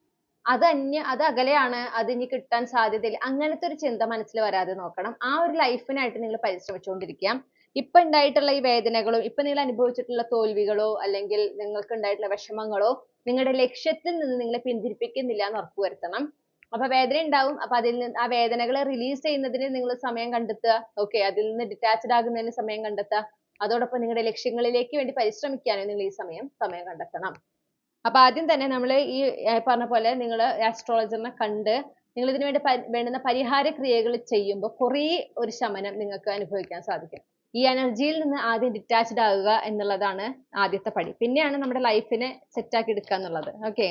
അത് അകലെയാണ്, അത് ഇനി കിട്ടാൻ സാധ്യതയില്ല, അങ്ങനത്തെ ഒരു ചിന്ത മനസ്സിൽ വരാതെ നോക്കണം. ആ ഒരു ലൈഫിനായിട്ട് നിങ്ങൾ പരിശ്രമിച്ചുകൊണ്ടിരിക്കുക. ഇപ്പൊ ഉണ്ടായിട്ടുള്ള ഈ വേദനകളോ, ഇപ്പൊ നിങ്ങൾ അനുഭവിച്ചിട്ടുള്ള തോൽവികളോ, അല്ലെങ്കിൽ നിങ്ങൾക്ക് ഉണ്ടായിട്ടുള്ള വിഷമങ്ങളോ നിങ്ങളുടെ ലക്ഷ്യത്തിൽ നിന്ന് നിങ്ങളെ പിന്തിരിപ്പിക്കുന്നില്ല എന്ന് ഉറപ്പുവരുത്തണം. അപ്പൊ വേദന ഉണ്ടാവും, അപ്പൊ അതിൽ നിന്ന് ആ വേദനകളെ റിലീസ് ചെയ്യുന്നതിന് നിങ്ങൾ സമയം കണ്ടെത്തുക. ഓക്കെ, അതിൽ നിന്ന് ഡിറ്റാച്ച്ഡ് ആകുന്നതിന് സമയം കണ്ടെത്തുക. അതോടൊപ്പം നിങ്ങളുടെ ലക്ഷ്യങ്ങളിലേക്ക് വേണ്ടി പരിശ്രമിക്കാനും നിങ്ങൾ ഈ സമയം കണ്ടെത്തണം. അപ്പൊ ആദ്യം തന്നെ നമ്മൾ ഈ പറഞ്ഞ പോലെ നിങ്ങൾ ആസ്ട്രോളജറിനെ കണ്ട് നിങ്ങൾ ഇതിനു വേണ്ടി വേണ്ടുന്ന പരിഹാര ക്രിയകൾ ചെയ്യുമ്പോൾ കുറേ ഒരു ശമനം നിങ്ങൾക്ക് അനുഭവിക്കാൻ സാധിക്കും. ഈ എനർജിയിൽ നിന്ന് ആദ്യം ഡിറ്റാച്ച്ഡ് ആവുക എന്നുള്ളതാണ് ആദ്യത്തെ പടി. പിന്നെയാണ് നമ്മുടെ ലൈഫിനെ സെറ്റ് ആക്കി എടുക്കുക എന്നുള്ളത്. ഓക്കെ,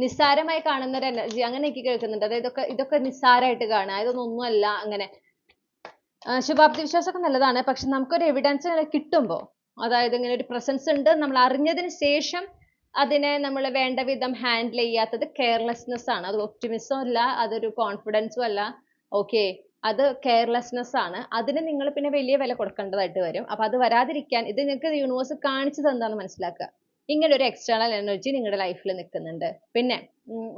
നിസ്സാരമായി കാണുന്ന ഒരു എനർജി അങ്ങനെ എനിക്ക് കേൾക്കുന്നുണ്ട്. അതായത് ഇതൊക്കെ നിസ്സാരമായിട്ട് കാണുക, ഇതൊന്നും ഒന്നുമല്ല അങ്ങനെ. ശുഭാപ്തി വിശ്വാസമൊക്കെ നല്ലതാണ്, പക്ഷെ നമുക്കൊരു എവിഡൻസ് കിട്ടുമ്പോൾ, അതായത് ഇങ്ങനെ ഒരു പ്രസൻസ് ഉണ്ട് നമ്മൾ അറിഞ്ഞതിന് ശേഷം അതിനെ നമ്മൾ വേണ്ട വിധം ഹാൻഡിൽ ചെയ്യാത്തത് കെയർലെസ്നെസ് ആണ്. അത് ഒപ്റ്റിമിസം അല്ല, അതൊരു കോൺഫിഡൻസും അല്ല. ഓക്കെ, അത് കെയർലെസ്നെസ് ആണ്. അതിന് നിങ്ങൾ പിന്നെ വലിയ വില കൊടുക്കേണ്ടതായിട്ട് വരും. അപ്പൊ അത് വരാതിരിക്കാൻ ഇത് നിങ്ങൾക്ക് യൂണിവേഴ്സ് കാണിച്ചു തന്നാന്ന് മനസ്സിലാക്കുക. ഇങ്ങനെ ഒരു എക്സ്റ്റേണൽ എനർജി നിങ്ങളുടെ ലൈഫിൽ നിൽക്കുന്നുണ്ട്. പിന്നെ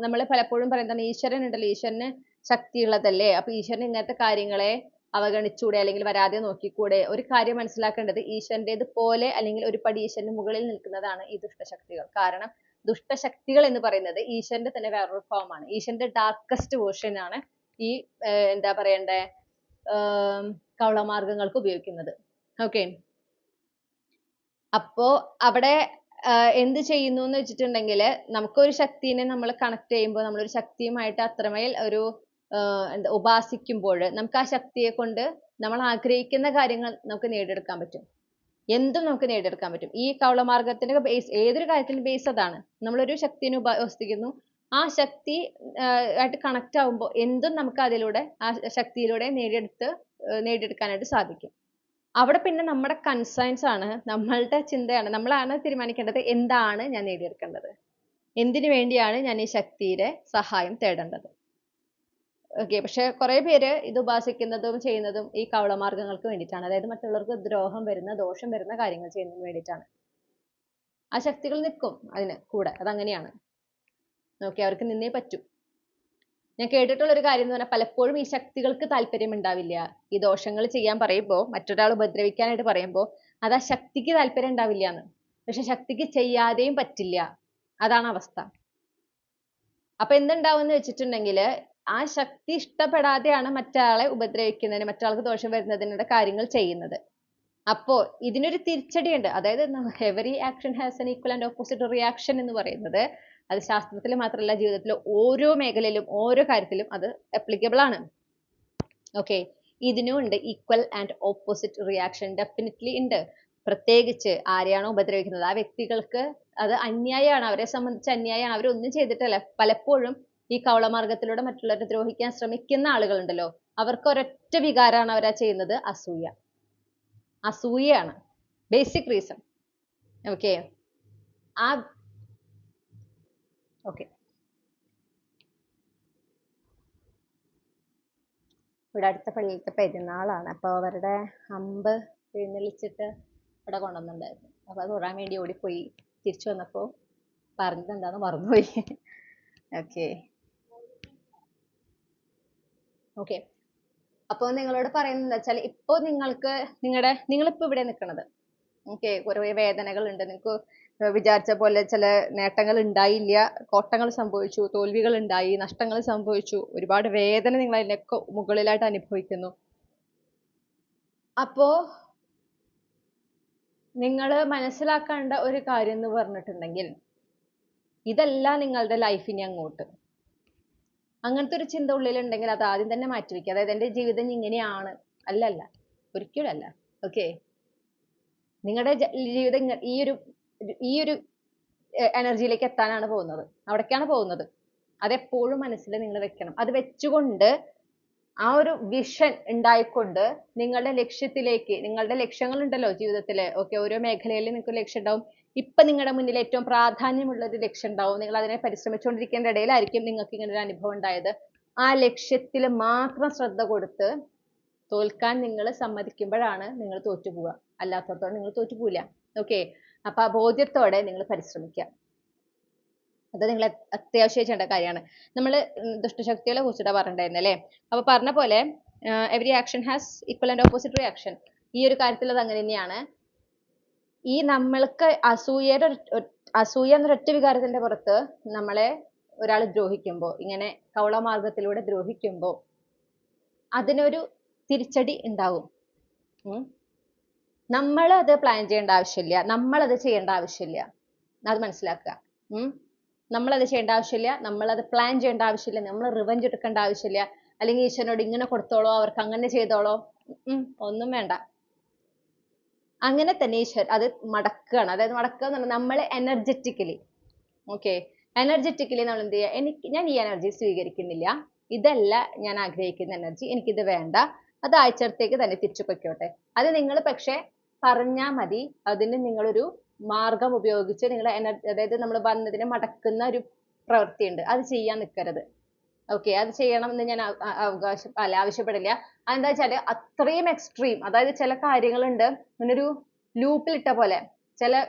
നമ്മൾ പലപ്പോഴും പറയുന്നതാണ് ഈശ്വരൻ ഉണ്ടല്ലോ, ഈശ്വരന് ശക്തിയുള്ളതല്ലേ, അപ്പൊ ഈശ്വരൻ ഇങ്ങനത്തെ കാര്യങ്ങളെ അവഗണിച്ചൂടെ അല്ലെങ്കിൽ വരാതെ നോക്കിക്കൂടെ? ഒരു കാര്യം മനസ്സിലാക്കേണ്ടത്, ഈശ്വരൻ്റെത് പോലെ അല്ലെങ്കിൽ ഒരു പടി ഈശ്വരന് മുകളിൽ നിൽക്കുന്നതാണ് ഈ ദുഷ്ടശക്തികൾ. കാരണം ദുഷ്ടശക്തികൾ എന്ന് പറയുന്നത് ഈശ്വരന്റെ തന്നെ വേറൊരു ഫോം ആണ്. ഈശ്വരന്റെ ഡാർക്കസ്റ്റ് വേർഷൻ ആണ് ഈ എന്താ പറയണ്ടേ കവളമാർഗങ്ങൾക്ക് ഉപയോഗിക്കുന്നത്. ഓക്കെ, അപ്പോ അവിടെ എന്ത് ചെയ്യുന്നു എന്ന് വെച്ചിട്ടുണ്ടെങ്കിൽ, നമുക്കൊരു ശക്തിനെ നമ്മൾ കണക്ട് ചെയ്യുമ്പോൾ, നമ്മളൊരു ശക്തിയുമായിട്ട് അത്രമേൽ ഒരു എന്താ ഉപാസിക്കുമ്പോൾ നമുക്ക് ആ ശക്തിയെ കൊണ്ട് നമ്മൾ ആഗ്രഹിക്കുന്ന കാര്യങ്ങൾ നമുക്ക് നേടിയെടുക്കാൻ പറ്റും. എന്തും നമുക്ക് നേടിയെടുക്കാൻ പറ്റും. ഈ കവളമാർഗത്തിന്റെ ബേസ്, ഏതൊരു കാര്യത്തിന്റെ ബേസ് അതാണ്. നമ്മളൊരു ശക്തിനെ ഉപാസിക്കുന്നു, ആ ശക്തി ആയിട്ട് കണക്ട് ആവുമ്പോൾ എന്തും നമുക്ക് അതിലൂടെ ആ ശക്തിയിലൂടെ നേടിയെടുക്കാനായിട്ട് സാധിക്കും. അവിടെ പിന്നെ നമ്മുടെ കൺസേൺസ് ആണ്, നമ്മളുടെ ചിന്തയാണ്, നമ്മളാണ് തീരുമാനിക്കേണ്ടത് എന്താണ് ഞാൻ നേടിയെടുക്കേണ്ടത്, എന്തിനു വേണ്ടിയാണ് ഞാൻ ഈ ശക്തിയുടെ സഹായം തേടേണ്ടത്. ഓക്കെ, പക്ഷെ കുറെ പേര് ഇത് ഉപാസിക്കുന്നതും ചെയ്യുന്നതും ഈ കവളമാർഗങ്ങൾക്ക് വേണ്ടിയിട്ടാണ്. അതായത് മറ്റുള്ളവർക്ക് ദ്രോഹം വരുന്ന, ദോഷം വരുന്ന കാര്യങ്ങൾ ചെയ്യുന്നതിന് വേണ്ടിയിട്ടാണ്. ആ ശക്തികൾ നിൽക്കും അതിന് കൂടെ, അതങ്ങനെയാണ്. ഓക്കെ, അവർക്ക് നിന്നേ പറ്റൂ. ഞാൻ കേട്ടിട്ടുള്ള ഒരു കാര്യം എന്ന് പറഞ്ഞാൽ, പലപ്പോഴും ഈ ശക്തികൾക്ക് താല്പര്യം ഉണ്ടാവില്ല. ഈ ദോഷങ്ങൾ ചെയ്യാൻ പറയുമ്പോൾ, മറ്റൊരാൾ ഉപദ്രവിക്കാനായിട്ട് പറയുമ്പോൾ, അത് ആ ശക്തിക്ക് താല്പര്യം ഉണ്ടാവില്ല എന്ന്. പക്ഷെ ശക്തിക്ക് ചെയ്യാതെയും പറ്റില്ല, അതാണ് അവസ്ഥ. അപ്പൊ എന്തുണ്ടാവും എന്ന് വെച്ചിട്ടുണ്ടെങ്കിൽ, ആ ശക്തി ഇഷ്ടപ്പെടാതെയാണ് മറ്റാളെ ഉപദ്രവിക്കുന്നതിന്, മറ്റാൾക്ക് ദോഷം വരുന്നതിനുള്ള കാര്യങ്ങൾ ചെയ്യുന്നത്. അപ്പോ ഇതിനൊരു തിരിച്ചടി ഉണ്ട്. അതായത് every action has N equal and opposite reaction എന്ന് പറയുന്നത്, അത് ശാസ്ത്രത്തിൽ മാത്രമല്ല, ജീവിതത്തിലെ ഓരോ മേഖലയിലും ഓരോ കാര്യത്തിലും അത് അപ്ലിക്കബിൾ ആണ്. ഓക്കെ, ഇതിനും ഉണ്ട് equal and opposite reaction, definitely ഉണ്ട്. പ്രത്യേകിച്ച് ആരെയാണോ ഉപദ്രവിക്കുന്നത് ആ വ്യക്തികൾക്ക് അത് അന്യായമാണ്, അവരെ സംബന്ധിച്ച് അന്യായമാണ്. അവരൊന്നും ചെയ്തിട്ടല്ല. പലപ്പോഴും ഈ കവളമാർഗത്തിലൂടെ മറ്റുള്ളവരെ ദ്രോഹിക്കാൻ ശ്രമിക്കുന്ന ആളുകളുണ്ടല്ലോ, അവർക്ക് ഒരൊറ്റ വികാരമാണ് അവരാ ചെയ്യുന്നത്, അസൂയ. അസൂയയാണ് ബേസിക് റീസൺ. ഓക്കെ, ആ ഓക്കെ, ഇവിടെ അടുത്ത പള്ളിയിലത്തെ പെരുന്നാളാണ്. അപ്പോൾ അവരുടെ അമ്പ് എഴുന്നള്ളിച്ചിട്ട് ഇവിടെ കൊണ്ടുവന്നിട്ടുണ്ടായിരുന്നു. അപ്പോൾ അത് തൊടാൻ വേണ്ടി ഓടിപ്പോയി. തിരിച്ചു വന്നപ്പോൾ പറഞ്ഞത് എന്താന്ന് മറന്നുപോയി. ഓക്കെ ഓക്കെ, അപ്പോൾ നിങ്ങളോട് പറയുന്നത് എന്താ വെച്ചാൽ, ഇപ്പോൾ നിങ്ങളിപ്പോൾ ഇവിടെ നിൽക്കുന്നത്, ഓക്കെ, കുറേ വേദനകൾ ഉണ്ട്, നിങ്ങൾക്ക് വിചാരിച്ച പോലെ ചില നേട്ടങ്ങൾ ഉണ്ടായില്ല, കോട്ടങ്ങൾ സംഭവിച്ചു, തോൽവികൾ ഉണ്ടായി, നഷ്ടങ്ങൾ സംഭവിച്ചു, ഒരുപാട് വേദന നിങ്ങൾ അതിനൊക്കെ മുകളിലായിട്ട് അനുഭവിക്കുന്നു. അപ്പോ നിങ്ങൾ മനസ്സിലാക്കേണ്ട ഒരു കാര്യം എന്ന് പറഞ്ഞിട്ടുണ്ടെങ്കിൽ, ഇതല്ല നിങ്ങളുടെ ലൈഫിനെ അങ്ങോട്ട്. അങ്ങനത്തെ ഒരു ചിന്ത ഉള്ളിലുണ്ടെങ്കിൽ അത് ആദ്യം തന്നെ മാറ്റിവെക്കുക. അതായത് എൻ്റെ ജീവിതം ഇങ്ങനെയാണ്, അല്ലല്ല, ഒരിക്കലും അല്ല. ഓക്കെ, നിങ്ങളുടെ ജീവിതം ഈ ഒരു എനർജിയിലേക്ക് എത്താനാണ് പോകുന്നത്, അവിടേക്കാണ് പോകുന്നത്. അതെപ്പോഴും മനസ്സിൽ നിങ്ങൾ വെക്കണം. അത് വെച്ചുകൊണ്ട് ആ ഒരു വിഷൻ ഉണ്ടായിക്കൊണ്ട് നിങ്ങളുടെ ലക്ഷ്യത്തിലേക്ക്, നിങ്ങളുടെ ലക്ഷ്യങ്ങൾ ഉണ്ടല്ലോ ജീവിതത്തില്, ഓക്കെ, ഓരോ മേഖലയിൽ നിങ്ങൾക്ക് ലക്ഷ്യം ഉണ്ടാവും. ഇപ്പൊ നിങ്ങളുടെ മുന്നിൽ ഏറ്റവും പ്രാധാന്യമുള്ള ഒരു ലക്ഷ്യം ഉണ്ടാവും. നിങ്ങൾ അതിനെ പരിശ്രമിച്ചുകൊണ്ടിരിക്കേണ്ട ഇടയിലായിരിക്കും നിങ്ങൾക്ക് ഇങ്ങനെ ഒരു അനുഭവം ഉണ്ടായത്. ആ ലക്ഷ്യത്തിൽ മാത്രം ശ്രദ്ധ കൊടുത്ത് തോൽക്കാൻ നിങ്ങൾ സമ്മതിക്കുമ്പോഴാണ് നിങ്ങൾ തോറ്റുപോവുക. അല്ലാത്തടത്തോളം നിങ്ങൾ തോറ്റുപോവില്ല. ഓക്കെ, അപ്പൊ ആ ബോധ്യത്തോടെ നിങ്ങൾ പരിശ്രമിക്കുക. അത് നിങ്ങൾ അത്യാവശ്യം ചെയ്യേണ്ട കാര്യമാണ്. നമ്മൾ ദുഷ്ടശക്തികളെ കുറിച്ചിട്ടാണ് പറഞ്ഞിട്ടുണ്ടായിരുന്നത് അല്ലേ? അപ്പൊ പറഞ്ഞ പോലെ every action has equal and opposite reaction. ഈ ഒരു കാര്യത്തിൽ അത് അങ്ങനെ തന്നെയാണ്. ഈ നമ്മൾക്ക് അസൂയ എന്നൊരൊറ്റ വികാരത്തിന്റെ പുറത്ത് നമ്മളെ ഒരാൾ ദ്രോഹിക്കുമ്പോൾ, ഇങ്ങനെ കവളമാർഗത്തിലൂടെ ദ്രോഹിക്കുമ്പോൾ അതിനൊരു തിരിച്ചടി ഉണ്ടാവും. നമ്മൾ അത് പ്ലാൻ ചെയ്യേണ്ട ആവശ്യമില്ല, നമ്മളത് ചെയ്യേണ്ട ആവശ്യമില്ല. അത് മനസ്സിലാക്കുക. നമ്മളത് ചെയ്യേണ്ട ആവശ്യമില്ല, നമ്മളത് പ്ലാൻ ചെയ്യേണ്ട ആവശ്യമില്ല, നമ്മൾ റിവഞ്ച് എടുക്കേണ്ട ആവശ്യമില്ല. അല്ലെങ്കിൽ ഈശ്വരനോട് ഇങ്ങനെ കൊടുത്തോളോ, അവർക്ക് അങ്ങനെ ചെയ്തോളോ, ഒന്നും വേണ്ട. അങ്ങനെ തന്നെ ഈശ്വരൻ അത് മടക്കുകയാണ്. അതായത് മടക്കുക എന്ന് പറഞ്ഞാൽ നമ്മൾ എനർജറ്റിക്കലി എനർജറ്റിക്കലി നമ്മൾ എന്ത് ചെയ്യുക, ഞാൻ ഈ എനർജി സ്വീകരിക്കുന്നില്ല, ഇതല്ല ഞാൻ ആഗ്രഹിക്കുന്ന എനർജി, എനിക്കിത് വേണ്ട, അത് ആഴ്ചത്തേക്ക് തന്നെ തിരിച്ചു പൊയ്ക്കോട്ടെ. അത് നിങ്ങൾ പക്ഷെ പറഞ്ഞാൽ മതി. അതിന് നിങ്ങളൊരു മാർഗം ഉപയോഗിച്ച് നിങ്ങൾ അതായത് നമ്മൾ വന്നതിനെ മടക്കുന്ന ഒരു പ്രവൃത്തിയുണ്ട്, അത് ചെയ്യാൻ നിൽക്കരുത്. അത് ചെയ്യണം എന്ന് ഞാൻ ആവശ്യപ്പെടില്ല. അതെന്താ വെച്ചാൽ അത്രയും എക്സ്ട്രീം, അതായത് ചില കാര്യങ്ങളുണ്ട് ഇങ്ങനൊരു ലൂപ്പിലിട്ട പോലെ.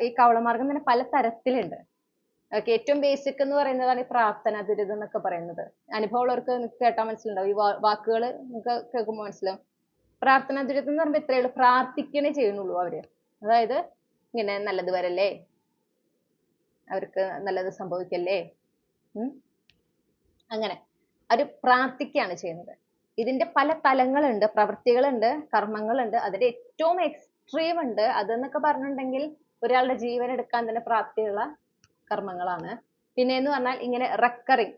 ഈ കവളമാർഗം തന്നെ പല തരത്തിലുണ്ട്. ഏറ്റവും ബേസിക് എന്ന് പറയുന്നതാണ് ഈ പ്രാർത്ഥന ദുരിതം എന്നൊക്കെ പറയുന്നത്. അനുഭവമുള്ളവർക്ക് കേട്ടാൽ മനസ്സിലുണ്ടാവും, ഈ വാക്കുകൾ നിങ്ങൾക്ക് കേൾക്കുമ്പോൾ മനസ്സിലാവും. പ്രാർത്ഥന ദുരിതം എന്ന് പറയുമ്പോൾ ഇത്രയേ ഉള്ളൂ, പ്രാർത്ഥിക്കണേ ചെയ്യുന്നുള്ളൂ അവര്. അതായത് ഇങ്ങനെ നല്ലത് വരല്ലേ, അവർക്ക് നല്ലത് സംഭവിക്കല്ലേ, അങ്ങനെ അവർ പ്രാർത്ഥിക്കുകയാണ് ചെയ്യുന്നത്. ഇതിന്റെ പല തലങ്ങളുണ്ട്, പ്രവൃത്തികളുണ്ട്, കർമ്മങ്ങളുണ്ട്. അതിന്റെ ഏറ്റവും എക്സ്ട്രീം ഉണ്ട്. അതെന്നൊക്കെ പറഞ്ഞിട്ടുണ്ടെങ്കിൽ ഒരാളുടെ ജീവൻ എടുക്കാൻ തന്നെ പ്രാപ്തിയുള്ള കർമ്മങ്ങളാണ്. പിന്നെ എന്ന് പറഞ്ഞാൽ ഇങ്ങനെ റെക്കറിങ്,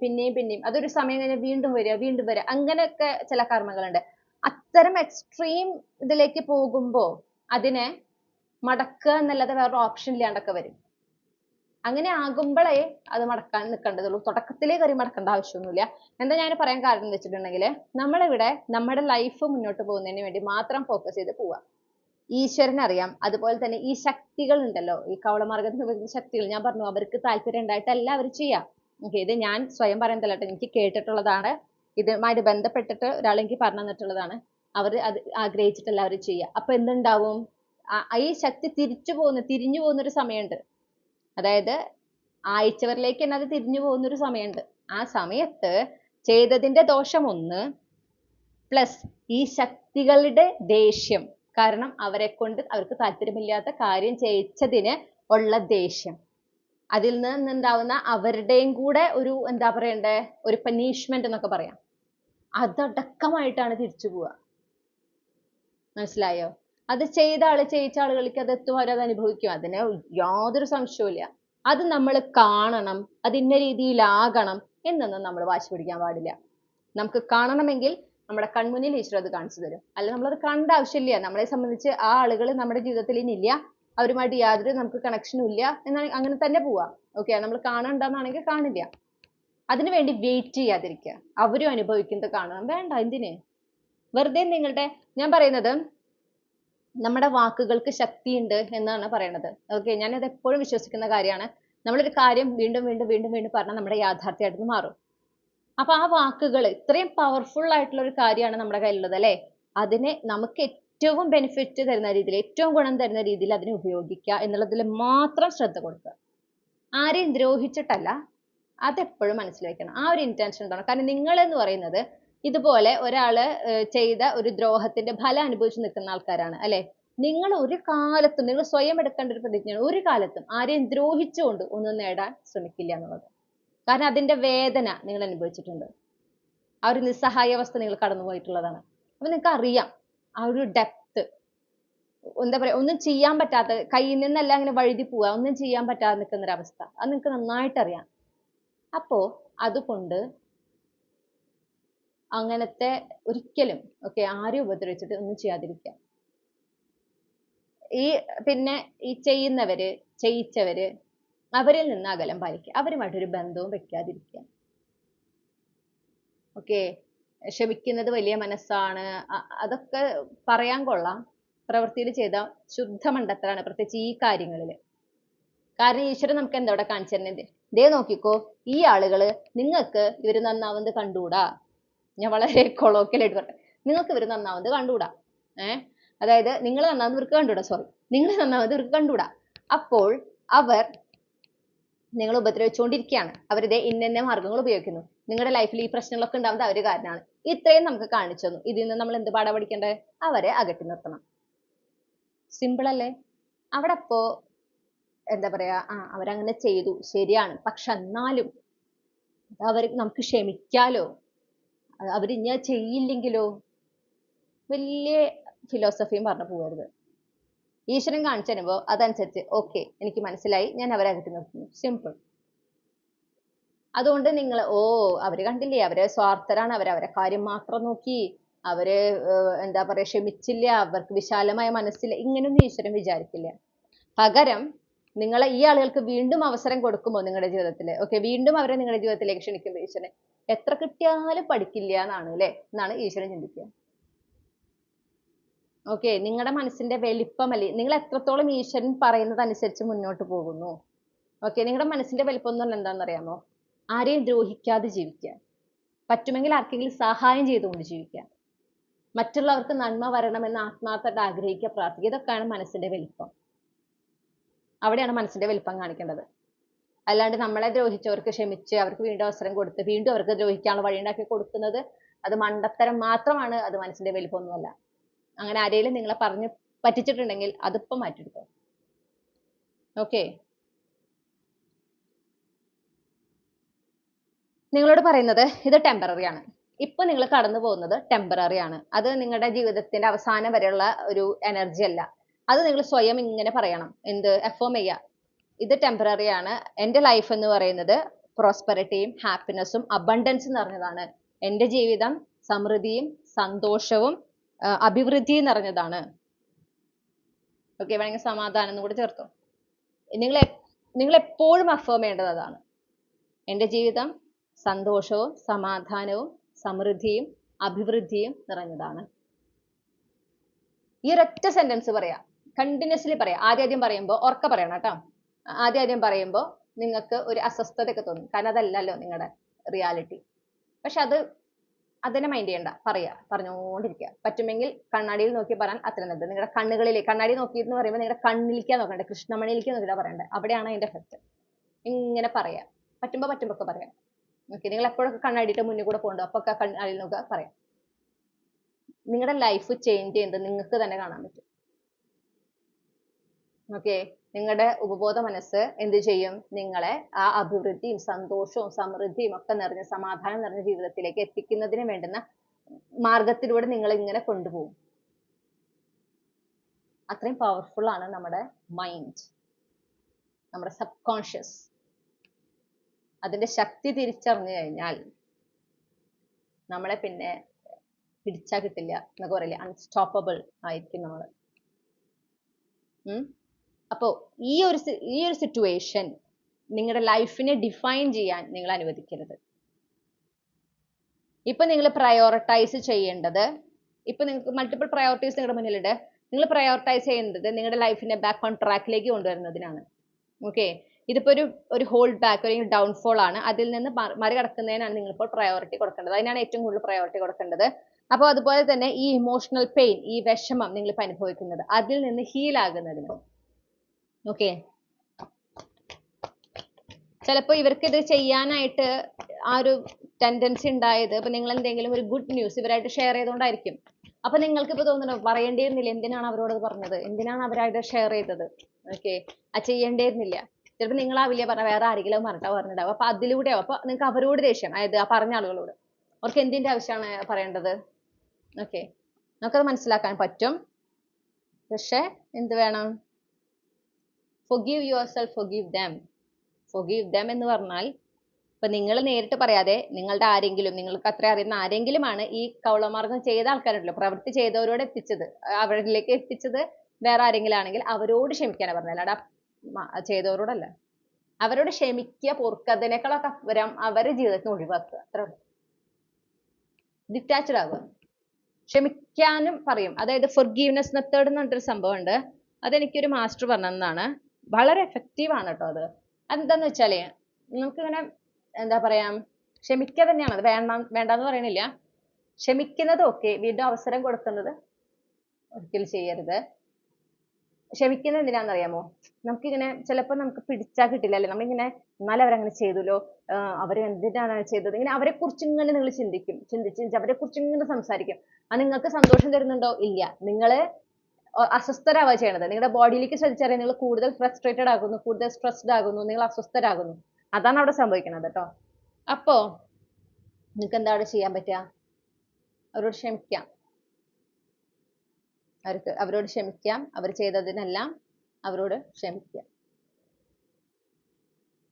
പിന്നെയും അതൊരു സമയം കഴിഞ്ഞ് വീണ്ടും വരിക, അങ്ങനെയൊക്കെ ചില കർമ്മങ്ങളുണ്ട്. അത്തരം എക്സ്ട്രീം ഇതിലേക്ക് പോകുമ്പോൾ അതിനെ മടക്കുക എന്നല്ലാതെ വേറൊരു ഓപ്ഷൻ ഇല്ലാണ്ടൊക്കെ വരും. അങ്ങനെ ആകുമ്പോഴേ അത് മടക്കാൻ നിൽക്കേണ്ടതുള്ളൂ. തുടക്കത്തിലേ കയറി മടക്കേണ്ട ആവശ്യമൊന്നുമില്ല. എന്താ ഞാൻ പറയാൻ കാരണം എന്ന് വെച്ചിട്ടുണ്ടെങ്കിൽ, നമ്മളിവിടെ നമ്മുടെ ലൈഫ് മുന്നോട്ട് പോകുന്നതിന് വേണ്ടി മാത്രം ഫോക്കസ് ചെയ്ത് പോവുക. ഈശ്വരനറിയാം. അതുപോലെ തന്നെ ഈ ശക്തികൾ ഉണ്ടല്ലോ, ഈ കവളമാർഗത്തിന് വരുന്ന ശക്തികൾ, ഞാൻ പറഞ്ഞു അവർക്ക് താല്പര്യം ഉണ്ടായിട്ടല്ല അവർ ചെയ്യാം. ഇത് ഞാൻ സ്വയം പറയുന്നതല്ല കേട്ടോ, എനിക്ക് കേട്ടിട്ടുള്ളതാണ്. ഇതുമായിട്ട് ബന്ധപ്പെട്ടിട്ട് ഒരാൾ എനിക്ക് പറഞ്ഞു തന്നിട്ടുള്ളതാണ്. അവർ അത് ആഗ്രഹിച്ചിട്ടല്ല അവർ ചെയ്യുക. അപ്പൊ എന്തുണ്ടാവും, ഈ ശക്തി തിരിഞ്ഞു പോകുന്ന ഒരു സമയമുണ്ട്. അതായത് ആഴ്ചവരിലേക്ക് തന്നെ അത് തിരിഞ്ഞു പോകുന്ന ഒരു സമയമുണ്ട്. ആ സമയത്ത് ചെയ്തതിന്റെ ദോഷം ഒന്ന്, പ്ലസ് ഈ ശക്തികളുടെ ദേഷ്യം, കാരണം അവരെ കൊണ്ട് അവർക്ക് താല്പര്യമില്ലാത്ത കാര്യം ചെയ്യിച്ചതിന് ഉള്ള ദേഷ്യം, അതിൽ നിന്നുണ്ടാവുന്ന അവരുടെയും കൂടെ ഒരു എന്താ പറയണ്ടേ, ഒരു പനിഷ്മെന്റ് എന്നൊക്കെ പറയാം, അതടക്കമായിട്ടാണ് തിരിച്ചു പോവുക. മനസ്സിലായോ? അത് ചെയ്യിച്ച ആളുകൾക്ക് അത് എത്തും, അവരത് അനുഭവിക്കും. അതിന് യാതൊരു സംശയവുമില്ല. അത് നമ്മൾ കാണണം, അത് ഇന്ന രീതിയിലാകണം എന്നൊന്നും നമ്മൾ വാശി പിടിക്കാൻ പാടില്ല. നമുക്ക് കാണണമെങ്കിൽ നമ്മുടെ കൺമുന്നിൽ ഈശ്വരൻ അത് കാണിച്ചു തരും. അല്ല നമ്മളത് കാണേണ്ട ആവശ്യമില്ല. നമ്മളെ സംബന്ധിച്ച് ആ ആളുകൾ നമ്മുടെ ജീവിതത്തിൽ ഇനി ഇല്ല, അവരുമായിട്ട് യാതൊരു നമുക്ക് കണക്ഷനും ഇല്ല എന്നാണ്, അങ്ങനെ തന്നെ പോവാ. നമ്മൾ കാണണ്ടെന്നാണെങ്കിൽ കാണില്ല. അതിനു വേണ്ടി വെയിറ്റ് ചെയ്യാതിരിക്കുക. അവരും അനുഭവിക്കുന്നത് കാണണം. വേണ്ട, എന്തിന് വെറുതെ ഞാൻ പറയുന്നത്, നമ്മുടെ വാക്കുകൾക്ക് ശക്തിയുണ്ട് എന്നാണ് പറയണത്. ഞാനത് എപ്പോഴും വിശ്വസിക്കുന്ന കാര്യമാണ്. നമ്മളൊരു കാര്യം വീണ്ടും പറഞ്ഞാൽ നമ്മുടെ യാഥാർത്ഥ്യമായിട്ട് മാറും. അപ്പൊ ആ വാക്കുകൾ ഇത്രയും പവർഫുൾ ആയിട്ടുള്ള ഒരു കാര്യമാണ് നമ്മുടെ കയ്യിലുള്ളത് അല്ലെ. അതിനെ നമുക്ക് ഏറ്റവും ബെനിഫിറ്റ് തരുന്ന രീതിയിൽ, ഏറ്റവും ഗുണം തരുന്ന രീതിയിൽ അതിനെ ഉപയോഗിക്കുക എന്നുള്ളതിൽ മാത്രം ശ്രദ്ധ കൊടുക്കുക. ആരെയും ദ്രോഹിച്ചിട്ടല്ല, അതെപ്പോഴും മനസ്സിൽ വെക്കണം. ആ ഒരു ഇന്റൻഷൻ ഉണ്ടാവണം. കാരണം നിങ്ങൾ എന്ന് പറയുന്നത് ഇതുപോലെ ഒരാള് ചെയ്ത ഒരു ദ്രോഹത്തിന്റെ ഫലം അനുഭവിച്ച് നിൽക്കുന്ന ആൾക്കാരാണ് അല്ലെ. നിങ്ങൾ ഒരു കാലത്തും, നിങ്ങൾ സ്വയം എടുക്കേണ്ട ഒരു പ്രതിജ്ഞയാണ്, ഒരു കാലത്തും ആരെയും ദ്രോഹിച്ചുകൊണ്ട് ഒന്നും നേടാൻ ശ്രമിക്കില്ല എന്നുള്ളത്. കാരണം അതിന്റെ വേദന നിങ്ങൾ അനുഭവിച്ചിട്ടുണ്ട്. ആ ഒരു നിസ്സഹായാവസ്ഥ നിങ്ങൾ കടന്നുപോയിട്ടുള്ളതാണ്. അപ്പൊ നിങ്ങൾക്ക് അറിയാം ആ ഒരു ഡെപ്ത്. എന്താ പറയാ, ഒന്നും ചെയ്യാൻ പറ്റാത്ത, കയ്യിൽ നിന്നെല്ലാം അങ്ങനെ വഴുതി പോവുക, ഒന്നും ചെയ്യാൻ പറ്റാതെ നിൽക്കുന്ന ഒരു അവസ്ഥ, അത് നിങ്ങൾക്ക് നന്നായിട്ട് അറിയാം. അപ്പോ അതുകൊണ്ട് അങ്ങനത്തെ ഒരിക്കലും ആരെയും ഉപദ്രവിച്ചിട്ട് ഒന്നും ചെയ്യാതിരിക്കുക. പിന്നെ ഈ ചെയ്യുന്നവര്, ചെയ്യിച്ചവര്, അവരിൽ നിന്ന് അകലം പാലിക്കുക. അവരുമായിട്ടൊരു ബന്ധവും വെക്കാതിരിക്കുക. ക്ഷമിക്കുന്നത് വലിയ മനസ്സാണ്, അതൊക്കെ പറയാൻ കൊള്ളാം. പ്രവൃത്തിയിൽ ചെയ്ത ശുദ്ധ മണ്ടത്തരാണ്, പ്രത്യേകിച്ച് ഈ കാര്യങ്ങളിൽ. കാരണം ഈശ്വരൻ നമുക്ക് എന്താ ഇവിടെ കാണിച്ചു തരുന്നത്? ദേ നോക്കിക്കോ, ഈ ആളുകള്, നിങ്ങൾക്ക് ഇവര് നന്നാവുന്നത് കണ്ടുകൂടാ. ഞാൻ വളരെ കൊളോക്കിയലായിട്ട് പറഞ്ഞു, നിങ്ങൾക്ക് ഇവര് നന്നാവുന്നത് കണ്ടുകൂടാ. അതായത് നിങ്ങൾ നന്നാവുന്നത് ഇവർക്ക് കണ്ടുകൂടാ, നിങ്ങൾ നന്നാവുന്നത് ഇവർക്ക് കണ്ടുകൂടാ. അപ്പോൾ അവർ നിങ്ങൾ ഉപദ്രവിച്ചുകൊണ്ടിരിക്കുകയാണ്. അവരിതേ ഇന്ന മാർഗങ്ങൾ ഉപയോഗിക്കുന്നു. നിങ്ങളുടെ ലൈഫിൽ ഈ പ്രശ്നങ്ങളൊക്കെ ഉണ്ടാവുന്നത് അവര് കാരണമാണ്. ഇത്രയും നമുക്ക് കാണിച്ചു തന്നു. ഇതിൽ നിന്ന് നമ്മൾ എന്ത് പാഠം പഠിക്കേണ്ടത്? അവരെ അകറ്റി നിർത്തണം. സിമ്പിൾ അല്ലേ? അവിടെ അപ്പോ എന്താ പറയാ, അവരങ്ങനെ ചെയ്തു, ശരിയാണ്, പക്ഷെ എന്നാലും നമുക്ക് ക്ഷമിക്കാലോ, അവരിഞ്ഞ ചെയ്യില്ലെങ്കിലോ? വലിയ ഫിലോസഫിയും പറഞ്ഞു പോകരുത്. ഈശ്വരൻ കാണിച്ചു തരുമ്പോൾ അതനുസരിച്ച് ഓക്കെ എനിക്ക് മനസ്സിലായി, ഞാൻ അവരെ അകറ്റി നിർത്തുന്നു. സിമ്പിൾ. അതുകൊണ്ട് നിങ്ങൾ അവര് കണ്ടില്ലേ, അവരെ സ്വാർത്ഥരാണ്, അവരെ കാര്യം മാത്രം നോക്കി, അവര് എന്താ പറയാ ക്ഷമിച്ചില്ല, അവർക്ക് വിശാലമായ മനസ്സില്ല, ഇങ്ങനെയൊന്നും ഈശ്വരൻ വിചാരിക്കില്ല. പകരം നിങ്ങളെ ഈ ആളുകൾക്ക് വീണ്ടും അവസരം കൊടുക്കുമ്പോൾ നിങ്ങളുടെ ജീവിതത്തിൽ ഓക്കെ, വീണ്ടും അവരെ നിങ്ങളുടെ ജീവിതത്തിലേക്ക് ക്ഷണിക്കുമ്പോൾ ഈശ്വരൻ എത്ര കിട്ടിയാലും പഠിക്കില്ല എന്നാണ് അല്ലേ, എന്നാണ് ഈശ്വരൻ ചിന്തിക്കുക. ഓക്കെ, നിങ്ങളുടെ മനസ്സിന്റെ വലിപ്പമല്ലേ, നിങ്ങൾ എത്രത്തോളം ഈശ്വരൻ പറയുന്നത് അനുസരിച്ച് മുന്നോട്ട് പോകുന്നു. ഓക്കെ, നിങ്ങളുടെ മനസ്സിന്റെ വലിപ്പം എന്ന് പറഞ്ഞാൽ എന്താണെന്ന് അറിയാമോ? ആരെയും ദ്രോഹിക്കാതെ ജീവിക്കുക, പറ്റുമെങ്കിൽ ആർക്കെങ്കിലും സഹായം ചെയ്തുകൊണ്ട് ജീവിക്കുക, മറ്റുള്ളവർക്ക് നന്മ വരണമെന്ന് ആത്മാർത്ഥമായിട്ട് ആഗ്രഹിക്കുക, പ്രാർത്ഥിക്കുക. ഇതൊക്കെയാണ് മനസ്സിന്റെ വലിപ്പം. അവിടെയാണ് മനസ്സിന്റെ വലിപ്പം കാണിക്കേണ്ടത്. അല്ലാണ്ട് നമ്മളെ ദ്രോഹിച്ചവർക്ക് ക്ഷമിച്ച് അവർക്ക് വീണ്ടും അവസരം കൊടുത്ത് വീണ്ടും അവർക്ക് ദ്രോഹിക്കാനുള്ള വഴിയുണ്ടാക്കി കൊടുക്കുന്നത് അത് മണ്ടത്തരം മാത്രമാണ്, അത് മനസ്സിന്റെ വലിപ്പമൊന്നുമല്ല. അങ്ങനെ ആരെങ്കിലും നിങ്ങളെ പറഞ്ഞ് പറ്റിച്ചിട്ടുണ്ടെങ്കിൽ അതിപ്പം മാറ്റിയെടുക്കും. ഓക്കെ, നിങ്ങളോട് പറയുന്നത് ഇത് ടെമ്പററി ആണ്. ഇപ്പൊ നിങ്ങൾ കടന്നു പോകുന്നത് ടെമ്പററി ആണ്. അത് നിങ്ങളുടെ ജീവിതത്തിന്റെ അവസാനം വരെയുള്ള ഒരു എനർജി അല്ല. അത് നിങ്ങൾ സ്വയം ഇങ്ങനെ പറയണം. എന്ത് അഫേം ചെയ്യുക, ഇത് ടെമ്പററി ആണ്. എൻ്റെ ലൈഫ് എന്ന് പറയുന്നത് പ്രോസ്പെറിറ്റിയും ഹാപ്പിനെസ്സും അബണ്ടൻസും നിറഞ്ഞതാണ്. എൻ്റെ ജീവിതം സമൃദ്ധിയും സന്തോഷവും അഭിവൃദ്ധിയും നിറഞ്ഞതാണ്. ഓക്കെ, വേണമെങ്കിൽ സമാധാനം എന്ന് കൂടി ചേർത്തോ. നിങ്ങൾ എപ്പോഴും അഫേം ചെയ്യേണ്ടത് അതാണ്. എൻ്റെ ജീവിതം സന്തോഷവും സമാധാനവും സമൃദ്ധിയും അഭിവൃദ്ധിയും നിറഞ്ഞതാണ്. ഈ ഒരൊറ്റ സെന്റൻസ് പറയാം, കണ്ടിന്യൂസ്ലി പറയാം. ആദ്യം പറയുമ്പോൾ ഉറക്ക പറയണം കേട്ടോ. ആദ്യം പറയുമ്പോൾ നിങ്ങൾക്ക് ഒരു അസ്വസ്ഥതയൊക്കെ തോന്നും, കാരണം അതല്ലല്ലോ നിങ്ങളുടെ റിയാലിറ്റി. പക്ഷെ അതിനെ മൈൻഡ് ചെയ്യണ്ട, പറഞ്ഞുകൊണ്ടിരിക്കുക. പറ്റുമെങ്കിൽ കണ്ണാടിയിൽ നോക്കി പറയാൻ അത്ര നല്ലത്. നിങ്ങളുടെ കണ്ണുകളിൽ, കണ്ണാടി നോക്കിയെന്ന് പറയുമ്പോൾ നിങ്ങളുടെ കണ്ണിലേക്കാണ് നോക്കണ്ടേ, കൃഷ്ണമണിയിലേക്ക് നോക്കിയിട്ടാണ് പറയണ്ടേ. അവിടെയാണ് അതിന്റെ എഫക്റ്റ്. ഇങ്ങനെ പറയാം, പറ്റുമ്പോൾ ഒക്കെ പറയാം. ഓക്കെ, നിങ്ങൾ എപ്പോഴൊക്കെ കണ്ണാടിയിട്ട് മുന്നിൽ കൂടെ പോകുന്നുണ്ടോ അപ്പൊ ഒക്കെ കണ്ണാടിയിൽ നോക്കുക പറയാം. നിങ്ങളുടെ ലൈഫ് ചേഞ്ച് ചെയ്യുന്നത് നിങ്ങൾക്ക് തന്നെ കാണാൻ പറ്റും. ഓക്കെ, നിങ്ങളുടെ ഉപബോധ മനസ്സ് എന്ത് ചെയ്യും? നിങ്ങളെ ആ അഭിവൃദ്ധിയും സന്തോഷവും സമൃദ്ധിയും ഒക്കെ നിറഞ്ഞ സമാധാനം നിറഞ്ഞ ജീവിതത്തിലേക്ക് എത്തിക്കുന്നതിന് വേണ്ടുന്ന മാർഗത്തിലൂടെ നിങ്ങൾ ഇങ്ങനെ കൊണ്ടുപോകും. അത്രയും പവർഫുൾ ആണ് നമ്മുടെ മൈൻഡ്, നമ്മുടെ സബ് കോൺഷ്യസ്. അതിന്റെ ശക്തി തിരിച്ചറിഞ്ഞു കഴിഞ്ഞാൽ നമ്മളെ പിന്നെ പിടിച്ചാൽ കിട്ടില്ല എന്നൊക്കെ പറയില്ലേ, അൺസ്റ്റോപ്പബിൾ ആയിരിക്കും നമ്മൾ. അപ്പോൾ ഈ ഒരു സിറ്റുവേഷൻ നിങ്ങളുടെ ലൈഫിനെ ഡിഫൈൻ ചെയ്യാൻ നിങ്ങൾ അനുവദിക്കരുത്. ഇപ്പൊ നിങ്ങൾ പ്രയോറിറ്റൈസ് ചെയ്യേണ്ടത്, ഇപ്പൊ നിങ്ങൾക്ക് മൾട്ടിപ്പിൾ പ്രയോറിറ്റീസ് നിങ്ങളുടെ മുന്നിലുണ്ട്. നിങ്ങൾ പ്രയോറിറ്റൈസ് ചെയ്യേണ്ടത് നിങ്ങളുടെ ലൈഫിനെ ബാക്ക് ഓൺ ട്രാക്കിലേക്ക് കൊണ്ടുവരുന്നതിനാണ്. ഓക്കെ, ഇതിപ്പോ ഒരു ഹോൾഡ് ബാക്ക് അല്ലെങ്കിൽ ഡൗൺഫോൾ ആണ്. അതിൽ നിന്ന് മറികടക്കുന്നതിനാണ് നിങ്ങളിപ്പോൾ പ്രയോറിറ്റി കൊടുക്കേണ്ടത്. അതിനാണ് ഏറ്റവും കൂടുതൽ പ്രയോറിറ്റി കൊടുക്കേണ്ടത്. അപ്പോൾ അതുപോലെ തന്നെ ഈ ഇമോഷണൽ പെയിൻ, ഈ വിഷമം നിങ്ങളിപ്പോൾ അനുഭവിക്കുന്നത്, അതിൽ നിന്ന് ഹീൽ ആകുന്നതിന്. ഓക്കെ, ചിലപ്പോൾ ഇവർക്ക് ഇത് ചെയ്യാനായിട്ട് ആ ഒരു ടെൻഡൻസി ഉണ്ടായത് ഇപ്പൊ നിങ്ങൾ എന്തെങ്കിലും ഒരു ഗുഡ് ന്യൂസ് ഇവരായിട്ട് ഷെയർ ചെയ്തുകൊണ്ടായിരിക്കും. അപ്പൊ നിങ്ങൾക്ക് ഇപ്പൊ തോന്നുന്നു പറയേണ്ടിയിരുന്നില്ല, എന്തിനാണ് അവരോട് പറഞ്ഞത്, എന്തിനാണ് അവരായിട്ട് ഷെയർ ചെയ്തത്. ഓക്കെ, അത് ചെയ്യേണ്ടിയിരുന്നില്ല. ചിലപ്പോൾ നിങ്ങളാവില്ല പറഞ്ഞ, വേറെ ആരെങ്കിലും പറഞ്ഞിട്ടുണ്ടാവും. അപ്പൊ അതിലൂടെ അപ്പൊ നിങ്ങൾക്ക് അവരോട് ദേഷ്യം, അതായത് ആ പറഞ്ഞ ആളുകളോട്. അവർക്ക് എന്തിന്റെ ആവശ്യമാണ് പറയേണ്ടത്? ഓക്കെ, നമുക്കത് മനസ്സിലാക്കാൻ പറ്റും. പക്ഷെ എന്ത് വേണം? forgive yourself, forgive them. forgive them എന്ന് പറഞ്ഞാൽ ഇപ്പൊ നിങ്ങൾ നേരിട്ട് പറയാതെ നിങ്ങളുടെ ആരെങ്കിലും, നിങ്ങൾക്ക് അത്ര അറിയുന്ന ആരെങ്കിലുമാണ് ഈ കൗളമാർഗം ചെയ്ത ആൾക്കാരുണ്ടല്ലോ, പ്രവൃത്തി ചെയ്തവരോട് എത്തിച്ചത്, അവരിലേക്ക് എത്തിച്ചത് വേറെ ആരെങ്കിലും ആണെങ്കിൽ അവരോട് ക്ഷമിക്കാനാ പറഞ്ഞത്, അല്ലാണ്ട് ചെയ്തവരോടല്ല. അവരോട് ക്ഷമിക്കുക, പൊറുക്കതിനേക്കാളൊക്കെ അവരുടെ ജീവിതത്തിന് ഒഴിവാക്കുക, അത്ര ഡിറ്റാച്ച്ഡ് ആവുക. ക്ഷമിക്കാനും പറയും, അതായത് ഫൊർഗീവ്നെസ് മെത്തേഡ് എന്ന് പറഞ്ഞിട്ടൊരു സംഭവം ഉണ്ട്. അതെനിക്കൊരു മാസ്റ്റർ പറഞ്ഞതാണ്, വളരെ എഫക്റ്റീവ് ആണ് കേട്ടോ. അതെന്താന്ന് വെച്ചാല് നമുക്കിങ്ങനെ എന്താ പറയാ, ക്ഷമിക്കുക തന്നെയാണ്, അത് വേണ്ടെന്ന് പറയണില്ല. ക്ഷമിക്കുന്നത് ഓക്കെ, വീണ്ടും അവസരം കൊടുക്കുന്നത് ഒരിക്കലും ചെയ്യരുത്. ക്ഷമിക്കുന്നത് എന്തിനാണെന്നറിയാമോ? നമുക്കിങ്ങനെ ചിലപ്പോൾ നമുക്ക് പിടിച്ചാൽ കിട്ടില്ല അല്ലേ, നമ്മളിങ്ങനെ എന്നാലും അവരങ്ങനെ ചെയ്തല്ലോ, അവർ എന്തിനാണ് ചെയ്തത്, ഇങ്ങനെ അവരെ കുറിച്ച് ഇങ്ങനെ നിങ്ങൾ ചിന്തിച്ച് അവരെ കുറിച്ച് ഇങ്ങനെ സംസാരിക്കും. അത് നിങ്ങൾക്ക് സന്തോഷം തരുന്നുണ്ടോ? ഇല്ല. നിങ്ങൾ അസ്വസ്ഥരാവുക ചെയ്യണത്. നിങ്ങളുടെ ബോഡിയിലേക്ക് ശ്രദ്ധിച്ചറിയാം, നിങ്ങൾ കൂടുതൽ ഫ്രസ്ട്രേറ്റഡ് ആകുന്നു, കൂടുതൽ സ്ട്രെസ്ഡ് ആകുന്നു, നിങ്ങൾ അസ്വസ്ഥരാകുന്നു. അതാണ് അവിടെ സംഭവിക്കുന്നത് കേട്ടോ. അപ്പോ നിങ്ങൾക്ക് എന്താ അവിടെ ചെയ്യാൻ പറ്റുക? അവരോട് ക്ഷമിക്കാം. അവരോട് ക്ഷമിക്കാം. അവർ ചെയ്തതിനെല്ലാം അവരോട് ക്ഷമിക്കുക.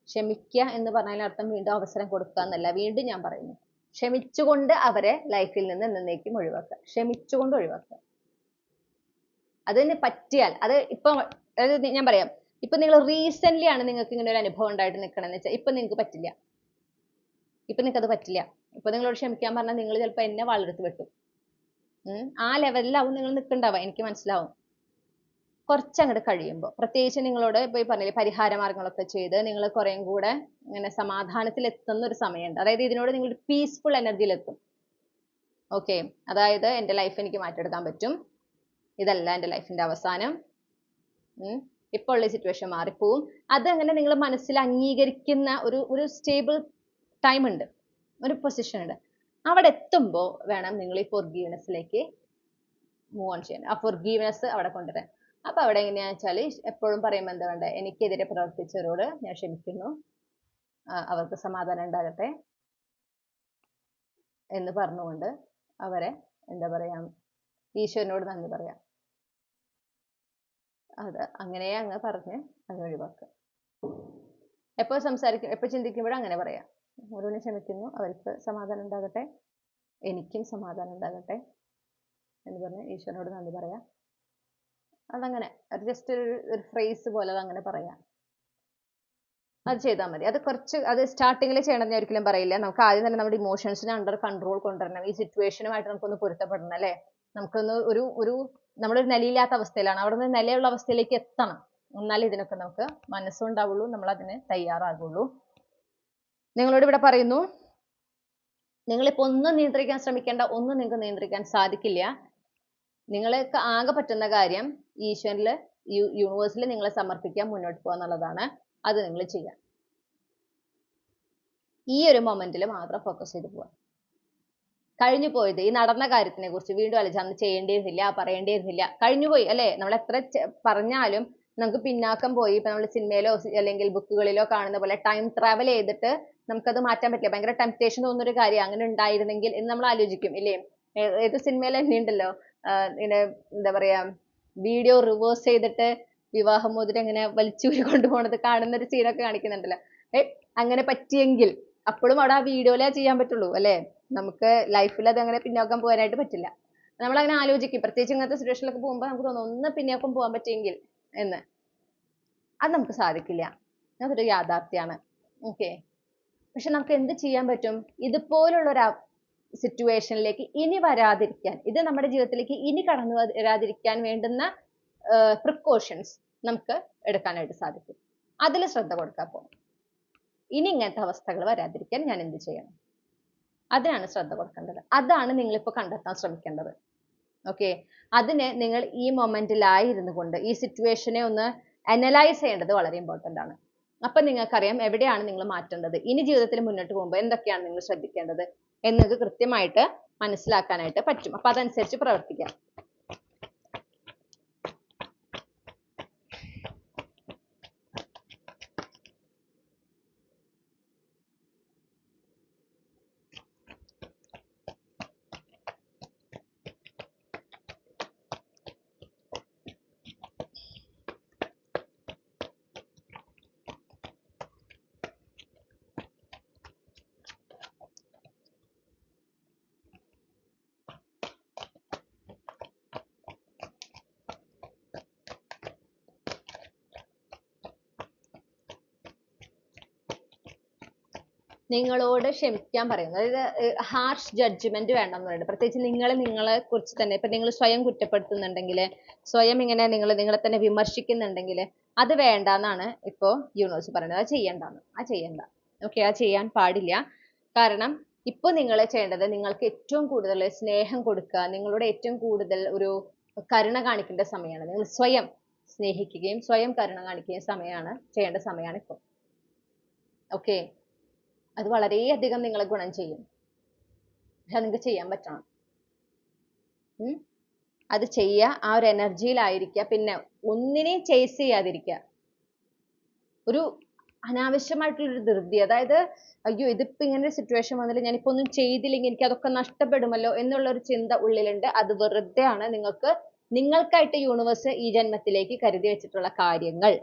ക്ഷമിക്കുക എന്ന് പറഞ്ഞാൽ അർത്ഥം വീണ്ടും അവസരം കൊടുക്കുക എന്നല്ല. വീണ്ടും ഞാൻ പറയുന്നു, ക്ഷമിച്ചുകൊണ്ട് അവരെ ലൈഫിൽ നിന്ന് എന്നേക്കും ഒഴിവാക്കുക. ക്ഷമിച്ചുകൊണ്ട് ഒഴിവാക്കുക. അതിന് പറ്റിയാൽ അത് ഇപ്പൊ ഞാൻ പറയാം, ഇപ്പൊ നിങ്ങൾ റീസെന്റ് ആണ് നിങ്ങൾക്ക് ഇങ്ങനെ ഒരു അനുഭവം ഉണ്ടായിട്ട് നിൽക്കണമെന്ന് വെച്ചാൽ ഇപ്പൊ നിങ്ങൾക്ക് പറ്റില്ല. ഇപ്പൊ നിങ്ങൾക്ക് അത് പറ്റില്ല. ഇപ്പൊ നിങ്ങളോട് ക്ഷമിക്കാൻ പറഞ്ഞാൽ നിങ്ങൾ ചിലപ്പോൾ എന്നെ വളരെടുത്ത് വെട്ടും. ആ ലെവലിലാവും നിങ്ങൾ നിൽക്കണ്ടാവുക, എനിക്ക് മനസ്സിലാവും. കുറച്ചങ്ങോട്ട് കഴിയുമ്പോൾ, പ്രത്യേകിച്ച് നിങ്ങളോട് ഇപ്പൊ ഈ പറഞ്ഞില്ലേ പരിഹാര മാർഗങ്ങളൊക്കെ ചെയ്ത് നിങ്ങൾ കുറേയും കൂടെ ഇങ്ങനെ സമാധാനത്തിൽ എത്തുന്ന ഒരു സമയമുണ്ട്. അതായത് ഇതിനോട് നിങ്ങൾ പീസ്ഫുൾ എനർജിയിലെത്തും. ഓക്കെ, അതായത് എൻ്റെ ലൈഫ് എനിക്ക് മാറ്റിയെടുക്കാൻ പറ്റും, ഇതല്ല എൻ്റെ ലൈഫിന്റെ അവസാനം, ഇപ്പോൾ ഉള്ള സിറ്റുവേഷൻ മാറിപ്പോവും. അതങ്ങനെ നിങ്ങൾ മനസ്സിൽ അംഗീകരിക്കുന്ന ഒരു സ്റ്റേബിൾ ടൈം ഉണ്ട്, ഒരു പൊസിഷൻ ഉണ്ട്. അവിടെ എത്തുമ്പോൾ വേണം നിങ്ങൾ ഈ ഫോർഗീവ്നെസ്സിലേക്ക് മൂവ് ഓൺ ചെയ്യാൻ, ആ ഫോർഗീവ്നെസ് അവിടെ കൊണ്ടുവരാൻ. അപ്പൊ അവിടെ എങ്ങനെയാണെന്ന് വെച്ചാൽ എപ്പോഴും പറയുമ്പോൾ എന്താ വേണ്ടത്, എനിക്കെതിരെ പ്രവർത്തിച്ചവരോട് ഞാൻ ക്ഷമിക്കുന്നു, അവർക്ക് സമാധാനം ഉണ്ടാകട്ടെ എന്ന് പറഞ്ഞുകൊണ്ട് അവരെ എന്താ പറയാ, ഈശ്വരനോട് നന്ദി പറയാം. അത് അങ്ങനെ അങ്ങ് പറഞ്ഞ് അങ്ങ് ഒഴിവാക്കുക. എപ്പോൾ സംസാരിക്കും, എപ്പോൾ ചിന്തിക്കുമ്പോഴും അങ്ങനെ പറയാം, ഓരോന്ന് ക്ഷമിക്കുന്നു, അവർക്ക് സമാധാനം ഉണ്ടാകട്ടെ, എനിക്കും സമാധാനം ഉണ്ടാകട്ടെ എന്ന് പറഞ്ഞ് ഈശ്വരനോട് നന്ദി പറയാം. അതങ്ങനെ ജസ്റ്റ് ഒരു ഫ്രേസ് പോലെ അതങ്ങനെ പറയാം. അത് ചെയ്താൽ മതി. അത് കുറച്ച് അത് സ്റ്റാർട്ടിങ്ങിൽ ചെയ്യണം ഞാൻ ഒരിക്കലും പറയില്ല. നമുക്ക് ആദ്യം തന്നെ നമ്മുടെ ഇമോഷൻസിനെ അണ്ടർ കൺട്രോൾ കൊണ്ടുവരണം. ഈ സിറ്റുവേഷനുമായിട്ട് നമുക്കൊന്ന് പൊരുത്തപ്പെടണം അല്ലേ. നമുക്കൊന്ന് ഒരു നമ്മളൊരു നിലയില്ലാത്ത അവസ്ഥയിലാണ്, അവിടെ നിന്ന് നിലയുള്ള അവസ്ഥയിലേക്ക് എത്തണം. എന്നാലേ ഇതിനൊക്കെ നമുക്ക് മനസ്സുണ്ടാവുള്ളൂ, നമ്മൾ അതിന് തയ്യാറാകുള്ളൂ. നിങ്ങളോട് ഇവിടെ പറയുന്നു, നിങ്ങളിപ്പോ ഒന്നും നിയന്ത്രിക്കാൻ ശ്രമിക്കേണ്ട, ഒന്നും നിങ്ങൾക്ക് നിയന്ത്രിക്കാൻ സാധിക്കില്ല. നിങ്ങൾക്ക് ആകെ പറ്റുന്ന കാര്യം ഈശ്വരനിൽ യൂണിവേഴ്സിൽ നിങ്ങളെ സമർപ്പിക്കാൻ മുന്നോട്ട് പോകുക എന്നുള്ളതാണ്. അത് നിങ്ങൾ ചെയ്യാം. ഈ ഒരു മൊമെന്റിൽ മാത്രം ഫോക്കസ് ചെയ്ത് പോവാം. കഴിഞ്ഞു പോയത്, ഈ നടന്ന കാര്യത്തിനെ കുറിച്ച് വീണ്ടും ആലോചിച്ച് അന്ന് ചെയ്യേണ്ടിയിരുന്നില്ല, പറയേണ്ടിയിരുന്നില്ല, കഴിഞ്ഞുപോയി അല്ലേ. നമ്മൾ എത്ര പറഞ്ഞാലും നമുക്ക് പിന്നാക്കം പോയി. ഇപ്പൊ നമ്മൾ സിനിമയിലോ അല്ലെങ്കിൽ ബുക്കുകളിലോ കാണുന്ന പോലെ ടൈം ട്രാവൽ ചെയ്തിട്ട് നമുക്കത് മാറ്റാൻ പറ്റില്ല. ഭയങ്കര ടെംപ്റ്റേഷൻ തോന്നുന്ന ഒരു കാര്യം, അങ്ങനെ ഉണ്ടായിരുന്നെങ്കിൽ എന്ന് നമ്മൾ ആലോചിക്കും ഇല്ലേ. ഏത് സിനിമയിൽ തന്നെ ഉണ്ടല്ലോ ഇങ്ങനെ എന്താ പറയാ, വീഡിയോ റിവേഴ്സ് ചെയ്തിട്ട് വിവാഹമോതിരം ഇങ്ങനെ വലിച്ചൂരി കൊണ്ടുപോകണത് കാണുന്ന ഒരു സീനൊക്കെ കാണിക്കുന്നുണ്ടല്ലോ. അങ്ങനെ പറ്റിയെങ്കിൽ അപ്പോഴും അവിടെ ആ വീഡിയോയിലേ ചെയ്യാൻ പറ്റുള്ളൂ അല്ലേ. നമുക്ക് ലൈഫിൽ അത് അങ്ങനെ പിന്നോക്കം പോകാനായിട്ട് പറ്റില്ല. നമ്മൾ അങ്ങനെ ആലോചിക്കും, പ്രത്യേകിച്ച് ഇങ്ങനത്തെ സിറ്റുവേഷനിലൊക്കെ പോകുമ്പോൾ നമുക്ക് തോന്നും ഒന്ന് പിന്നോക്കം പോകാൻ പറ്റിയെങ്കിൽ എന്ന്. അത് നമുക്ക് സാധിക്കില്ല, അതൊരു യാഥാർത്ഥ്യമാണ്. ഓക്കെ, പക്ഷെ നമുക്ക് എന്ത് ചെയ്യാൻ പറ്റും, ഇതുപോലുള്ളൊരു സിറ്റുവേഷനിലേക്ക് ഇനി വരാതിരിക്കാൻ, ഇത് നമ്മുടെ ജീവിതത്തിലേക്ക് ഇനി കടന്നു വരാതിരിക്കാൻ വേണ്ടുന്ന പ്രിക്കോഷൻസ് നമുക്ക് എടുക്കാനായിട്ട് സാധിക്കും. അതിൽ ശ്രദ്ധ കൊടുക്കാൻ പോകും. ഇനി ഇങ്ങനത്തെ അവസ്ഥകൾ വരാതിരിക്കാൻ ഞാൻ എന്ത് ചെയ്യണം, അതിനാണ് ശ്രദ്ധ കൊടുക്കേണ്ടത്. അതാണ് നിങ്ങളിപ്പോൾ കണ്ടെത്താൻ ശ്രമിക്കേണ്ടത്. ഓക്കെ, അതിന് നിങ്ങൾ ഈ മൊമെന്റിലായിരുന്നു കൊണ്ട് ഈ സിറ്റുവേഷനെ ഒന്ന് അനലൈസ് ചെയ്യേണ്ടത് വളരെ ഇമ്പോർട്ടൻ്റ് ആണ്. അപ്പൊ നിങ്ങൾക്കറിയാം എവിടെയാണ് നിങ്ങൾ മാറ്റേണ്ടത്, ഇനി ജീവിതത്തിൽ മുന്നോട്ട് പോകുമ്പോൾ എന്തൊക്കെയാണ് നിങ്ങൾ ശ്രദ്ധിക്കേണ്ടത് എന്നത് കൃത്യമായിട്ട് മനസ്സിലാക്കാനായിട്ട് പറ്റും. അപ്പൊ അതനുസരിച്ച് പ്രവർത്തിക്കാം. നിങ്ങളോട് ക്ഷമിക്കാൻ പറയുന്നു, അതായത് ഹാർഷ് ജഡ്ജ്മെന്റ് വേണ്ടെന്ന് പറയുന്നത്. പ്രത്യേകിച്ച് നിങ്ങളെ കുറിച്ച് തന്നെ ഇപ്പൊ നിങ്ങൾ സ്വയം കുറ്റപ്പെടുത്തുന്നുണ്ടെങ്കിൽ, സ്വയം ഇങ്ങനെ നിങ്ങളെ തന്നെ വിമർശിക്കുന്നുണ്ടെങ്കിൽ അത് വേണ്ടെന്നാണ് ഇപ്പോ യൂണിവേഴ്സ് പറയുന്നത്. അത് ചെയ്യണ്ടാന്ന്, ചെയ്യണ്ട. ഓക്കെ, അത് ചെയ്യാൻ പാടില്ല. കാരണം ഇപ്പൊ നിങ്ങൾ ചെയ്യേണ്ടത് നിങ്ങൾക്ക് ഏറ്റവും കൂടുതൽ സ്നേഹം കൊടുക്കുക, നിങ്ങളുടെ ഏറ്റവും കൂടുതൽ ഒരു കരുണ കാണിക്കേണ്ട സമയമാണ്. നിങ്ങൾ സ്വയം സ്നേഹിക്കുകയും സ്വയം കരുണ കാണിക്കുകയും ചെയ്യേണ്ട സമയമാണ് ഇപ്പോൾ. ഓക്കെ, അത് വളരെയധികം നിങ്ങളെ ഗുണം ചെയ്യും. പക്ഷെ നിങ്ങൾക്ക് ചെയ്യാൻ പറ്റണം. അത് ചെയ്യുക, ആ ഒരു എനർജിയിലായിരിക്കുക. പിന്നെ ഒന്നിനെയും ചേസ് ചെയ്യാതിരിക്കുക. ഒരു അനാവശ്യമായിട്ടുള്ളൊരു ധൃതി, അതായത് അയ്യോ ഇതിപ്പോ ഇങ്ങനെ ഒരു സിറ്റുവേഷൻ വന്നില്ല, ഞാനിപ്പോ ഒന്നും ചെയ്തില്ലെങ്കിൽ എനിക്ക് അതൊക്കെ നഷ്ടപ്പെടുമല്ലോ എന്നുള്ള ഒരു ചിന്ത ഉള്ളിലുണ്ട്. അത് വെറുതെ ആണ്. നിങ്ങൾക്ക് നിങ്ങൾക്കായിട്ട് യൂണിവേഴ്സ് ഈ ജന്മത്തിലേക്ക് കരുതി വെച്ചിട്ടുള്ള കാര്യങ്ങൾ.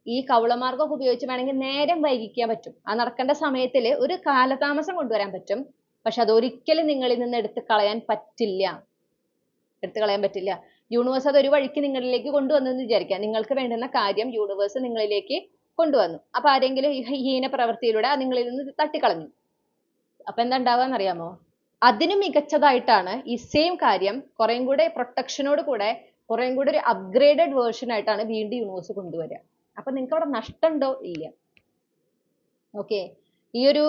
ഈ കൗളമാർഗ്ഗമൊക്കെ ഉപയോഗിച്ച് വേണമെങ്കിൽ നേരം വൈകിക്കാൻ പറ്റും. ആ നടക്കേണ്ട സമയത്തിൽ ഒരു കാലതാമസം കൊണ്ടുവരാൻ പറ്റും. പക്ഷെ അതൊരിക്കലും നിങ്ങളിൽ നിന്ന് എടുത്തു കളയാൻ പറ്റില്ല. യൂണിവേഴ്സ് അത് ഒരു വഴിക്ക് നിങ്ങളിലേക്ക് കൊണ്ടുവന്നെന്ന് വിചാരിക്കാം. നിങ്ങൾക്ക് വേണ്ടുന്ന കാര്യം യൂണിവേഴ്സ് നിങ്ങളിലേക്ക് കൊണ്ടുവന്നു. അപ്പൊ ആരെങ്കിലും ഹീന പ്രവൃത്തിയിലൂടെ നിങ്ങളിൽ നിന്ന് തട്ടിക്കളഞ്ഞു. അപ്പൊ എന്താ ഉണ്ടാവുക അറിയാമോ? അതിന് മികച്ചതായിട്ടാണ് ഈ സെയിം കാര്യം കുറേം കൂടെ പ്രൊട്ടക്ഷനോട് കൂടെ കുറേം കൂടെ ഒരു അപ്ഗ്രേഡഡ് വേർഷൻ ആയിട്ടാണ് വീണ്ടും യൂണിവേഴ്സ് കൊണ്ടുവരിക. അപ്പൊ നിങ്ങൾക്ക് അവിടെ നഷ്ടമുണ്ടോ? ഇല്ല. ഓക്കെ, ഈ ഒരു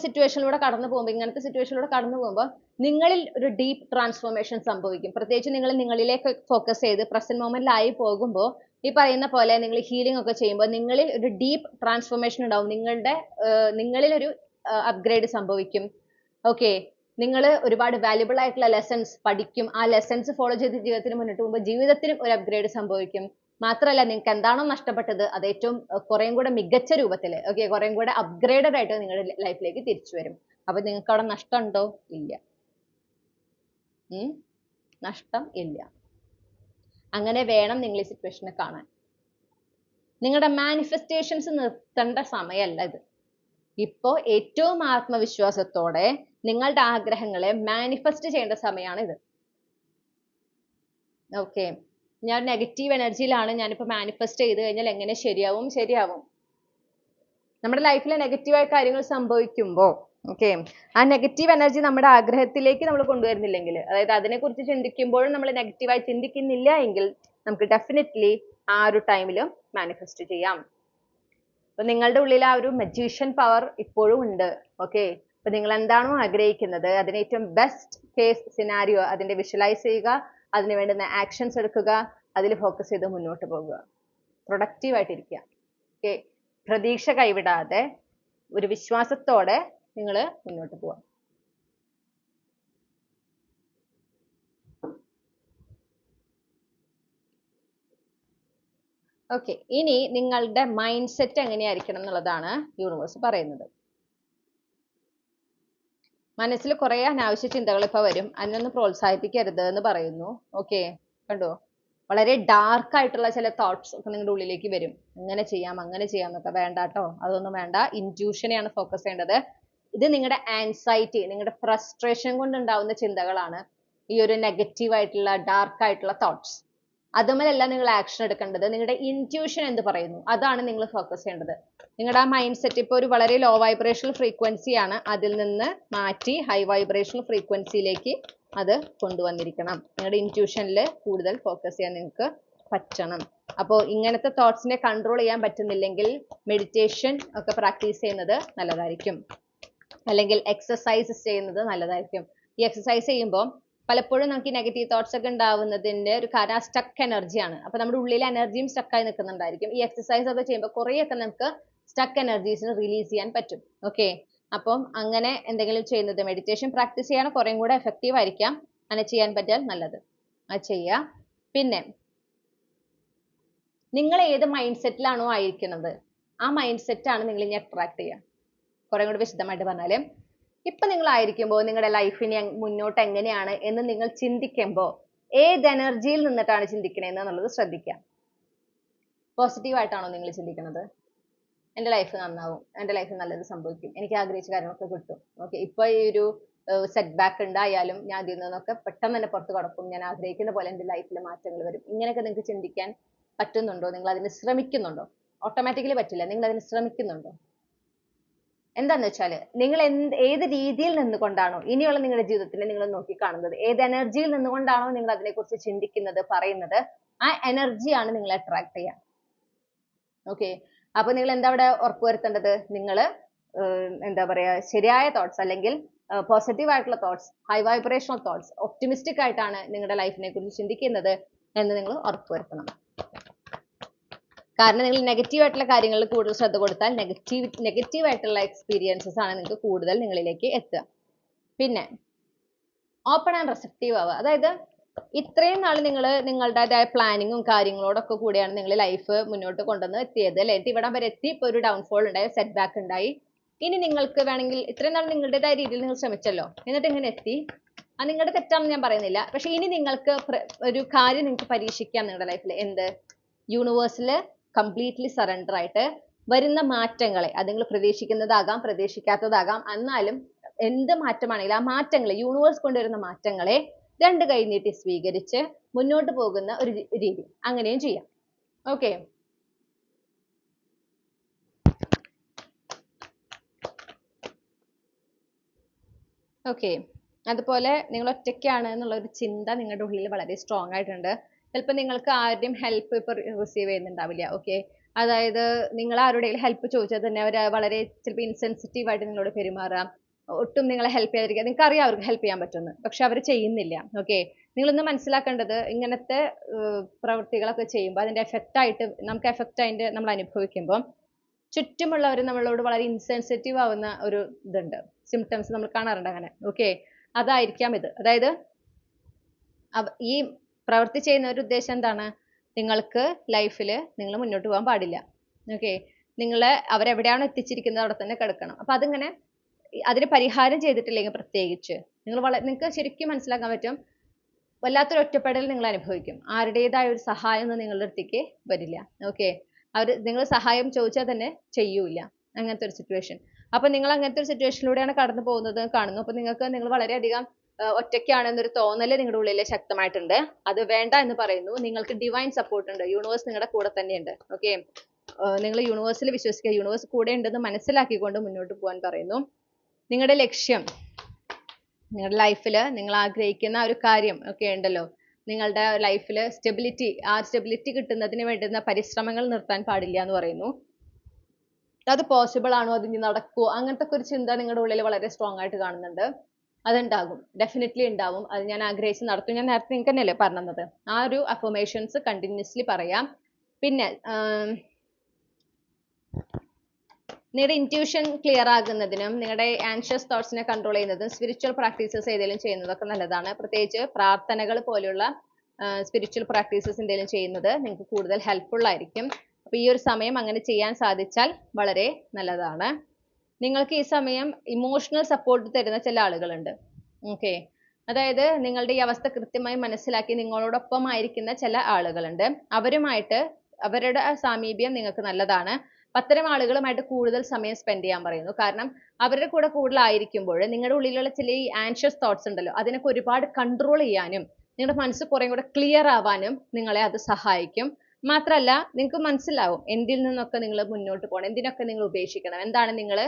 സിറ്റുവേഷനിലൂടെ കടന്നു പോകുമ്പോൾ, ഇങ്ങനത്തെ സിറ്റുവേഷനിലൂടെ കടന്നു പോകുമ്പോൾ നിങ്ങളിൽ ഒരു ഡീപ്പ് ട്രാൻസ്ഫോർമേഷൻ സംഭവിക്കും. പ്രത്യേകിച്ച് നിങ്ങൾ നിങ്ങളിലേക്ക് ഫോക്കസ് ചെയ്ത് പ്രസന്റ് മൊമെന്റിലായി പോകുമ്പോൾ ഈ പറയുന്ന പോലെ നിങ്ങൾ ഹീലിംഗ് ഒക്കെ ചെയ്യുമ്പോൾ നിങ്ങളിൽ ഒരു ഡീപ്പ് ട്രാൻസ്ഫോർമേഷൻ ഉണ്ടാവും. നിങ്ങളിൽ ഒരു അപ്ഗ്രേഡ് സംഭവിക്കും. ഓക്കെ, നിങ്ങൾ ഒരുപാട് വാല്യുബിൾ ആയിട്ടുള്ള ലെസൺസ് പഠിക്കും. ആ ലെസൺസ് ഫോളോ ചെയ്ത് ജീവിതത്തിന് മുന്നോട്ട് പോകുമ്പോൾ ജീവിതത്തിനും ഒരു അപ്ഗ്രേഡ് സംഭവിക്കും. മാത്രമല്ല, നിങ്ങൾക്ക് എന്താണോ നഷ്ടപ്പെട്ടത് അത് ഏറ്റവും കുറേം കൂടെ മികച്ച രൂപത്തിൽ, ഓക്കെ, കുറേം കൂടെ അപ്ഗ്രേഡഡ് ആയിട്ട് നിങ്ങളുടെ ലൈഫിലേക്ക് തിരിച്ചു വരും. അപ്പൊ നിങ്ങൾക്ക് അവിടെ നഷ്ടമുണ്ടോ? ഇല്ല. നഷ്ടം ഇല്ല. അങ്ങനെ വേണം നിങ്ങൾ ഈ സിറ്റുവേഷനെ കാണാൻ. നിങ്ങളുടെ മാനിഫെസ്റ്റേഷൻസ് നിർത്തേണ്ട സമയമല്ല ഇത്. ഇപ്പോ ഏറ്റവും ആത്മവിശ്വാസത്തോടെ നിങ്ങളുടെ ആഗ്രഹങ്ങളെ മാനിഫെസ്റ്റ് ചെയ്യേണ്ട സമയമാണ് ഇത്. ഓക്കെ, ഞാൻ നെഗറ്റീവ് എനർജിയിലാണ് ഞാനിപ്പോ മാനിഫെസ്റ്റ് ചെയ്ത് കഴിഞ്ഞാൽ എങ്ങനെ ശരിയാവും? നമ്മുടെ ലൈഫിൽ നെഗറ്റീവായ കാര്യങ്ങൾ സംഭവിക്കുമ്പോൾ, ഓക്കെ, ആ നെഗറ്റീവ് എനർജി നമ്മുടെ ആഗ്രഹത്തിലേക്ക് നമ്മൾ കൊണ്ടുവരുന്നില്ലെങ്കിൽ, അതായത് അതിനെക്കുറിച്ച് ചിന്തിക്കുമ്പോഴും നമ്മൾ നെഗറ്റീവായി ചിന്തിക്കുന്നില്ല എങ്കിൽ നമുക്ക് ഡെഫിനറ്റ്ലി ആ ഒരു ടൈമിലും മാനിഫെസ്റ്റ് ചെയ്യാം. അപ്പൊ നിങ്ങളുടെ ഉള്ളിൽ ആ ഒരു മജീഷ്യൻ പവർ ഇപ്പോഴും ഉണ്ട്. ഓക്കെ, അപ്പൊ നിങ്ങൾ എന്താണോ ആഗ്രഹിക്കുന്നത് അതിന് ഏറ്റവും ബെസ്റ്റ് കേസ് സിനാരിയോ അതിന്റെ വിഷ്വലൈസ് ചെയ്യുക, അതിന് വേണ്ടുന്ന ആക്ഷൻസ് എടുക്കുക, അതിൽ ഫോക്കസ് ചെയ്ത് മുന്നോട്ട് പോകുക, പ്രൊഡക്റ്റീവ് ആയിട്ടിരിക്കുക. ഓക്കെ, പ്രതീക്ഷ കൈവിടാതെ ഒരു വിശ്വാസത്തോടെ നിങ്ങൾ മുന്നോട്ട് പോവാം. ഓക്കെ, ഇനി നിങ്ങളുടെ മൈൻഡ് സെറ്റ് എങ്ങനെയായിരിക്കണം എന്നുള്ളതാണ് യൂണിവേഴ്സ് പറയുന്നത്. മനസ്സിൽ കുറെ അനാവശ്യ ചിന്തകൾ ഇപ്പൊ വരും, അതിനൊന്നും പ്രോത്സാഹിപ്പിക്കരുത് എന്ന് പറയുന്നു. ഓക്കെ, കണ്ടോ, വളരെ ഡാർക്ക് ആയിട്ടുള്ള ചില തോട്ട്സ് ഒക്കെ നിങ്ങളുടെ ഉള്ളിലേക്ക് വരും. അങ്ങനെ ചെയ്യാം എന്നൊക്കെ. വേണ്ട കേട്ടോ, അതൊന്നും വേണ്ട. ഇൻറ്റ്യൂഷനെയാണ് ഫോക്കസ് ചെയ്യേണ്ടത്. ഇത് നിങ്ങളുടെ ആൻസൈറ്റി, നിങ്ങളുടെ ഫ്രസ്ട്രേഷൻ കൊണ്ടുണ്ടാവുന്ന ചിന്തകളാണ് ഈ ഒരു നെഗറ്റീവ് ആയിട്ടുള്ള ഡാർക്ക് ആയിട്ടുള്ള തോട്ട്സ്. അതുമല്ല നിങ്ങൾ ആക്ഷൻ എടുക്കേണ്ടത്. നിങ്ങളുടെ ഇൻറ്റ്യൂഷൻ എന്ത് പറയുന്നു അതാണ് നിങ്ങൾ ഫോക്കസ് ചെയ്യേണ്ടത്. നിങ്ങളുടെ ആ മൈൻഡ് സെറ്റ് ഇപ്പോൾ ഒരു വളരെ ലോ വൈബ്രേഷണൽ ഫ്രീക്വൻസി ആണ്, അതിൽ നിന്ന് മാറ്റി ഹൈ വൈബ്രേഷണൽ ഫ്രീക്വൻസിയിലേക്ക് അത് കൊണ്ടുവന്നിരിക്കണം. നിങ്ങളുടെ ഇൻറ്റ്യൂഷനിൽ കൂടുതൽ ഫോക്കസ് ചെയ്യാൻ നിങ്ങൾക്ക് പറ്റണം. അപ്പോൾ ഇങ്ങനത്തെ തോട്ട്സിനെ കൺട്രോൾ ചെയ്യാൻ പറ്റുന്നില്ലെങ്കിൽ മെഡിറ്റേഷൻ ഒക്കെ പ്രാക്ടീസ് ചെയ്യുന്നത് നല്ലതായിരിക്കും, അല്ലെങ്കിൽ എക്സസൈസസ് ചെയ്യുന്നത് നല്ലതായിരിക്കും. ഈ എക്സസൈസ് ചെയ്യുമ്പോൾ പലപ്പോഴും നമുക്ക് ഈ നെഗറ്റീവ് തോട്ട്സ് ഒക്കെ ഉണ്ടാവുന്നതിന്റെ ഒരു കാരണം സ്റ്റക്ക് എനർജിയാണ്. അപ്പൊ നമ്മുടെ ഉള്ളിലെ എനർജിയും സ്റ്റക്കായി നിൽക്കുന്നുണ്ടായിരിക്കും. ഈ എക്സസൈസ് ഒക്കെ ചെയ്യുമ്പോൾ കുറേയൊക്കെ നമുക്ക് സ്റ്റക്ക് എനർജീസിന് റിലീസ് ചെയ്യാൻ പറ്റും. ഓക്കെ, അപ്പം അങ്ങനെ എന്തെങ്കിലും ചെയ്യുന്നത്, മെഡിറ്റേഷൻ പ്രാക്ടീസ് ചെയ്യണം, കുറേം കൂടെ എഫക്റ്റീവ് ആയിരിക്കാം. അങ്ങനെ ചെയ്യാൻ പറ്റിയാൽ നല്ലത്, അത് ചെയ്യുക. പിന്നെ നിങ്ങൾ ഏത് മൈൻഡ് സെറ്റിലാണോ ആയിരിക്കുന്നത് ആ മൈൻഡ് സെറ്റാണ് നിങ്ങൾ ഇനി അട്രാക്ട് ചെയ്യുക. കുറേ കൂടി വിശദമായിട്ട് പറഞ്ഞാല്, ഇപ്പൊ നിങ്ങൾ ആയിരിക്കുമ്പോൾ നിങ്ങളുടെ ലൈഫിനെ മുന്നോട്ട് എങ്ങനെയാണ് എന്ന് നിങ്ങൾ ചിന്തിക്കുമ്പോൾ ഏത് എനർജിയിൽ നിന്നിട്ടാണ് ചിന്തിക്കണേന്ന് എന്നുള്ളത് ശ്രദ്ധിക്കാം. പോസിറ്റീവ് ആയിട്ടാണോ നിങ്ങൾ ചിന്തിക്കുന്നത്? എൻ്റെ ലൈഫ് നന്നാവും, എൻ്റെ ലൈഫിൽ നല്ലത് സംഭവിക്കും, എനിക്ക് ആഗ്രഹിച്ച കാര്യങ്ങളൊക്കെ കിട്ടും. ഓക്കെ, ഇപ്പൊ ഈ ഒരു സെറ്റ് ബാക്ക് ഉണ്ടായാലും ഞാൻ അതിൽ നിന്നൊക്കെ പെട്ടെന്ന് തന്നെ പുറത്ത് കടക്കും, ഞാൻ ആഗ്രഹിക്കുന്ന പോലെ എൻ്റെ ലൈഫിൽ മാറ്റങ്ങൾ വരും. ഇങ്ങനെയൊക്കെ നിങ്ങൾക്ക് ചിന്തിക്കാൻ പറ്റുന്നുണ്ടോ? നിങ്ങൾ അതിന് ശ്രമിക്കുന്നുണ്ടോ? ഓട്ടോമാറ്റിക്കലി പറ്റില്ല, നിങ്ങൾ അതിന് ശ്രമിക്കുന്നുണ്ടോ? എന്താന്ന് വെച്ചാല് നിങ്ങൾ ഏത് രീതിയിൽ നിന്നുകൊണ്ടാണോ ഇനിയുള്ള നിങ്ങളുടെ ജീവിതത്തിനെ നിങ്ങൾ നോക്കിക്കാണുന്നത്, ഏത് എനർജിയിൽ നിന്നുകൊണ്ടാണോ നിങ്ങൾ അതിനെക്കുറിച്ച് ചിന്തിക്കുന്നത്, പറയുന്നത്, ആ എനർജിയാണ് നിങ്ങളെ അട്രാക്ട് ചെയ്യുക. ഓക്കെ, അപ്പൊ നിങ്ങൾ എന്താ അവിടെ ഉറപ്പുവരുത്തേണ്ടത്? നിങ്ങൾ എന്താ പറയാ, ശരിയായ തോട്ട്സ് അല്ലെങ്കിൽ പോസിറ്റീവ് ആയിട്ടുള്ള thoughts, high vibrational thoughts, optimistic ആയിട്ടാണ് നിങ്ങളുടെ ലൈഫിനെ കുറിച്ച് ചിന്തിക്കുന്നത് എന്ന് നിങ്ങൾ ഉറപ്പുവരുത്തണം. കാരണം നിങ്ങൾ നെഗറ്റീവ് ആയിട്ടുള്ള കാര്യങ്ങളിൽ കൂടുതൽ ശ്രദ്ധ കൊടുത്താൽ നെഗറ്റീവ് ആയിട്ടുള്ള എക്സ്പീരിയൻസസ് ആണ് നിങ്ങൾക്ക് കൂടുതൽ നിങ്ങളിലേക്ക് എത്തുക. പിന്നെ ഓപ്പൺ ആൻഡ് റിസപ്റ്റീവ് ആവുക. അതായത് ഇത്രയും നാൾ നിങ്ങൾ നിങ്ങളുടേതായ പ്ലാനിങ്ങും കാര്യങ്ങളോടൊക്കെ കൂടിയാണ് നിങ്ങൾ ലൈഫ് മുന്നോട്ട് കൊണ്ടുവന്ന് എത്തിയത് അല്ലേ? ഇവിടം വരെ എത്തി, ഇപ്പോൾ ഒരു ഡൗൺഫോൾ ഉണ്ടായി, സെറ്റ് ബാക്ക് ഉണ്ടായി. ഇനി നിങ്ങൾക്ക് വേണമെങ്കിൽ ഇത്രയും നാൾ നിങ്ങളുടേതായ രീതിയിൽ നിങ്ങൾ ശ്രമിച്ചല്ലോ, എന്നിട്ട് ഇങ്ങനെ എത്തി. അത് നിങ്ങളുടെ തെറ്റാണെന്ന് ഞാൻ പറയുന്നില്ല. പക്ഷെ ഇനി നിങ്ങൾക്ക് ഒരു കാര്യം നിങ്ങൾക്ക് പരീക്ഷിക്കാം നിങ്ങളുടെ ലൈഫിൽ. എന്ത്? യൂണിവേഴ്സിൽ കംപ്ലീറ്റ്ലി സറണ്ടർ ആയിട്ട് വരുന്ന മാറ്റങ്ങളെ, അത് നിങ്ങൾ പ്രതീക്ഷിക്കുന്നതാകാം പ്രതീക്ഷിക്കാത്തതാകാം, എന്നാലും എന്ത് മാറ്റമാണെങ്കിലും ആ മാറ്റങ്ങളെ, യൂണിവേഴ്സ് കൊണ്ടുവരുന്ന മാറ്റങ്ങളെ 2 കൈ നീട്ടി സ്വീകരിച്ച് മുന്നോട്ട് പോകുന്ന ഒരു രീതി, അങ്ങനെയും ചെയ്യാം. ഓക്കെ. ഓക്കെ. അതുപോലെ നിങ്ങൾ ഒറ്റയ്ക്കാണ് എന്നുള്ള ഒരു ചിന്ത നിങ്ങളുടെ ഉള്ളിൽ വളരെ സ്ട്രോങ് ആയിട്ടുണ്ട്. ചിലപ്പോൾ നിങ്ങൾക്ക് ആരുടെയും ഹെൽപ്പ് ഇപ്പോൾ റിസീവ് ചെയ്യുന്നുണ്ടാവില്ല. ഓക്കെ. അതായത് നിങ്ങൾ ആരുടെയും ഹെൽപ്പ് ചോദിച്ചാൽ തന്നെ അവർ വളരെ ചിലപ്പോൾ ഇൻസെൻസിറ്റീവ് ആയിട്ട് നിങ്ങളോട് പെരുമാറാം. ഒട്ടും നിങ്ങളെ ഹെൽപ്പ് ചെയ്യാതിരിക്കുക. നിങ്ങൾക്ക് അറിയാം അവർക്ക് ഹെൽപ്പ് ചെയ്യാൻ പറ്റുമെന്ന്, പക്ഷെ അവർ ചെയ്യുന്നില്ല. ഓക്കെ. നിങ്ങളൊന്ന് മനസ്സിലാക്കേണ്ടത്, ഇങ്ങനത്തെ പ്രവൃത്തികളൊക്കെ ചെയ്യുമ്പോൾ അതിന്റെ എഫക്റ്റ് ആയിട്ട് നമുക്ക് എഫക്റ്റ് ആയിട്ട് നമ്മൾ അനുഭവിക്കുമ്പോൾ ചുറ്റുമുള്ളവർ നമ്മളോട് വളരെ ഇൻസെൻസിറ്റീവ് ആവുന്ന ഒരു ഇതുണ്ട്, സിംറ്റംസ് നമ്മൾ കാണാറുണ്ട് അങ്ങനെ. ഓക്കെ. അതായിരിക്കാം ഇത്. അതായത് ഈ പ്രവൃത്തി ചെയ്യുന്ന ഒരു ഉദ്ദേശം എന്താണ്? നിങ്ങൾക്ക് ലൈഫിൽ നിങ്ങൾ മുന്നോട്ട് പോകാൻ പാടില്ല. ഓക്കെ. നിങ്ങളെ അവരെവിടെയാണോ എത്തിച്ചിരിക്കുന്നത് അവിടെ തന്നെ കിടക്കണം. അപ്പൊ അതിങ്ങനെ അതിന് പരിഹാരം ചെയ്തിട്ടില്ലെങ്കിൽ പ്രത്യേകിച്ച് നിങ്ങൾക്ക് ശരിക്കും മനസ്സിലാക്കാൻ പറ്റും, വല്ലാത്തൊരു ഒറ്റപ്പെടൽ നിങ്ങൾ അനുഭവിക്കും. ആരുടേതായ ഒരു സഹായം ഒന്നും നിങ്ങളുടെ അടുത്തേക്ക് വരില്ല. ഓക്കെ. നിങ്ങൾ സഹായം ചോദിച്ചാൽ തന്നെ ചെയ്യൂല, അങ്ങനത്തെ ഒരു സിറ്റുവേഷൻ. അപ്പൊ നിങ്ങൾ അങ്ങനത്തെ ഒരു സിറ്റുവേഷനിലൂടെയാണ് കടന്നു പോകുന്നത് കാണുന്നു. അപ്പൊ നിങ്ങൾ വളരെയധികം ഒറ്റയ്ക്കാണെന്നൊരു തോന്നല് നിങ്ങളുടെ ഉള്ളിൽ ശക്തമായിട്ടുണ്ട്. അത് വേണ്ട എന്ന് പറയുന്നു. നിങ്ങൾക്ക് ഡിവൈൻ സപ്പോർട്ട് ഉണ്ട്, യൂണിവേഴ്സ് നിങ്ങളുടെ കൂടെ തന്നെയുണ്ട്. ഓക്കെ. നിങ്ങൾ യൂണിവേഴ്സിൽ വിശ്വസിക്കുക, യൂണിവേഴ്സ് കൂടെ ഉണ്ടെന്ന് മനസ്സിലാക്കിക്കൊണ്ട് മുന്നോട്ട് പോകാൻ പറയുന്നു. നിങ്ങളുടെ ലക്ഷ്യം, നിങ്ങളുടെ ലൈഫിൽ നിങ്ങൾ ആഗ്രഹിക്കുന്ന ഒരു കാര്യം ഒക്കെ ഉണ്ടല്ലോ, നിങ്ങളുടെ ലൈഫിൽ സ്റ്റെബിലിറ്റി, ആ സ്റ്റെബിലിറ്റി കിട്ടുന്നതിന് വേണ്ടുന്ന പരിശ്രമങ്ങൾ നിർത്താൻ പാടില്ല എന്ന് പറയുന്നു. അത് പോസിബിൾ ആണോ, അതിന് നടക്കുമോ, അങ്ങനത്തെ ഒരു ചിന്ത നിങ്ങളുടെ ഉള്ളിൽ വളരെ സ്ട്രോങ് ആയിട്ട് കാണുന്നുണ്ട്. അതുണ്ടാകും, ഡെഫിനറ്റ്ലി ഉണ്ടാവും. അത് ഞാൻ ആഗ്രഹിച്ച് നടത്തും. ഞാൻ നേരത്തെ നിങ്ങൾക്ക് തന്നെയല്ലേ പറഞ്ഞത്. ആ ഒരു അഫർമേഷൻസ് കണ്ടിന്യൂസ്ലി പറയാം. പിന്നെ നിങ്ങളുടെ ഇൻറ്റ്യൂഷൻ ക്ലിയർ ആകുന്നതിനും നിങ്ങളുടെ ആൻഷ്യസ് തോട്ട്സിനെ കൺട്രോൾ ചെയ്യുന്നതും സ്പിരിച്വൽ പ്രാക്ടീസസ് ഏതെങ്കിലും ചെയ്യുന്നതൊക്കെ നല്ലതാണ്. പ്രത്യേകിച്ച് പ്രാർത്ഥനകൾ പോലെയുള്ള സ്പിരിച്വൽ പ്രാക്ടീസസ് എന്തെങ്കിലും ചെയ്യുന്നത് നിങ്ങൾക്ക് കൂടുതൽ ഹെൽപ്ഫുൾ ആയിരിക്കും. അപ്പോൾ ഈ ഒരു സമയം അങ്ങനെ ചെയ്യാൻ സാധിച്ചാൽ വളരെ നല്ലതാണ്. നിങ്ങൾക്ക് ഈ സമയം ഇമോഷണൽ സപ്പോർട്ട് തരുന്ന ചില ആളുകളുണ്ട്. ഓക്കെ. അതായത് നിങ്ങളുടെ ഈ അവസ്ഥ കൃത്യമായി മനസ്സിലാക്കി നിങ്ങളോടൊപ്പം ആയിരിക്കുന്ന ചില ആളുകളുണ്ട്. അവരുമായിട്ട് അവരുടെ സാമീപ്യം നിങ്ങൾക്ക് നല്ലതാണ്. അത്തരം ആളുകളുമായിട്ട് കൂടുതൽ സമയം സ്പെൻഡ് ചെയ്യാൻ പറയുന്നു. കാരണം അവരുടെ കൂടെ കൂടുതലായിരിക്കുമ്പോൾ നിങ്ങളുടെ ഉള്ളിലുള്ള ചില ഈ ആൻഷ്യസ് തോട്ട്സ് ഉണ്ടല്ലോ, അതിനൊക്കെ ഒരുപാട് കൺട്രോൾ ചെയ്യാനും നിങ്ങളുടെ മനസ്സ് കുറേ കൂടെ ക്ലിയർ ആവാനും നിങ്ങളെ അത് സഹായിക്കും. മാത്രമല്ല നിങ്ങൾക്ക് മനസ്സിലാവും എന്തിൽ നിന്നൊക്കെ നിങ്ങൾ മുന്നോട്ട് പോകണം, എന്തിനൊക്കെ നിങ്ങൾ ഉപേക്ഷിക്കണം, എന്താണ് നിങ്ങൾ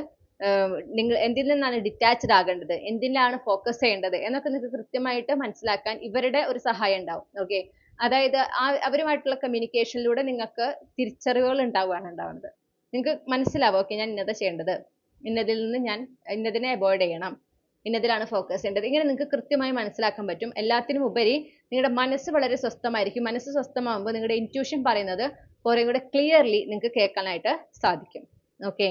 എന്തിൽ നിന്നാണ് ഡിറ്റാച്ച്ഡ് ആകേണ്ടത്, എന്തിനാണ് ഫോക്കസ് ചെയ്യേണ്ടത് എന്നൊക്കെ നിങ്ങൾക്ക് കൃത്യമായിട്ട് മനസ്സിലാക്കാൻ ഇവരുടെ ഒരു സഹായം ഉണ്ടാവും. ഓക്കെ. അതായത് അവരുമായിട്ടുള്ള കമ്മ്യൂണിക്കേഷനിലൂടെ നിങ്ങൾക്ക് തിരിച്ചറിവുകൾ ഉണ്ടാവുന്നത്. നിങ്ങൾക്ക് മനസ്സിലാവും, ഓക്കെ ഞാൻ ഇന്നതാ ചെയ്യേണ്ടത്, ഇന്നതിനെ അവോയ്ഡ് ചെയ്യണം, ഇന്നതിലാണ് ഫോക്കസ് ചെയ്യേണ്ടത്. ഇങ്ങനെ നിങ്ങൾക്ക് കൃത്യമായി മനസ്സിലാക്കാൻ പറ്റും. എല്ലാത്തിനും ഉപരി നിങ്ങളുടെ മനസ്സ് വളരെ സ്വസ്ഥമായിരിക്കും. മനസ്സ് സ്വസ്ഥമാകുമ്പോൾ നിങ്ങളുടെ ഇൻറ്റ്യൂഷൻ പറയുന്നത് കുറേ കൂടെ ക്ലിയർലി നിങ്ങൾക്ക് കേൾക്കാനായിട്ട് സാധിക്കും. ഓക്കെ.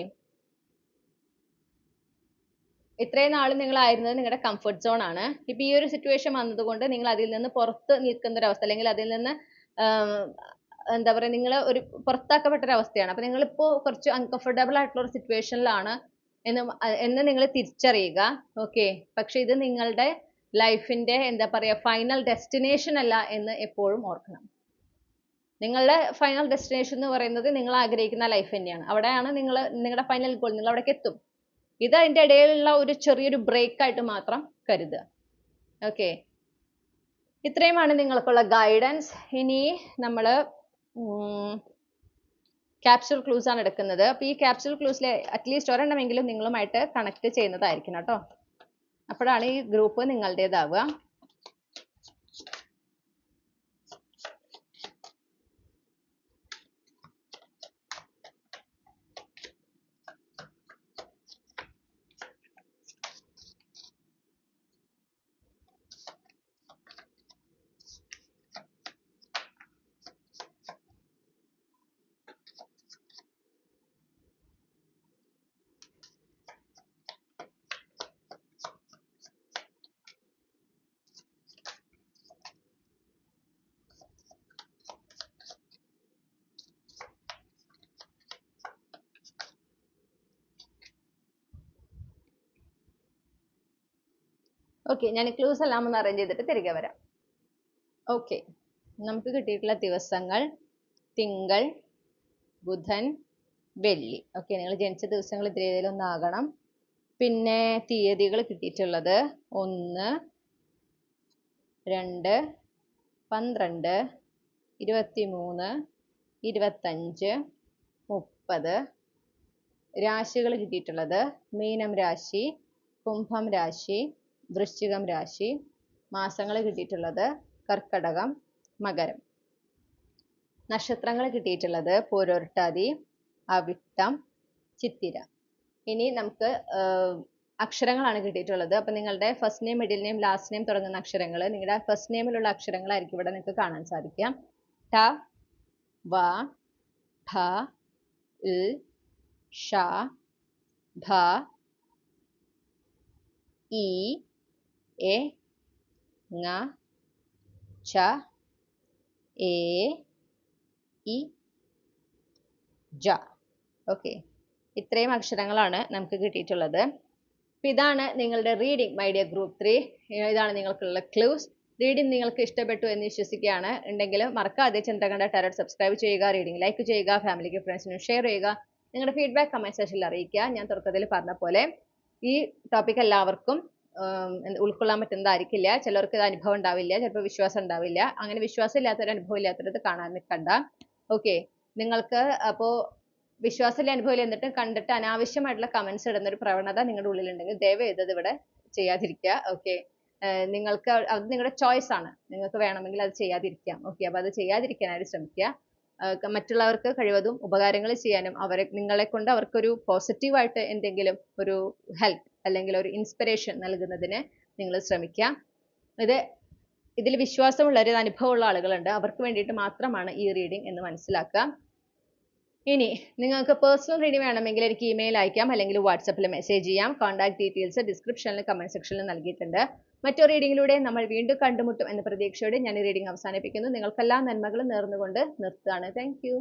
ഇത്രയും നാൾ നിങ്ങളായിരുന്നത് നിങ്ങളുടെ കംഫർട്ട് സോൺ ആണ്. ഇപ്പൊ ഈ ഒരു സിറ്റുവേഷൻ വന്നതുകൊണ്ട് നിങ്ങൾ അതിൽ നിന്ന് പുറത്ത് നിൽക്കുന്ന ഒരു അവസ്ഥ, അല്ലെങ്കിൽ അതിൽ നിന്ന് എന്താ പറയുക, നിങ്ങൾ ഒരു പുറത്താക്കപ്പെട്ട ഒരു അവസ്ഥയാണ്. അപ്പൊ നിങ്ങളിപ്പോ കുറച്ച് അൺകംഫർട്ടബിൾ ആയിട്ടുള്ള ഒരു സിറ്റുവേഷനിലാണ് എന്ന് നിങ്ങൾ തിരിച്ചറിയുക. ഓക്കെ. പക്ഷെ ഇത് നിങ്ങളുടെ ലൈഫിന്റെ എന്താ പറയാ ഫൈനൽ ഡെസ്റ്റിനേഷൻ അല്ല എന്ന് എപ്പോഴും ഓർക്കണം. നിങ്ങളുടെ ഫൈനൽ ഡെസ്റ്റിനേഷൻ എന്ന് പറയുന്നത് നിങ്ങൾ ആഗ്രഹിക്കുന്ന ലൈഫ് തന്നെയാണ്. അവിടെയാണ് നിങ്ങളുടെ ഫൈനൽ ഗോൾ, നിങ്ങൾ അവിടേക്ക് എത്തും. ഇത് അതിന്റെ ഇടയിലുള്ള ഒരു ചെറിയൊരു ബ്രേക്ക് ആയിട്ട് മാത്രം കരുതുക. ഓക്കെ. ഇത്രയുമാണ് നിങ്ങൾക്കുള്ള ഗൈഡൻസ്. ഇനി നമ്മൾ ക്യാപ്സ്യൂൾ ക്ലൂസ് ആണ് എടുക്കുന്നത്. അപ്പൊ ഈ ക്യാപ്സ്യൂൾ ക്ലൂസിലെ അറ്റ്ലീസ്റ്റ് ഒരെണ്ണമെങ്കിലും നിങ്ങളുമായിട്ട് കണക്ട് ചെയ്യുന്നതായിരിക്കണം കേട്ടോ. അപ്പോഴാണ് ഈ ഗ്രൂപ്പ് നിങ്ങളുടേതാവുക. ഓക്കെ, ഞാൻ ക്ലൂസ് എല്ലാം ഒന്ന് അറേഞ്ച് ചെയ്തിട്ട് തിരികെ വരാം. ഓക്കെ, നമുക്ക് കിട്ടിയിട്ടുള്ള ദിവസങ്ങൾ തിങ്കൾ, ബുധൻ, വെള്ളി. ഓക്കെ, നിങ്ങൾ ജനിച്ച ദിവസങ്ങൾ ഇതിലേതിലൊന്നാകണം. പിന്നെ തീയതികൾ കിട്ടിയിട്ടുള്ളത് 1, 2, 12, 23, 25, 30. രാശികൾ കിട്ടിയിട്ടുള്ളത് മീനം രാശി, കുംഭം രാശി, വൃശ്ചികം രാശി. മാസങ്ങൾ കിട്ടിയിട്ടുള്ളത് കർക്കടകം, മകരം. നക്ഷത്രങ്ങൾ കിട്ടിയിട്ടുള്ളത് പൂരോരുട്ടാതി, അവിട്ടം, ചിത്തിര. ഇനി നമുക്ക് അക്ഷരങ്ങളാണ് കിട്ടിയിട്ടുള്ളത്. അപ്പം നിങ്ങളുടെ first name, middle name, last name തുടങ്ങുന്ന അക്ഷരങ്ങൾ നിങ്ങളുടെ ഫസ്റ്റ് നെയിമിലുള്ള അക്ഷരങ്ങളായിരിക്കും ഇവിടെ നിങ്ങൾക്ക് കാണാൻ സാധിക്കാം. ട, വ, ഭ, ൽ, ഷ, ഭ, ഇ, എ, ങ, ച, എ, ഇ, ജ. ഓക്കെ, ഇത്രയും അക്ഷരങ്ങളാണ് നമുക്ക് കിട്ടിയിട്ടുള്ളത്. അപ്പം ഇതാണ് നിങ്ങളുടെ റീഡിംഗ് മൈ ഡിയർ ഗ്രൂപ്പ് 3. ഇതാണ് നിങ്ങൾക്കുള്ള ക്ലൂസ്. റീഡിംഗ് നിങ്ങൾക്ക് ഇഷ്ടപ്പെട്ടു എന്ന് വിശ്വസിക്കുകയാണ്. ഉണ്ടെങ്കിൽ മറക്കാതെ ചന്ദ്രകണ്ഠ ടാരോട്ട് സബ്സ്ക്രൈബ് ചെയ്യുക, റീഡിംഗ് ലൈക്ക് ചെയ്യുക, ഫാമിലിക്ക് ഫ്രണ്ട്സിനും ഷെയർ ചെയ്യുക. നിങ്ങളുടെ ഫീഡ്ബാക്ക് കമന്റ് സെക്ഷനിൽ അറിയിക്കുക. ഞാൻ തുടക്കത്തിൽ പറഞ്ഞ പോലെ ഈ ടോപ്പിക് എല്ലാവർക്കും ഉൾക്കൊള്ളാൻ പറ്റുന്നതായിരിക്കില്ല. ചിലർക്ക് ഇത് അനുഭവം ഉണ്ടാവില്ല, ചിലപ്പോൾ വിശ്വാസം ഉണ്ടാവില്ല. അങ്ങനെ വിശ്വാസം ഇല്ലാത്തൊരു അനുഭവം ഇല്ലാത്തത് കാണാൻ നിൽക്കണ്ട. ഓക്കെ, നിങ്ങൾക്ക് അപ്പോൾ വിശ്വാസമില്ല, അനുഭവമില്ല, എന്നിട്ട് കണ്ടിട്ട് അനാവശ്യമായിട്ടുള്ള കമന്റ്സ് ഇടുന്ന ഒരു പ്രവണത നിങ്ങളുടെ ഉള്ളിലുണ്ടെങ്കിൽ ദയവ് ചെയ്തത് ഇവിടെ ചെയ്യാതിരിക്കുക. ഓക്കെ, നിങ്ങൾക്ക് അത് നിങ്ങളുടെ ചോയ്സ് ആണ്. നിങ്ങൾക്ക് വേണമെങ്കിൽ അത് ചെയ്യാതിരിക്കാം. ഓക്കെ, അപ്പോൾ അത് ചെയ്യാതിരിക്കാനായിട്ട് ശ്രമിക്കുക. മറ്റുള്ളവർക്ക് കഴിവതും ഉപകാരങ്ങൾ ചെയ്യാനും നിങ്ങളെ കൊണ്ട് അവർക്കൊരു പോസിറ്റീവായിട്ട് എന്തെങ്കിലും ഒരു ഹെൽപ്പ് അല്ലെങ്കിൽ ഒരു ഇൻസ്പിറേഷൻ നൽകുന്നതിന് നിങ്ങൾ ശ്രമിക്കുക. ഇതിൽ വിശ്വാസമുള്ള ഒരു അനുഭവമുള്ള ആളുകളുണ്ട്, അവർക്ക് വേണ്ടിയിട്ട് മാത്രമാണ് ഈ റീഡിംഗ് എന്ന് മനസ്സിലാക്കുക. ഇനി നിങ്ങൾക്ക് പേഴ്സണൽ റീഡിംഗ് വേണമെങ്കിൽ എനിക്ക് ഇമെയിൽ അയക്കാം, അല്ലെങ്കിൽ വാട്സപ്പിൽ മെസ്സേജ് ചെയ്യാം. കോൺടാക്ട് ഡീറ്റെയിൽസ് ഡിസ്ക്രിപ്ഷനിൽ കമന്റ് സെക്ഷനിൽ നൽകിയിട്ടുണ്ട്. മറ്റൊരു റീഡിങ്ങിലൂടെ നമ്മൾ വീണ്ടും കണ്ടുമുട്ടും എന്ന പ്രതീക്ഷയോടെ ഞാൻ ഈ റീഡിംഗ് അവസാനിപ്പിക്കുന്നു. നിങ്ങൾക്കെല്ലാ നന്മകളും നേർന്നുകൊണ്ട് നിർത്തുകയാണ്. Thank you.